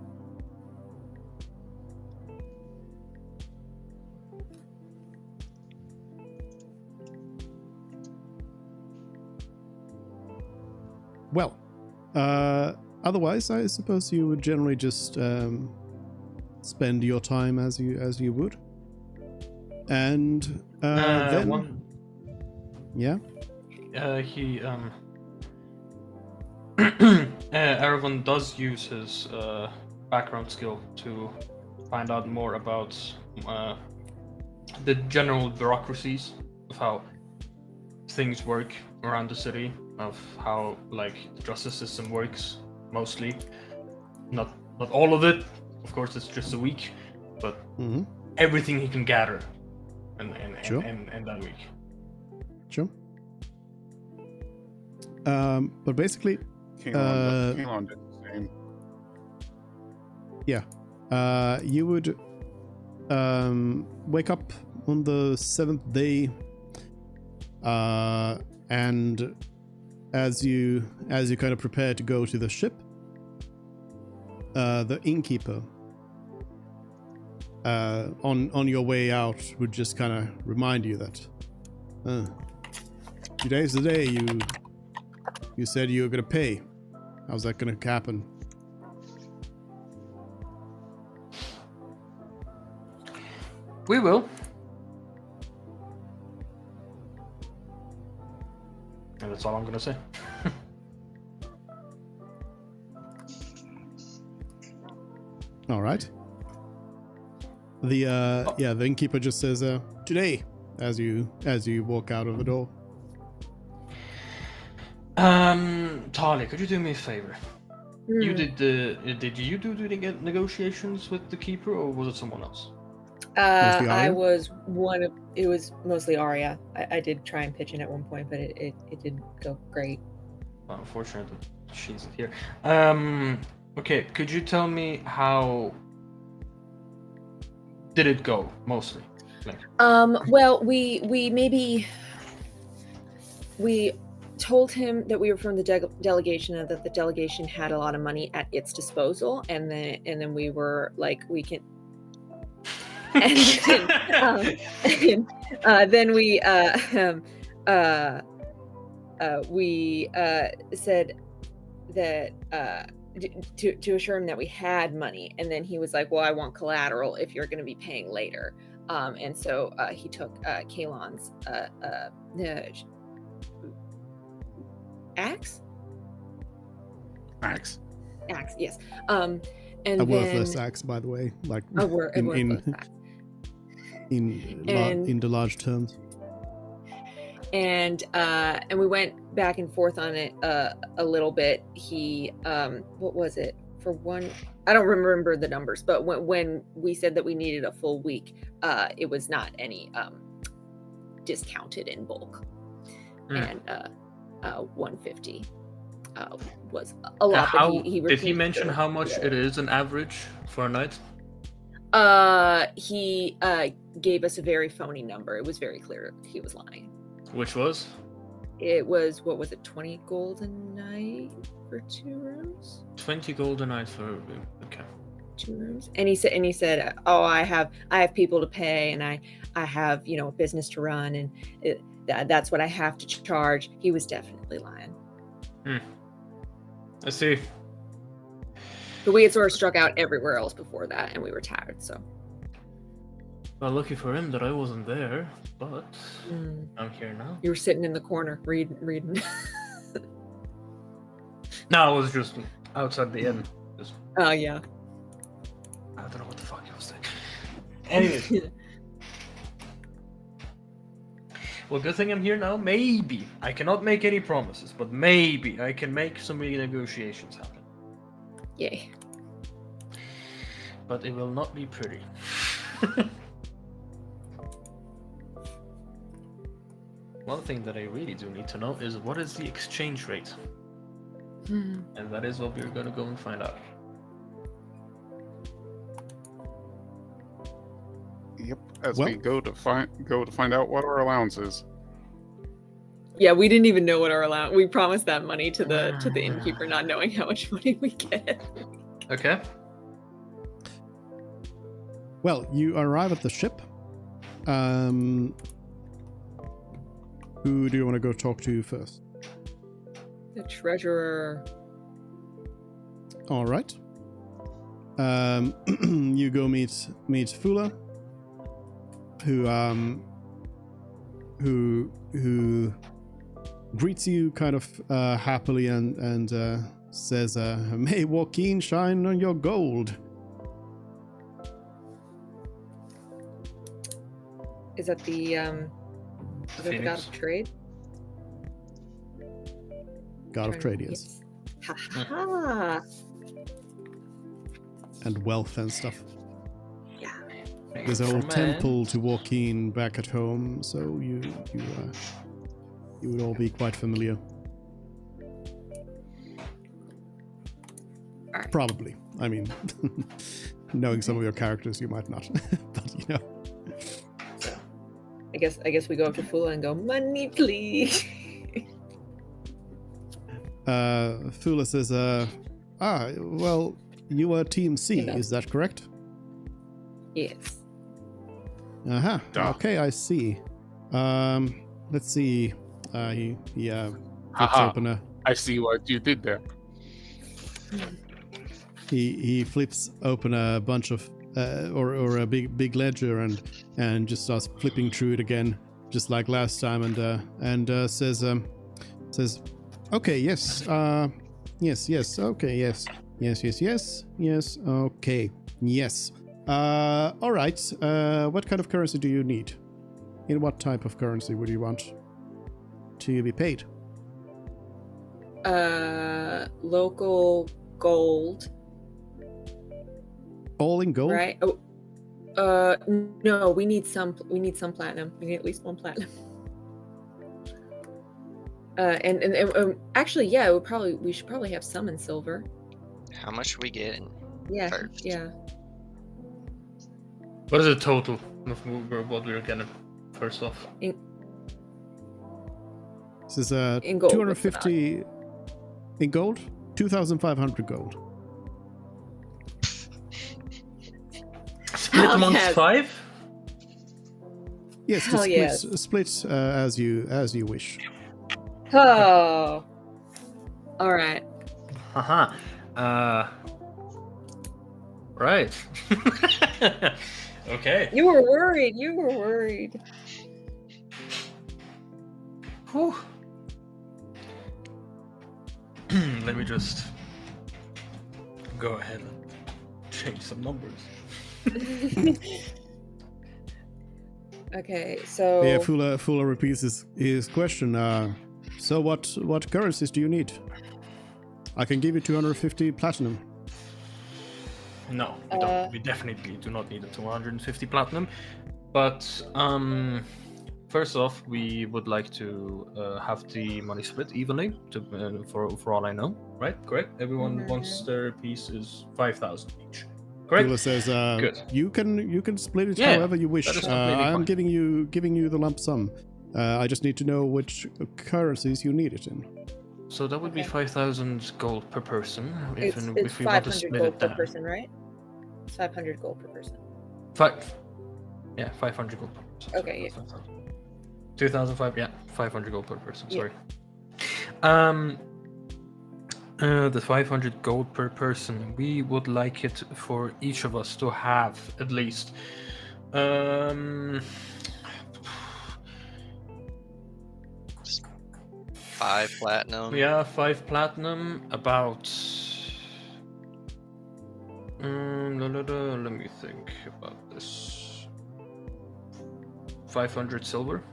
Well, otherwise, I suppose you would generally just spend your time as you would, and then yeah. Aravan does use his background skill to find out more about the general bureaucracies of how things work around the city, of how like the justice system works mostly. Not all of it, of course. It's just a week, but everything he can gather, in that week. Sure. But basically, Keelan did the same. yeah, you would wake up on the 7th day, and as you kind of prepare to go to the ship, the innkeeper on your way out would just kind of remind you that today's the day you said you were going to pay. How's that going to happen? We will. And that's all I'm going to say. All right. The innkeeper just says today as you walk out of the door. Talia, could you do me a favor? You did you do the negotiations with the keeper, or was it someone else? I was one of. It was mostly Arya. I did try and pitch in at one point, but it didn't go great. Well, unfortunately, she's here. Okay, could you tell me how did it go mostly? Like... Well, we told him that we were from the delegation and that the delegation had a lot of money at its disposal, and then we were like, we can. And then we said that to assure him that we had money, and then he was like, well, I want collateral if you're going to be paying later, and so he took Kalon's axe, yes, and a worthless axe, by the way, like in the large terms. And we went back and forth on it a little bit. He what was it for one? I don't remember the numbers, but when we said that we needed a full week, it was not any discounted in bulk, and 150 was a lot. How, but he did he mention how much it is an average for a night? He gave us a very phony number. It was very clear he was lying. Which was? It was, what was it, 20 gold a night for 2 rooms? 20 gold a night for, okay. 2 rooms. And he said, oh, I have people to pay, and I have, a business to run, and that's what I have to charge. He was definitely lying. I see. But we had sort of struck out everywhere else before that, and we were tired, so. Well, lucky for him that I wasn't there, but I'm here now. You were sitting in the corner reading. No, I was just outside the inn. Oh, yeah. I don't know what the fuck I was saying. Anyway. Well, good thing I'm here now. Maybe. I cannot make any promises, but maybe I can make some renegotiations happen. Yay. But it will not be pretty. One thing that I really do need to know is what is the exchange rate? Hmm. And that is what we're gonna go and find out. Yep. As Well- we go to find out what our allowance is. Yeah, we didn't even know what our allowance. We promised that money to the innkeeper, not knowing how much money we get. Okay. Well, you arrive at the ship. Who do you want to go talk to first? The treasurer. All right. You go meet Fula, who greets you kind of happily and says, "May Joaquin shine on your gold." Is that the god Phoenix. of trade? God of trade, yes, Ha ha. and wealth and stuff. Yeah. There's a whole From temple to Joaquin back at home, so you would all be quite familiar. Alright. Probably. I mean, knowing some of your characters, you might not, but you know. I guess we go up to Fula and go, money, please. Fula says, well, you are Team C, Enough. is that correct? Yes. Uh-huh. Duh. Okay, I see. Let's see. He flips Haha. open a I see what you did there. he flips open a bunch of or a big ledger and just starts flipping through it again, just like last time, and says, okay, yes, yes, okay, yes, okay, yes. All right. What kind of currency do you need? In what type of currency would you want to be paid? Local gold, All in gold? right? Oh, no, we need some platinum. We need at least one platinum. And actually, yeah, we should probably have some in silver. How much are we getting? Yeah, First. yeah. What is the total of what we're getting first off? This is In gold, what's the 250 in gold, 2,500 gold. Split amongst yes. 5? Yes, Hell just yes. split as you wish. Oh, all right. Haha. Right. Okay. You were worried. You were worried. Whew. Let me just go ahead and change some numbers. Okay, so Yeah, Fula repeats his question. So what currencies do you need? I can give you 250 platinum. No, we don't. We definitely do not need a 250 platinum. But first off, we would like to have the money split evenly. For all I know, right? Correct. Everyone wants their piece is 5,000 each. Correct. Fula says, Good. you can split it Yeah, however you wish. that is completely I'm fine. giving you the lump sum. I just need to know which currencies you need it in. So that would be Okay. 5,000 gold per person. it's we want to 500 split gold it per down. person, right? It's 500 gold per person. 500 gold per person. Okay, That's 5,000. 2,005. Yeah, 500 gold per person. Yeah. Sorry. The 500 gold per person. We would like it for each of us to have at least. 5 platinum. Yeah, 5 platinum. About. Let me think about this. 500 silver.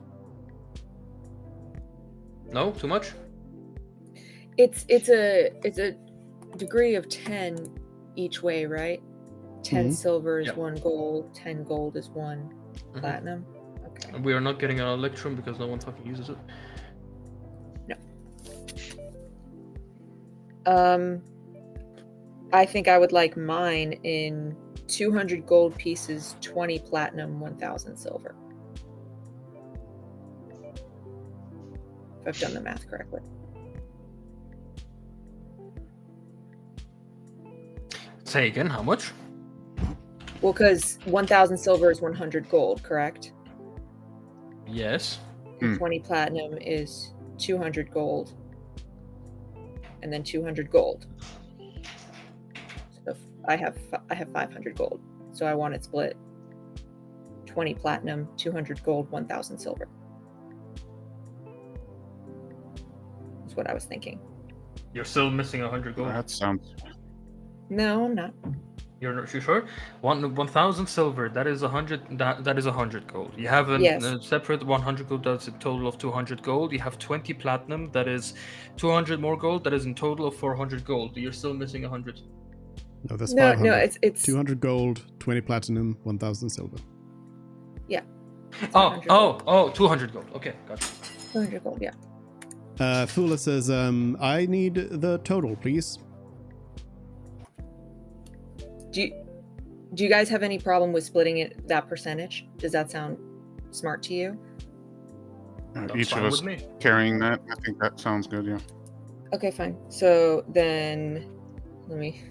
No, too much. It's a degree of 10 each way, right? 10 Mhm. silver is Yep. 1 gold, 10 gold is 1 Mhm. platinum. Okay. And we are not getting an electrum because no one fucking uses it. I think I would like mine in 200 gold pieces, 20 platinum, 1,000 silver. If I've done the math correctly. Say again, how much? Well, because 1,000 silver is 100 gold, correct? Yes. And 20 platinum is 200 gold. And then 200 gold. So I have 500 gold. So I want it split 20 platinum, 200 gold, 1,000 silver. That's what I was thinking. You're still missing 100 gold. That sounds. No, I'm not. You're not sure? 1,000 silver. That is 100. That is 100 gold. You have a Yes. separate 100 gold. That's a total of 200 gold. You have 20 platinum. That is 200 more gold. That is in total of 400 gold. You're still missing 100. No, that's No, 500. no, it's 200 gold, 20 platinum, 1,000 silver. it's 100 gold. 200 gold. Okay, gotcha. 200 gold, yeah. Fula says, I need the total, please. Do you guys have any problem with splitting it that percentage? Does that sound smart to you? That's Each of fine us with me. carrying that. I think that sounds good. Yeah. Okay, fine. So then, let me.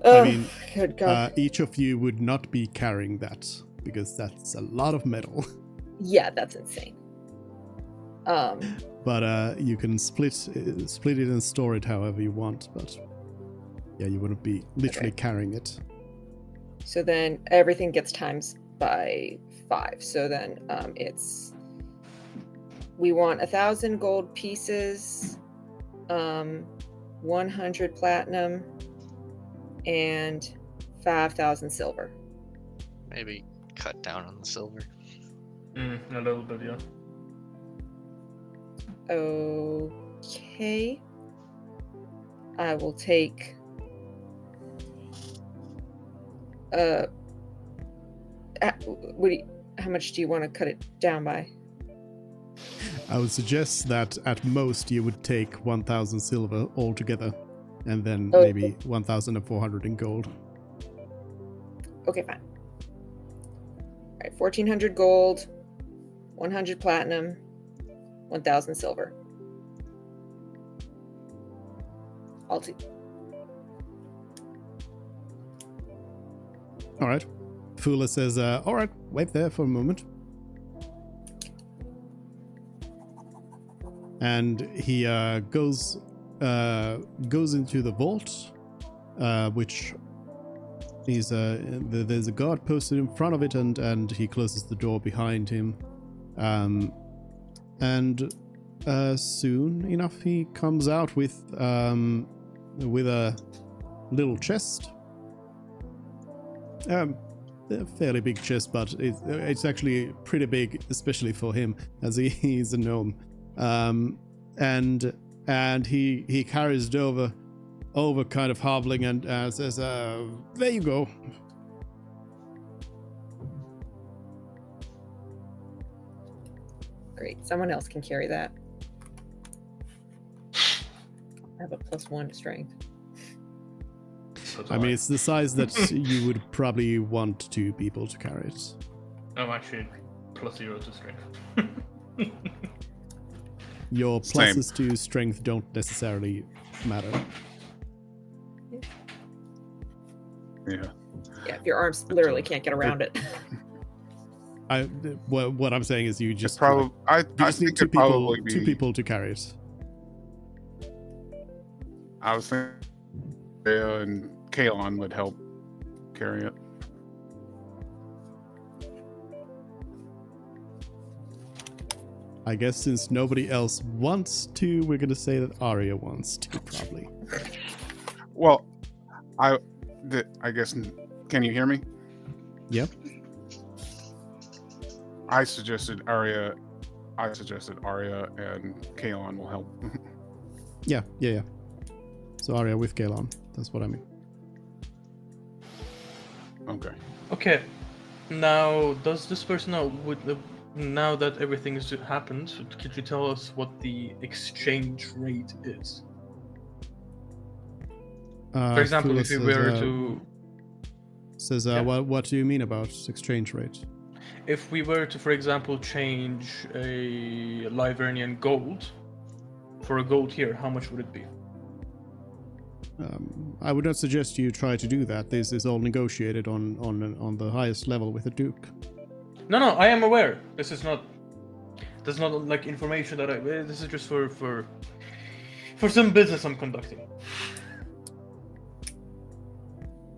I mean, good God. each of you would not be carrying that because that's a lot of metal. Yeah, that's insane. But you can split it and store it however you want. But yeah, you wouldn't be literally carrying it. So then everything gets times by 5. So then we want 1,000 gold pieces, 100 platinum, and 5,000 silver. Maybe cut down on the silver. A little bit, yeah. Okay. I will take how much do you want to cut it down by? I would suggest that at most you would take 1,000 silver altogether, and then maybe 1,400 in gold. Okay, fine. All right, 1,400 gold, 100 platinum, 1,000 silver. All All right. Fula says, all right, wait there for a moment. And he goes into the vault, which is there's a guard posted in front of it, and he closes the door behind him. And soon enough, he comes out with a little chest. A fairly big chest, but it's actually pretty big, especially for him, as he's a gnome. And he carries it over, kind of hobbling, and says, "There you go." Great. Someone else can carry that. I have a +1 to strength. I mean, it's the size that you would probably want 2 people to carry it. I'm actually +0 to strength. Your Same. pluses to strength don't necessarily matter. Yeah. Yeah, if your arms literally can't get around it. What I'm saying is you It's just probably. I you just need think 2 it'd people, probably be. 2 people to carry it. I was thinking Rhea and Kalon would help carry it. I guess since nobody else wants to, we're gonna say that Arya wants to, probably. Well, I guess. Can you hear me? Yep. I suggested Arya, and Kalon will help. Yeah. So Arya with Galen. That's what I mean. Okay. Okay. Now, does this person know? Now that everything has happened, could you tell us what the exchange rate is? For example, Fula if we were says, to, says Yeah. what do you mean about exchange rate? if we were to, for example, change a Livernian gold for a gold here, how much would it be? I would not suggest you try to do that. This is all negotiated on the highest level with the Duke. No, I am aware. This is not like information that this is just for some business I'm conducting.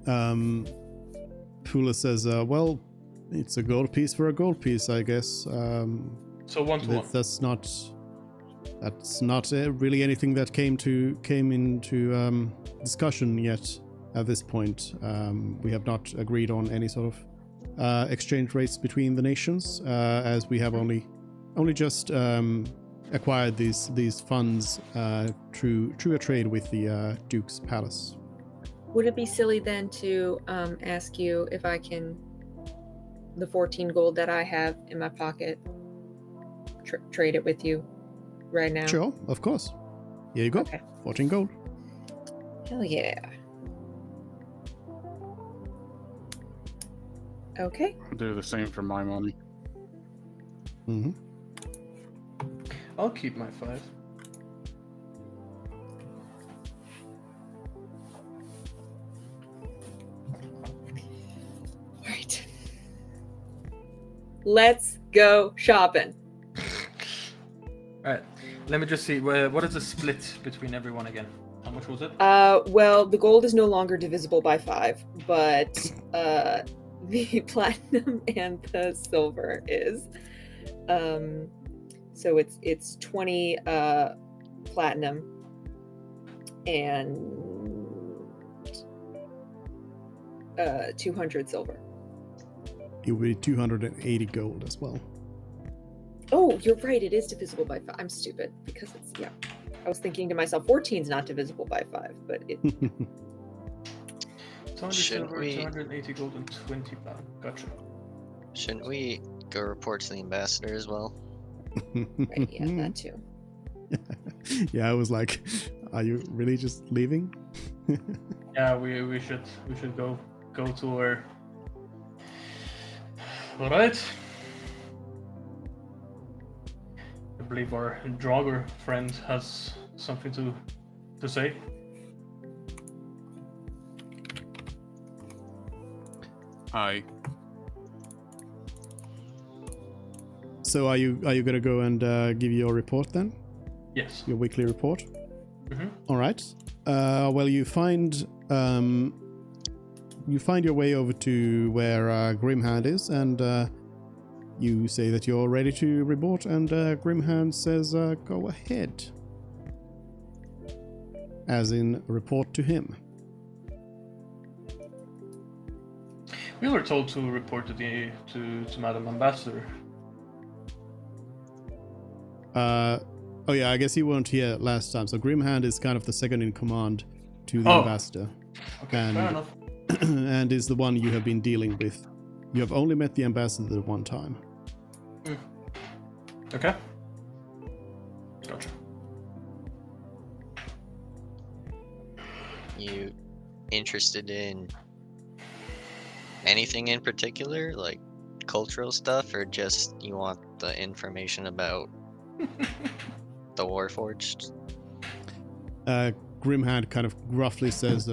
Fula says, well, it's a gold piece for a gold piece, I guess. So 1 to 1. That's not really anything that came into discussion yet at this point. We have not agreed on any sort of exchange rates between the nations, as we have only just acquired these funds through a trade with the Duke's palace. Would it be silly then to ask you if I can, the 14 gold that I have in my pocket, trade it with you right now? Sure, of course. Here you go. Okay. 14 gold. Hell yeah. Okay. I'll do the same for my money. Mm-hmm. I'll keep my 5. Right. Let's go shopping. All right. Let me just see. What is the split between everyone again? How much was it? Well, the gold is no longer divisible by 5, but the platinum and the silver is. So it's 20 platinum and 200 silver. It would be 280 gold as well. Oh, you're right. It is divisible by 5. I'm stupid because it's, yeah. I was thinking to myself, 14 is not divisible by 5, but it. 200 Shouldn't silver, we- 280 gold, and 20 platinum. Gotcha. Shouldn't we go report to the ambassador as well? Right, yeah, that too. Yeah, I was like, are you really just leaving? Yeah, we should go to her. All right. I believe our Draugr friend has something to say. Aye. So are you gonna go and give your report then? Yes. Your weekly report? Mhm. All right. Well, you find your way over to where Grimhand is, and you say that you're ready to report, and Grimhand says, "Go ahead." As in, report to him. We were told to report to Madam Ambassador. Oh yeah, I guess you weren't here last time. So Grimhand is kind of the second in command to the Oh. ambassador, Okay, And- fair enough. and is the one you have been dealing with. You have only met the ambassador one time. Okay. Gotcha. You interested in anything in particular, like cultural stuff, or just you want the information about the Warforged? Grimhand kind of gruffly says,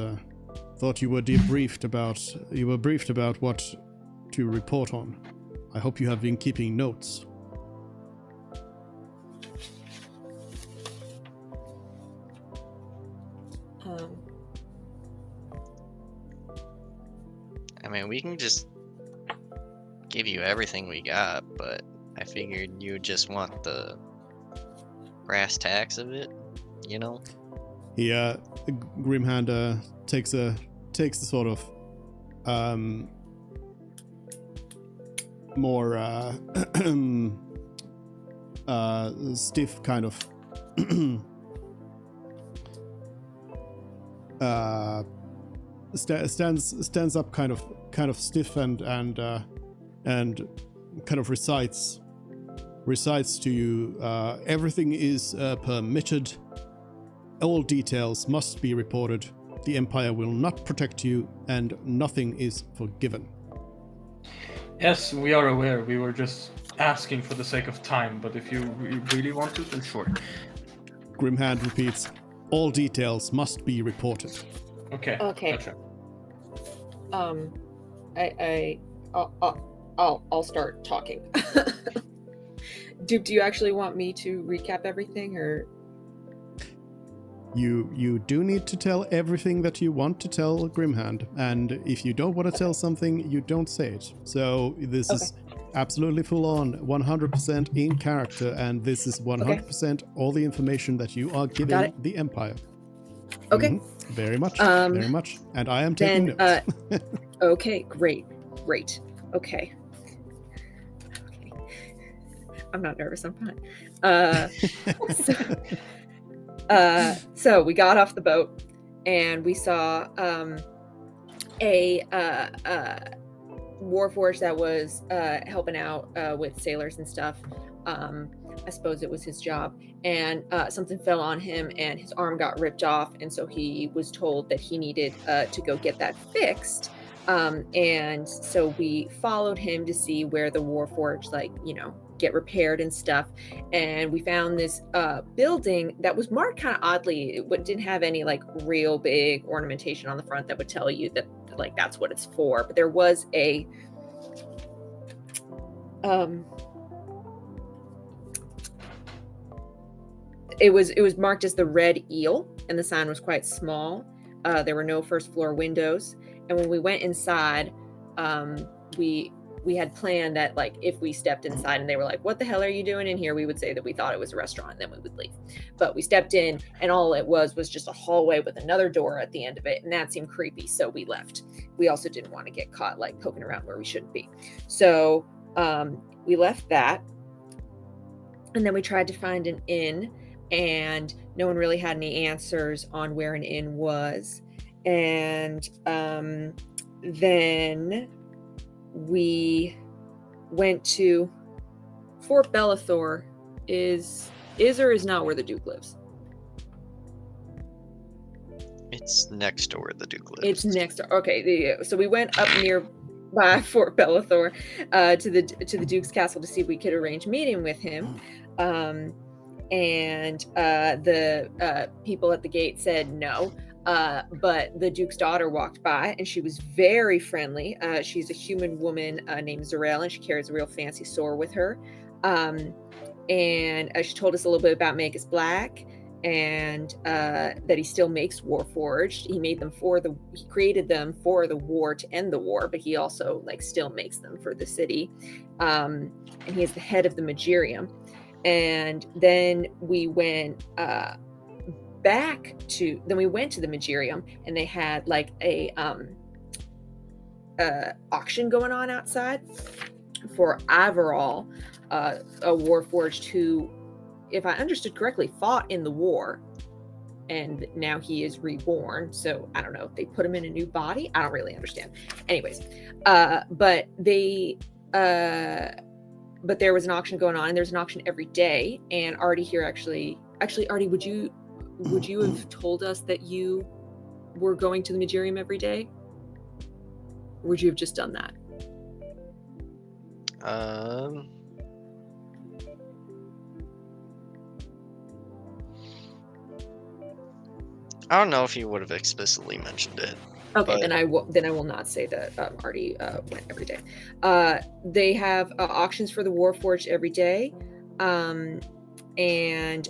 "Thought you were briefed about what to report on. I hope you have been keeping notes." I mean, we can just give you everything we got, but I figured you just want the brass tacks of it, you know? Grimhand takes the sort of more stiff kind of stands up kind kind of stiff and kind of recites to you, everything is permitted. All details must be reported. The Empire will not protect you, and nothing is forgiven. Yes, we are aware. We were just asking for the sake of time, but if you really want to, then sure. Grimhand repeats, all details must be reported. Okay. Gotcha. I'll start talking. Do you actually want me to recap everything, or? You do need to tell everything that you want to tell Grimhand, and if you don't want to tell something, you don't say it. So this is absolutely full on, 100% in character, and this is 100% all the information that you are giving the Empire. Okay. Mm-hmm. Very much, very much. And I am taking notes. Okay, great. Okay. I'm not nervous, I'm fine. So we got off the boat and we saw a Warforged that was helping out with sailors and stuff. I suppose it was his job, and something fell on him and his arm got ripped off, and so he was told that he needed to go get that fixed. And so we followed him to see where the Warforged, get repaired and stuff. And we found this building that was marked kind of oddly. It didn't have any real big ornamentation on the front that would tell you that that's what it's for. But there was a it was marked as the Red Eel, and the sign was quite small. There were no first floor windows. And when we went inside, we had planned that if we stepped inside and they were like, what the hell are you doing in here? We would say that we thought it was a restaurant, and then we would leave. But we stepped in and all it was just a hallway with another door at the end of it. And that seemed creepy. So we left. We also didn't want to get caught poking around where we shouldn't be. So we left that. And then we tried to find an inn, and no one really had any answers on where an inn was. And then we went to Fort Bellathor. Is or is not where the Duke lives? It's next to where the Duke lives. It's next to, okay. So we went up nearby Fort Bellathor to the Duke's castle to see if we could arrange a meeting with him. And the people at the gate said no. But the Duke's daughter walked by, and she was very friendly. She's a human woman named Zarel, and she carries a real fancy sword with her. And she told us a little bit about Magus Black, and that he still makes Warforged. He created them for the war to end the war, but he also still makes them for the city. And he is the head of the Magirium. And then we went we went to the Magirium, and they had a auction going on outside for Averall, a Warforged who, if I understood correctly, fought in the war, and now he is reborn. So I don't know if they put him in a new body. I don't really understand. Anyways, but there was an auction going on, and there's an auction every day. And Artie here actually, Artie, would you have told us that you were going to the Magirium every day? Or would you have just done that? I don't know if you would have explicitly mentioned it. Okay, then I will not say that Artie went every day. They have auctions for the Warforged every day. And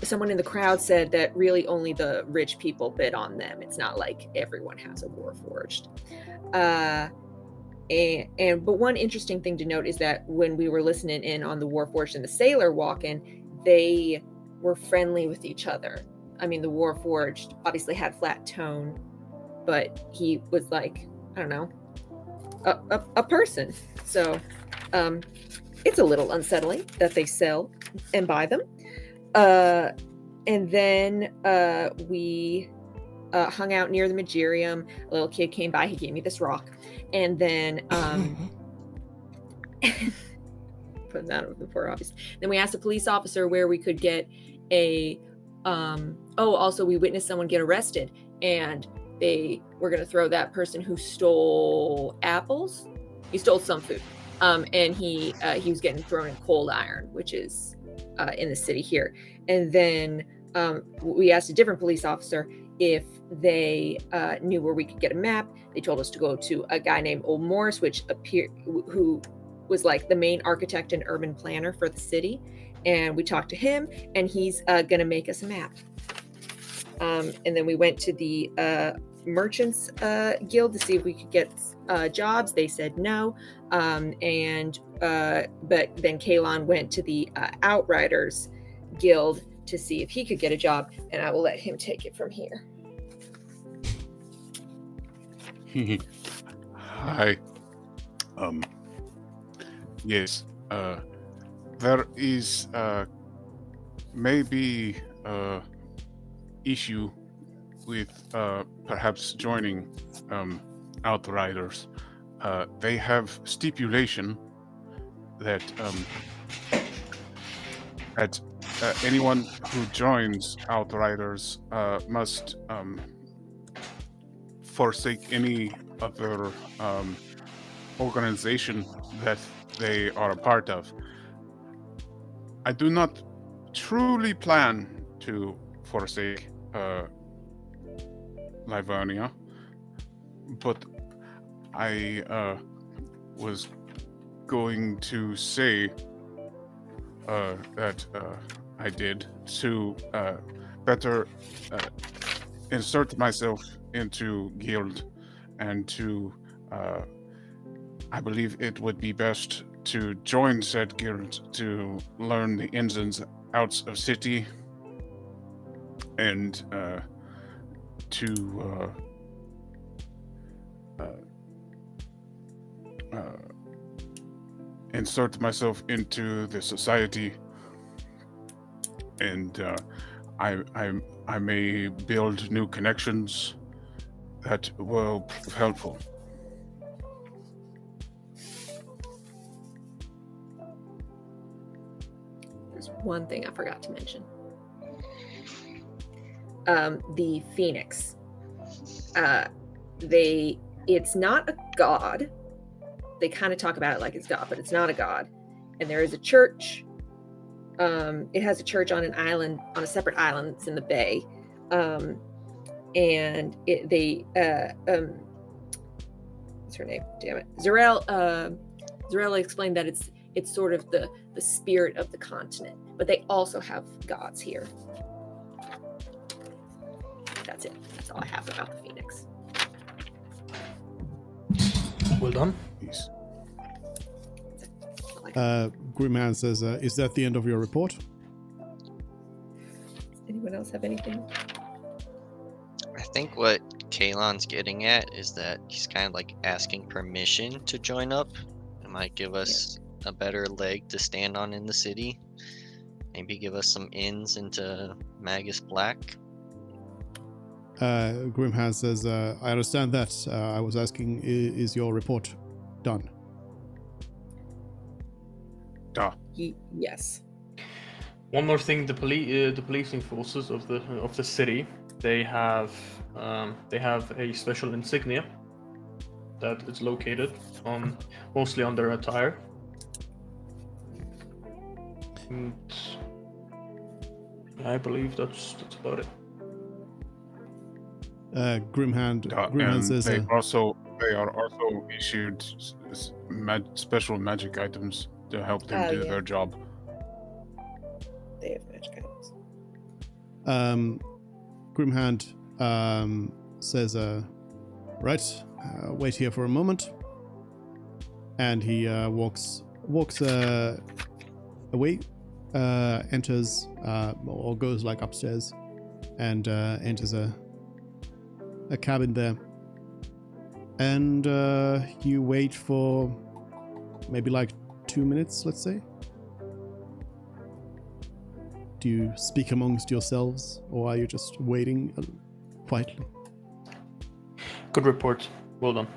someone in the crowd said that really only the rich people bid on them. It's not like everyone has a Warforged. But one interesting thing to note is that when we were listening in on the Warforged and the Sailor walk-in, they were friendly with each other. I mean, the Warforged obviously had flat tone, but he was I don't know, a person. So it's a little unsettling that they sell and buy them. And then we hung out near the Magirium. A little kid came by. He gave me this rock, and then put that over before obvious. Then we asked a police officer where we could get a. Also we witnessed someone get arrested, and they were going to throw that person who stole apples. He stole some food, and he was getting thrown in cold iron, which is in the city here. And then we asked a different police officer if they knew where we could get a map. They told us to go to a guy named Old Morris, who was like the main architect and urban planner for the city. And we talked to him, and he's going to make us a map. And then we went to the Merchants Guild to see if we could get jobs. They said no. But then Kalon went to the Outriders Guild to see if he could get a job, and I will let him take it from here. Hi. Yes. There is maybe issue with perhaps joining Outriders. They have stipulation that anyone who joins Outriders must forsake any other organization that they are a part of. I do not truly plan to forsake Livonia, but I was going to say that I did to better insert myself into guild, and to I believe it would be best to join said guild to learn the ins and outs of city, and to insert myself into the society, and I may build new connections that will prove helpful. There's one thing I forgot to mention. The Phoenix. It's not a god. They kind of talk about it like it's God, but it's not a god. And there is a church. It has a church on an island, on a separate island that's in the bay. And what's her name? Damn it. Zarel explained that it's sort of the spirit of the continent, but they also have gods here. That's it. That's all I have about the Phoenix. Well done. Peace. Grimhand says, is that the end of your report? Does anyone else have anything? I think what Kalon's getting at is that he's kind of like asking permission to join up. It might give us a better leg to stand on in the city. Maybe give us some ins into Magus Black. Grimhand says, I understand that. I was asking, is your report done? Duh. Yes. One more thing: the policing forces of the city, they have a special insignia that is located on mostly on their attire. And I believe that's about it. Grimhand And says, they are also issued special magic items to help them do their job. They have magic items. Grimhand says, right, wait here for a moment. And he walks away, enters or goes like upstairs, and enters a cabin there. And you wait for maybe like 2 minutes, let's say. Do you speak amongst yourselves, or are you just waiting quietly? Good report. Well done.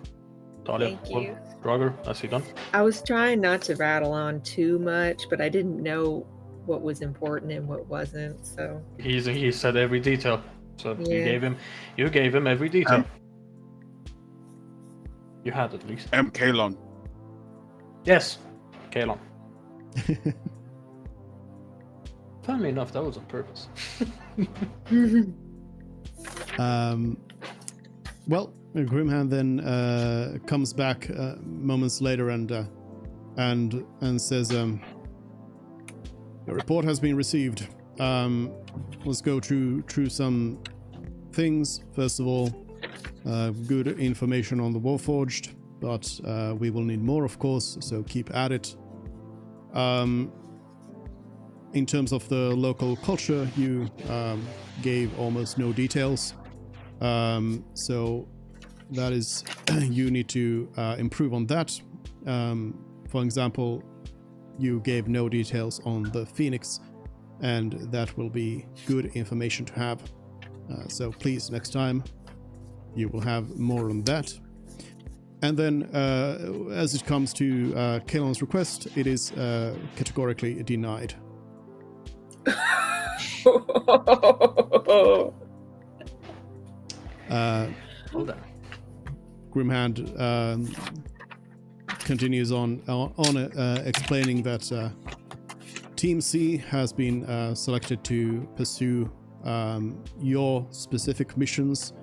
Talia, Thank well, you. Draugr, nicely done. I was trying not to rattle on too much, but I didn't know what was important and what wasn't. So He said every detail. So Yeah. you gave him every detail. You had at least. Kalon. Yes, Kalon. Funnily enough, that was on purpose. Well, Grimhand then comes back moments later and says, "Your report has been received. Let's go through some things. First of all, good information on the Warforged, but we will need more, of course. So keep at it. In terms of the local culture, you gave almost no details. So that is, you need to improve on that. For example, you gave no details on the Phoenix, and that will be good information to have. So please, next time, you will have more on that. And then, as it comes to Kalon's request, it is categorically denied. Well done. Grimhand continues on explaining that Team C has been selected to pursue your specific missions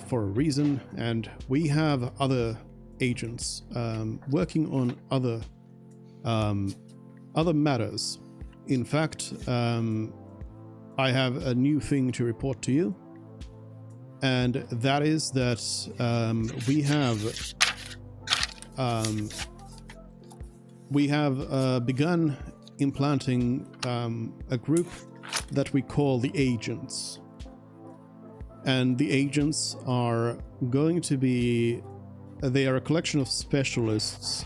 for a reason, and we have other agents working on other matters. In fact, I have a new thing to report to you, and that is that we have begun implanting a group that we call the Agents. And the Agents are going to be... They are a collection of specialists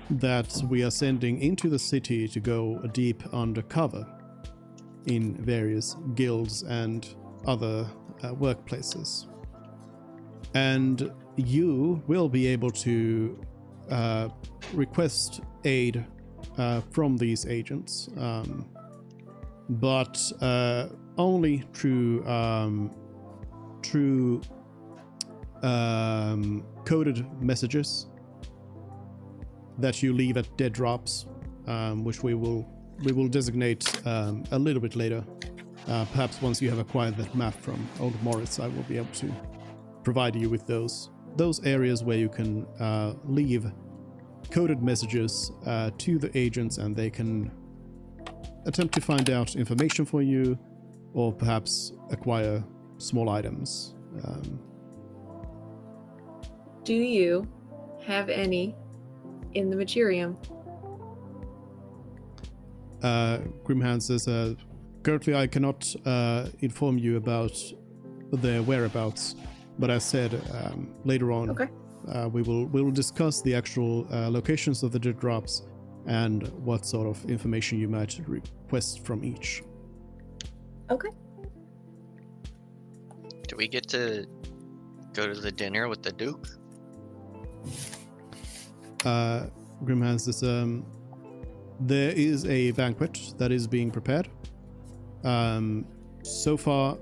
that we are sending into the city to go deep undercover in various guilds and other workplaces. And you will be able to request aid from these agents, but only through coded messages that you leave at dead drops, which we will designate a little bit later. Perhaps once you have acquired that map from Old Moritz, I will be able to provide you with those areas where you can leave coded messages to the agents, and they can attempt to find out information for you, or perhaps acquire small items. Do you have any in the Materium? Grimhand says, currently I cannot inform you about their whereabouts, but as said, later on, Okay. we will discuss the actual locations of the dead drops and what sort of information you might request from each. Okay. Do we get to go to the dinner with the Duke? Grimhand says, there is a banquet that is being prepared. So far,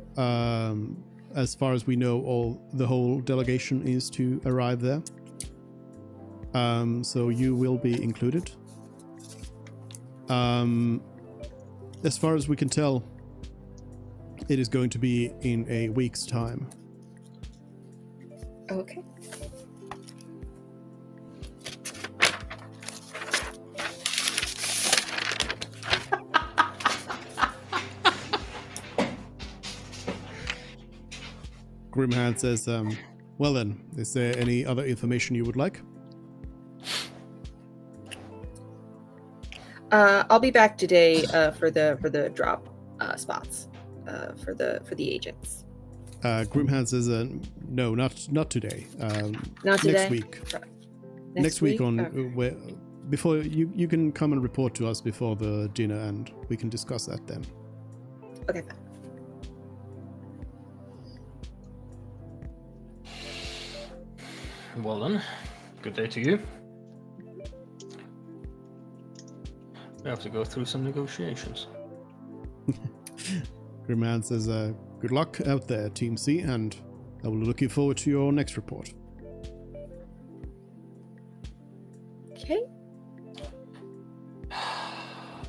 as far as we know, the whole delegation is to arrive there. So you will be included. As far as we can tell, it is going to be in a week's time. Okay. Grimhand says, well then, is there any other information you would like? I'll be back today for the drop spots for the agents. Grimhand says, no, not today. Not today. Next week. Next week on Okay. before you can come and report to us before the dinner, and we can discuss that then. Okay, fine. Well then, good day to you. We have to go through some negotiations. Grimman says, good luck out there, Team C, and I will be looking forward to your next report. Okay.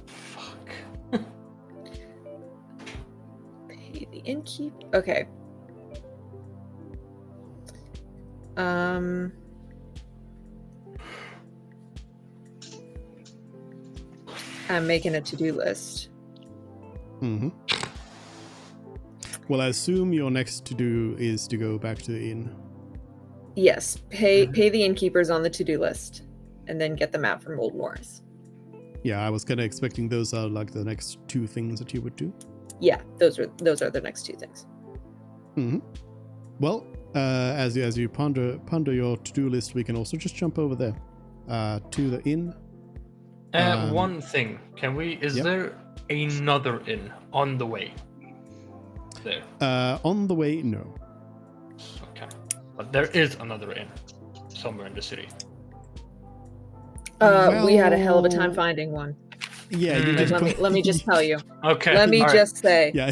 Fuck. Pay the innkeep. Okay. I'm making a to-do list. Mm-hmm. Well, I assume your next to-do is to go back to the inn. Yes, pay the innkeepers on the to-do list, and then get them out from Old Morris. Yeah, I was kind of expecting those are like the next two things that you would do. Yeah, those are the next two things. Mm-hmm. Well, as you ponder your to-do list, we can also just jump over there to the inn. One thing, is Yep. there another inn on the way? There. On the way, no. Okay. But there is another inn somewhere in the city. We had a hell of a time Well, finding one. Yeah, you Like, didn't. let me just tell you. Okay. Let me all right. just say. Yeah.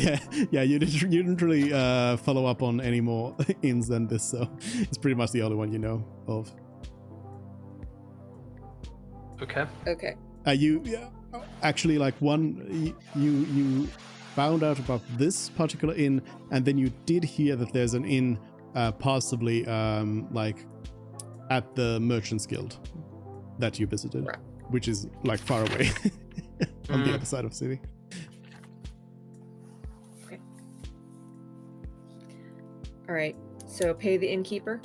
You didn't really follow up on any more inns than this, so it's pretty much the only one you know of. Okay. Okay. Actually, like one you found out about this particular inn, and then you did hear that there's an inn possibly like at the Merchants Guild that you visited, Right. which is like far away on the other side of the city. Okay. All right. So pay the innkeeper.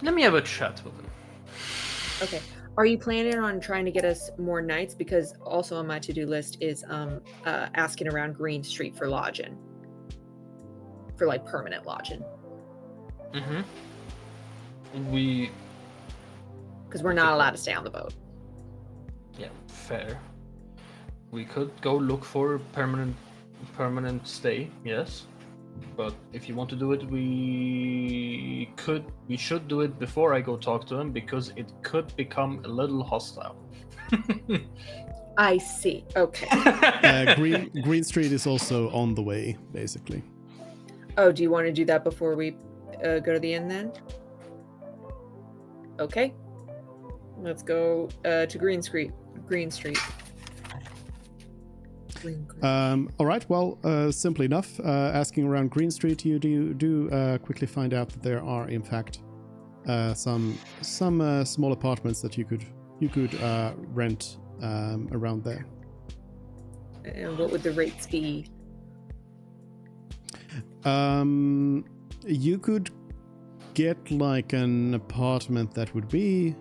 Let me have a chat with him. Okay. Are you planning on trying to get us more nights? Because also on my to-do list is asking around Green Street for lodging. For like permanent lodging. Mm-hmm. Because we're not allowed to stay on the boat. Yeah, fair. We could go look for permanent stay, yes. But if you want to do it, we should do it before I go talk to him, because it could become a little hostile. I see. Okay. Green Street is also on the way, basically. Oh, do you want to do that before we go to the inn then? Okay. Let's go to Green Street. Green Street. All right. Well, simple enough. Asking around Green Street, you do quickly find out that there are, in fact, some small apartments that you could rent around there. And what would the rates be? You could get like an apartment that would be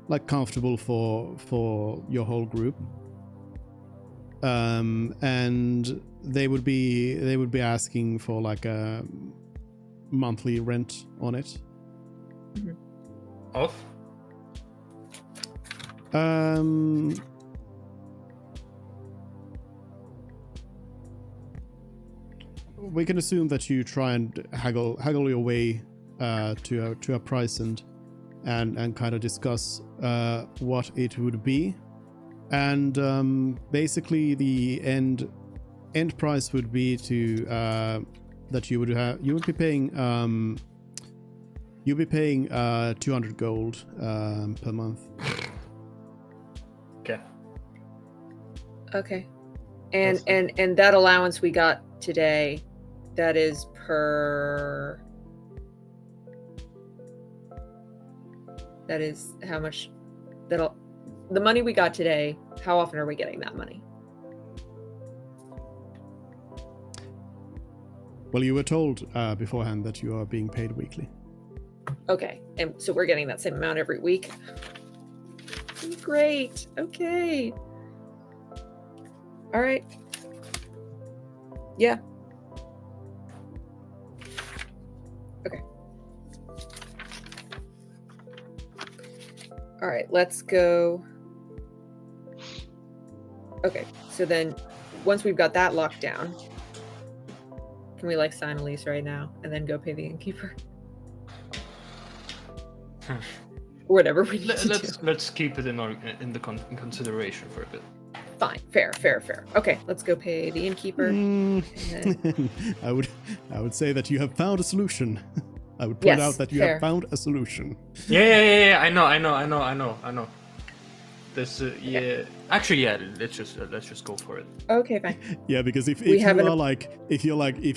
like comfortable for your whole group. And they would be asking for like a monthly rent on it. Of? We can assume that you try and haggle your way to a price and kind of discuss what it would be. And basically the end price would be to that you would be paying 200 gold per month. Okay. And that allowance we got today, that is per. That is how much that'll. The money we got today, how often are we getting that money? Well, you were told beforehand that you are being paid weekly. Okay, and so we're getting that same amount every week. Great. Okay. All right. Yeah. Okay. All right, let's go. Okay, so then once we've got that locked down, Can we like sign a lease right now and then go pay the innkeeper? Whatever we need to do. Let's keep it in consideration for a bit. Fine, fair. Okay, let's go pay the innkeeper. And then... I would say that you have found a solution. I would point out that you have found a solution. Yeah. I know. This yeah. Actually, yeah. Let's just go for it. Okay, fine. Yeah, because if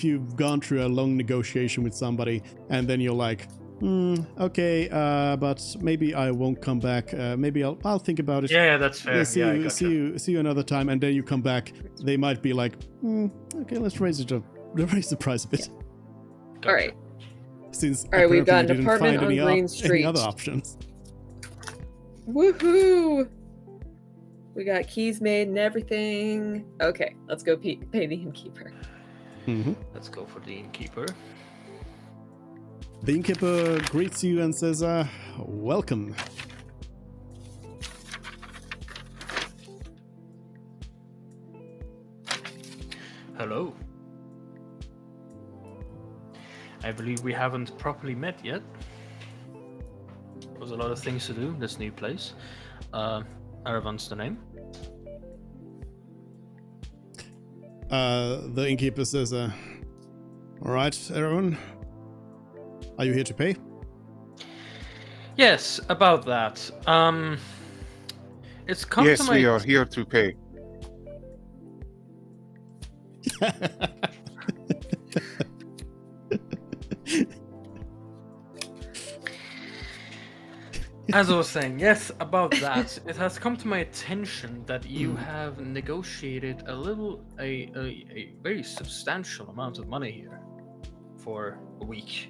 you've gone through a long negotiation with somebody and then you're like, okay, but maybe I won't come back. Maybe I'll think about it. Yeah, that's fair. See you another time, and then you come back. They might be like, okay, let's raise the price a bit. Gotcha. All right. Since all right, we've got you an apartment on Green any Street. other options. Woohoo! We got keys made and everything. Okay, let's go pay the innkeeper. Mm-hmm. Let's go for the innkeeper. The innkeeper greets you and says, welcome. Hello. I believe we haven't properly met yet. There's a lot of things to do in this new place. Aravan's the name. The innkeeper says, all right, Aravan. Are you here to pay? Yes, about that. It's come Yes, to my... we are here to pay. As I was saying, yes, about that. It has come to my attention that you have negotiated a very substantial amount of money here for a week.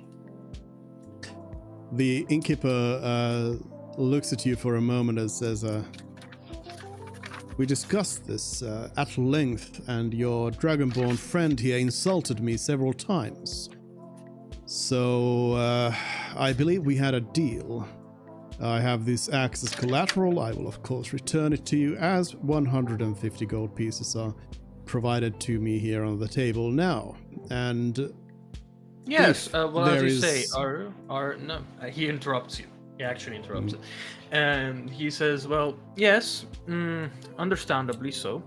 The innkeeper looks at you for a moment and says, we discussed this at length, and your dragonborn friend here insulted me several times. So, I believe we had a deal. I have this axe as collateral. I will, of course, return it to you as 150 gold pieces are provided to me here on the table now. And yes, well, as you is... say, no, he interrupts you. He actually interrupts it. And he says, well, yes, understandably so.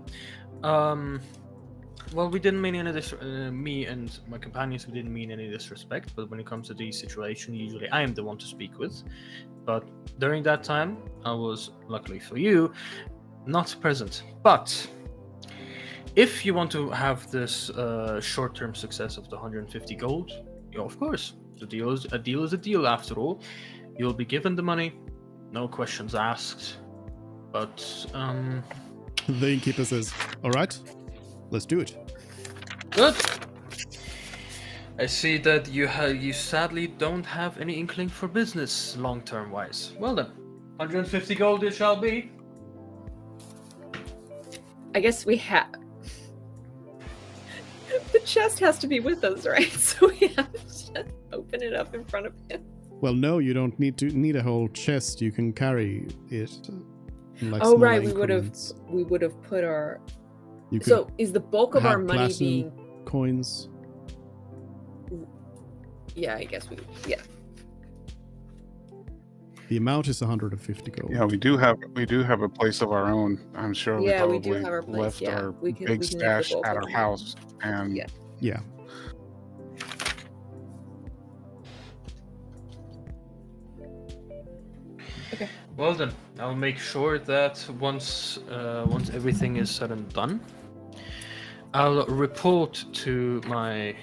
Well, we didn't mean any me and my companions, we didn't mean any disrespect, but when it comes to these situations, usually I am the one to speak with. But during that time, I was, luckily for you, not present. But if you want to have this short-term success of the 150 gold, of course, a deal is a deal after all. You'll be given the money, no questions asked. But the innkeeper says, all right, let's do it. Good. I see that you sadly don't have any inkling for business long-term wise. Well then, 150 gold it shall be. I guess we have. The chest has to be with us, right? So we have to just open it up in front of him. Well, no, you don't need a whole chest. You can carry it. In like oh small right, increments. we would have put our. You could So is the bulk of our have money platinum being? coins? Yeah, I guess we. Yeah. The amount is 150 gold. Yeah, we do have a place of our own. I'm sure Yeah, we we do probably have our place, left yeah. our We can big make the stash bulk at of our it. house, and Yeah. Yeah. Okay. Well then, I'll make sure that once everything is said and done, I'll report to my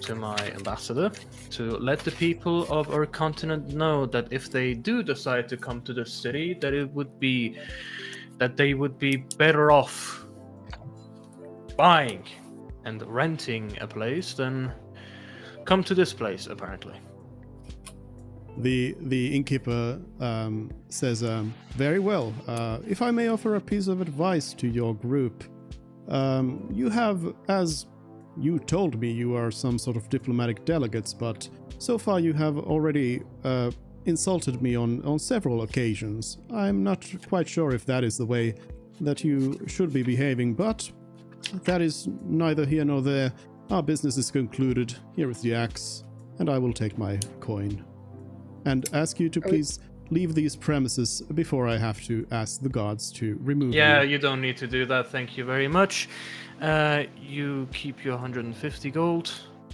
ambassador to let the people of our continent know that if they do decide to come to the city, that they would be better off buying and renting a place than come to this place, apparently. The innkeeper says, very well. If I may offer a piece of advice to your group, you have, as you told me, you are some sort of diplomatic delegates, but so far you have already insulted me on several occasions. I'm not quite sure if that is the way that you should be behaving, but that is neither here nor there. Our business is concluded. Here is the axe, and I will take my coin. And ask you to please leave these premises before I have to ask the guards to remove Yeah, you. you don't need to do that. Thank you very much. You keep your 150 gold.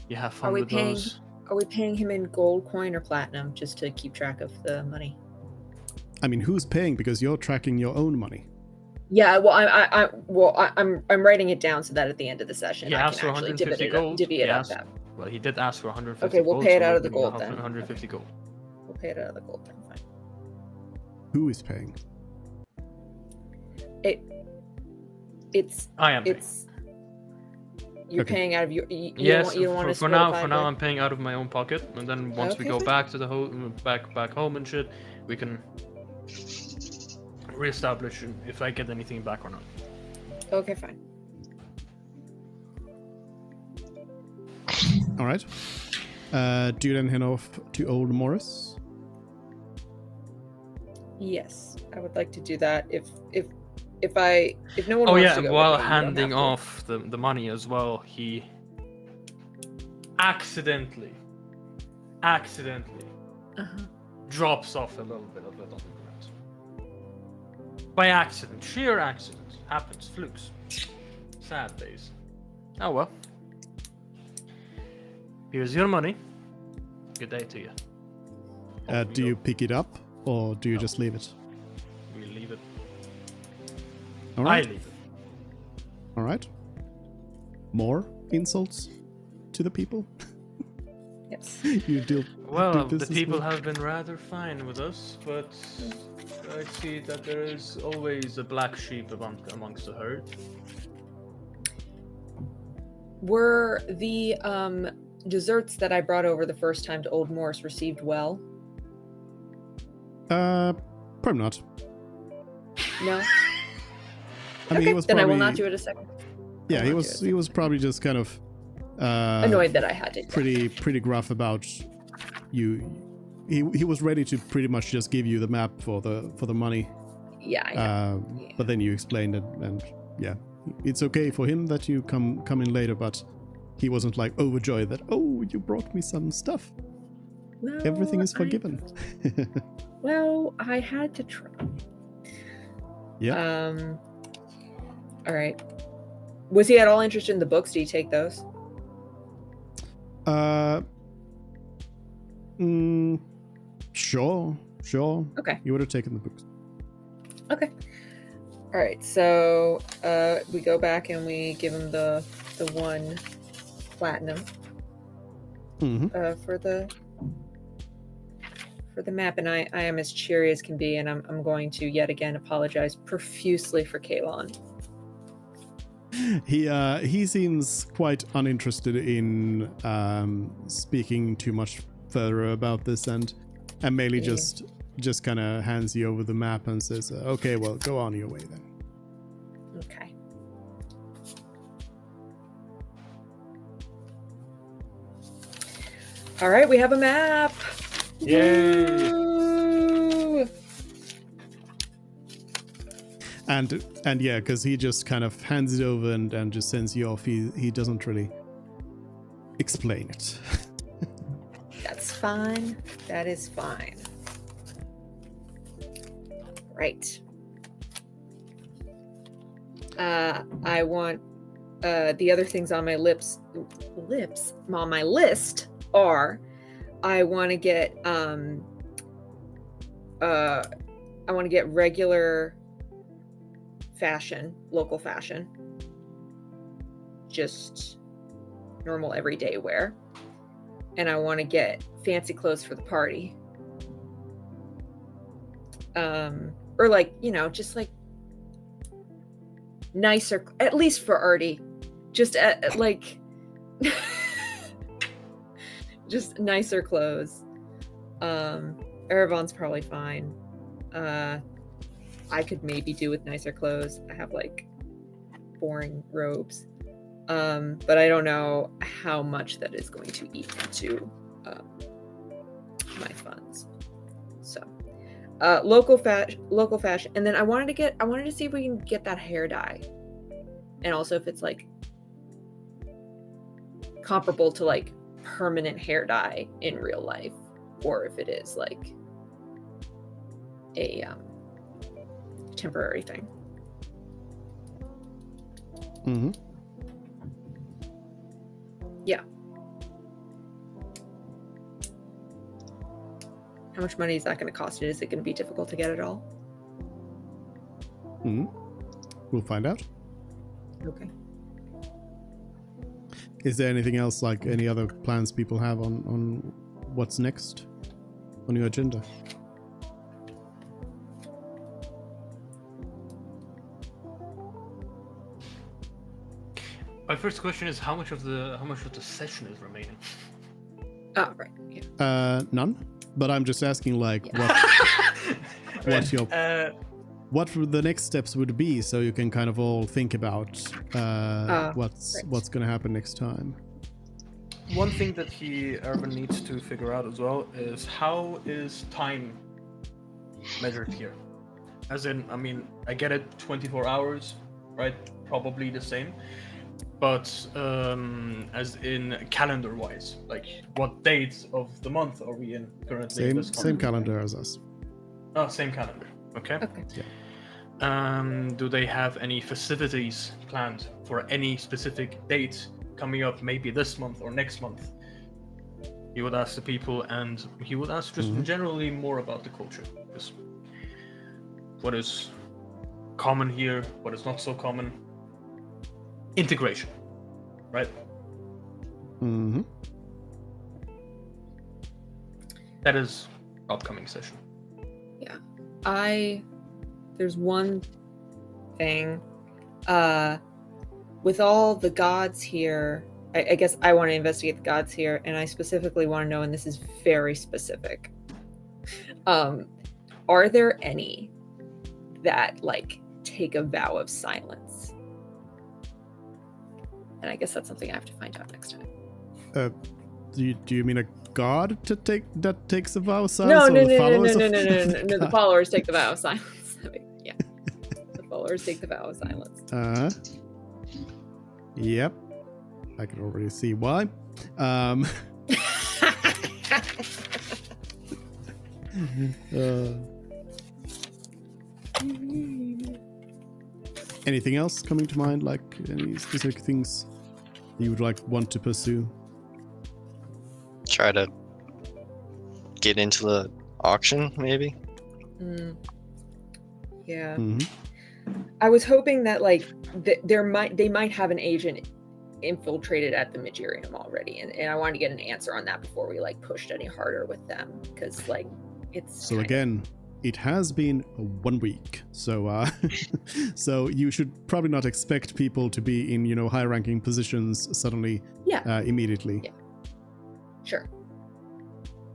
You have fun Are we with paying- those. Are we paying him in gold coin or platinum just to keep track of the money? I mean, who's paying? Because you're tracking your own money. Yeah, well, I'm writing it down so that at the end of the session He I asked can for actually 150 gold. divvy it He up. asked- Well, he did ask for 150 Okay, we'll gold, pay it so out we're of the giving you gold then. 150 gold. We'll pay it out of the gold then. Fine. Who is paying? It's I am. it's. You're Okay. paying out of your. You Yes, don't want to for now, I'm paying out of my own pocket, and then once we Okay, go fine. back to the back home and shit, we can reestablish if I get anything back or not. Okay, fine. All right. Do you then head off to Old Morris? Yes, I would like to do that. If no one Oh wants yeah, to and go while with me, you don't handing have to. off the money as well, he accidentally Uh-huh. drops off a little bit of it on the ground. By accident, sheer accident. Happens, flukes. Sad days. Oh well. Here's your money. Good day to you. Do you pick it up, or do you No. just leave it? We leave it. All right. I leave it. All right. More insults to the people? Yes. You do Well, the business people with- have been rather fine with us, but I see that there is always a black sheep amongst the herd. Were the desserts that I brought over the first time to Old Morris received well? Probably not. No. I mean, he was then probably, I will not do it a second. Yeah, I he won't was do it. he was probably just kind of Annoyed that I had to. pretty gruff about you. He was ready to pretty much just give you the map for the money. Yeah. I know. Yeah. But then you explained it, and yeah, it's okay for him that you come in later, but he wasn't like overjoyed that, oh, you brought me some stuff. Well, Everything is I- forgiven. Well, I had to try. Yeah. All right. Was he at all interested in the books? Did he take those? Sure. Okay. You would have taken the books. Okay. All right. So we go back and we give him the one platinum Mm-hmm. for the map, and I am as cheery as can be, and I'm going to yet again apologize profusely for Kalon. He seems quite uninterested in speaking too much further about this, and mainly Yeah. just kind of hands you over the map and says, "Okay, well, go on your way then." Okay. All right, we have a map. Yay! Woo! And yeah, because he just kind of hands it over and just sends you off. He doesn't really explain it. That's fine. That is fine. Right. I want the other things on my on my list are I want to get regular fashion, local fashion, just normal everyday wear, and I want to get fancy clothes for the party, or like, you know, just like nicer, at least for Artie, just like just nicer clothes. Erevan's probably fine. I could maybe do with nicer clothes. I have like boring robes, but I don't know how much that is going to eat into my funds. So local fashion, and then I wanted to see if we can get that hair dye and also if it's like comparable to like permanent hair dye in real life, or if it is like a temporary thing. Mm-hmm. Yeah. How much money is that going to cost? Is it going to be difficult to get it all? Mm-hmm. We'll find out. Okay. Is there anything else, like any other plans people have on what's next on your agenda? My first question is how much of the session is remaining? Oh, right. Yeah. None. But I'm just asking, like, what your what the next steps would be, so you can kind of all think about what's going to happen next time. One thing that Urban needs to figure out as well is how is time measured here? As in, I mean, I get it, 24 hours, right? Probably the same. But as in calendar-wise, like what dates of the month are we in currently? Same calendar as us. Oh, same calendar. Okay. Okay. Yeah. Do they have any festivities planned for any specific date coming up, maybe this month or next month? He would ask the people, and he would ask just generally more about the culture. Just what is common here, what is not so common. Integration, right? Mm-hmm. That is upcoming session. Yeah. There's one thing. With all the gods here, I guess I want to investigate the gods here, and I specifically want to know, and this is very specific. Are there any that like take a vow of silence? And I guess that's something I have to find out next time. Do you mean a god that takes a vow of No. silence? The followers take the vow of silence. Yeah, the followers take the vow of silence. Yep, I can already see why. Anything else coming to mind, like any specific things you would want to pursue? Try to get into the auction, maybe. Yeah. Mm-hmm. I was hoping that like they might have an agent infiltrated at the Magirium already, and I wanted to get an answer on that before we like pushed any harder with them, because like it's so again. It has been 1 week, so so you should probably not expect people to be in high-ranking positions suddenly. Yeah. Immediately. Yeah. Sure.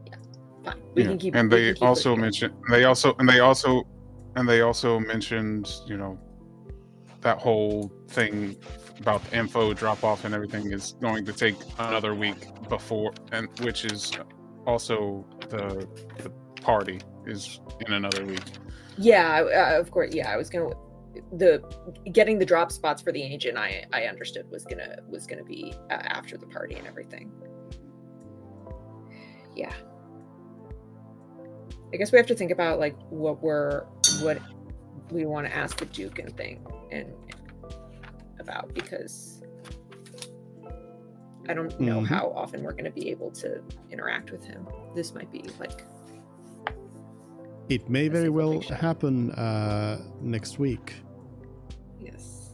Yeah. Fine. We can keep. And they also mentioned. They also mentioned. That whole thing about the info drop off and everything is going to take another week before, and which is also the party is in another week. Yeah, of course. Yeah, I was gonna getting the drop spots for the agent. I understood was gonna be after the party and everything. Yeah, I guess we have to think about like what we want to ask the Duke and about, because I don't know how often we're going to be able to interact with him. This might be like. It may very well happen next week. Yes.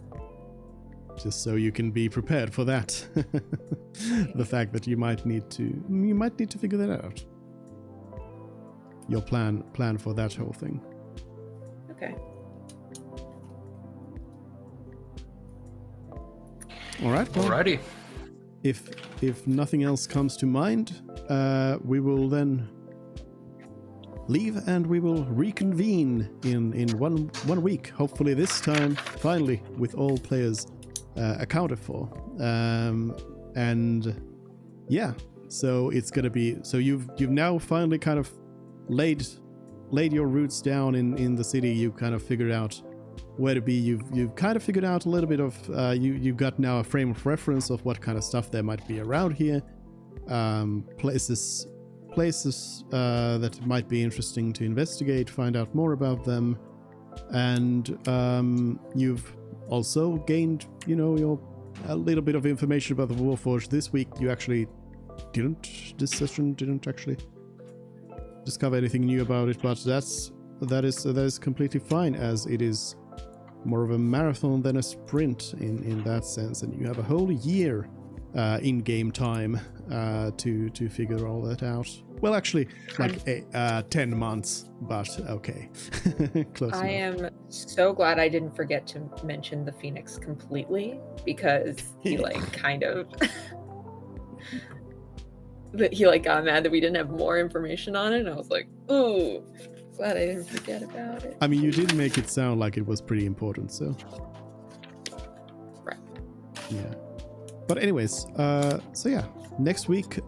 Just so you can be prepared for that. The fact that you might need to figure that out. Your plan for that whole thing. Okay. All right. Well, Alrighty. If nothing else comes to mind, we will then leave and we will reconvene in one week. Hopefully this time, finally, with all players accounted for. And yeah, so it's gonna be. So you've now finally kind of laid your roots down in the city. You kind of figured out where to be. You've kind of figured out a little bit of you've got now a frame of reference of what kind of stuff there might be around here, places that might be interesting to investigate, find out more about them, and you've also gained, a little bit of information about the Warforged. This week you actually this session didn't actually discover anything new about it, but that is completely fine, as it is more of a marathon than a sprint in that sense, and you have a whole year in game time to figure all that out. Well, actually, like 10 months, but okay. Close I enough. am so glad I didn't forget to mention the Phoenix completely, because he kind of that he got mad that we didn't have more information on it, and I was like, ooh, glad I didn't forget about it. I mean, you did make it sound like it was pretty important, so. Right. Yeah. But anyways, so yeah, next week,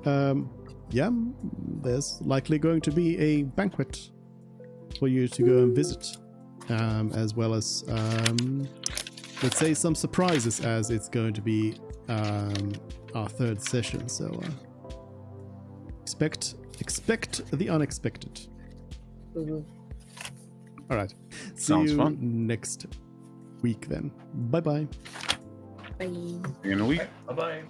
there's likely going to be a banquet for you to go and visit, as well as, let's say, some surprises, as it's going to be our third session. So expect the unexpected. Mhm. All right. See Sounds you fun. next week then. Bye bye. Bye. In a week. Bye bye.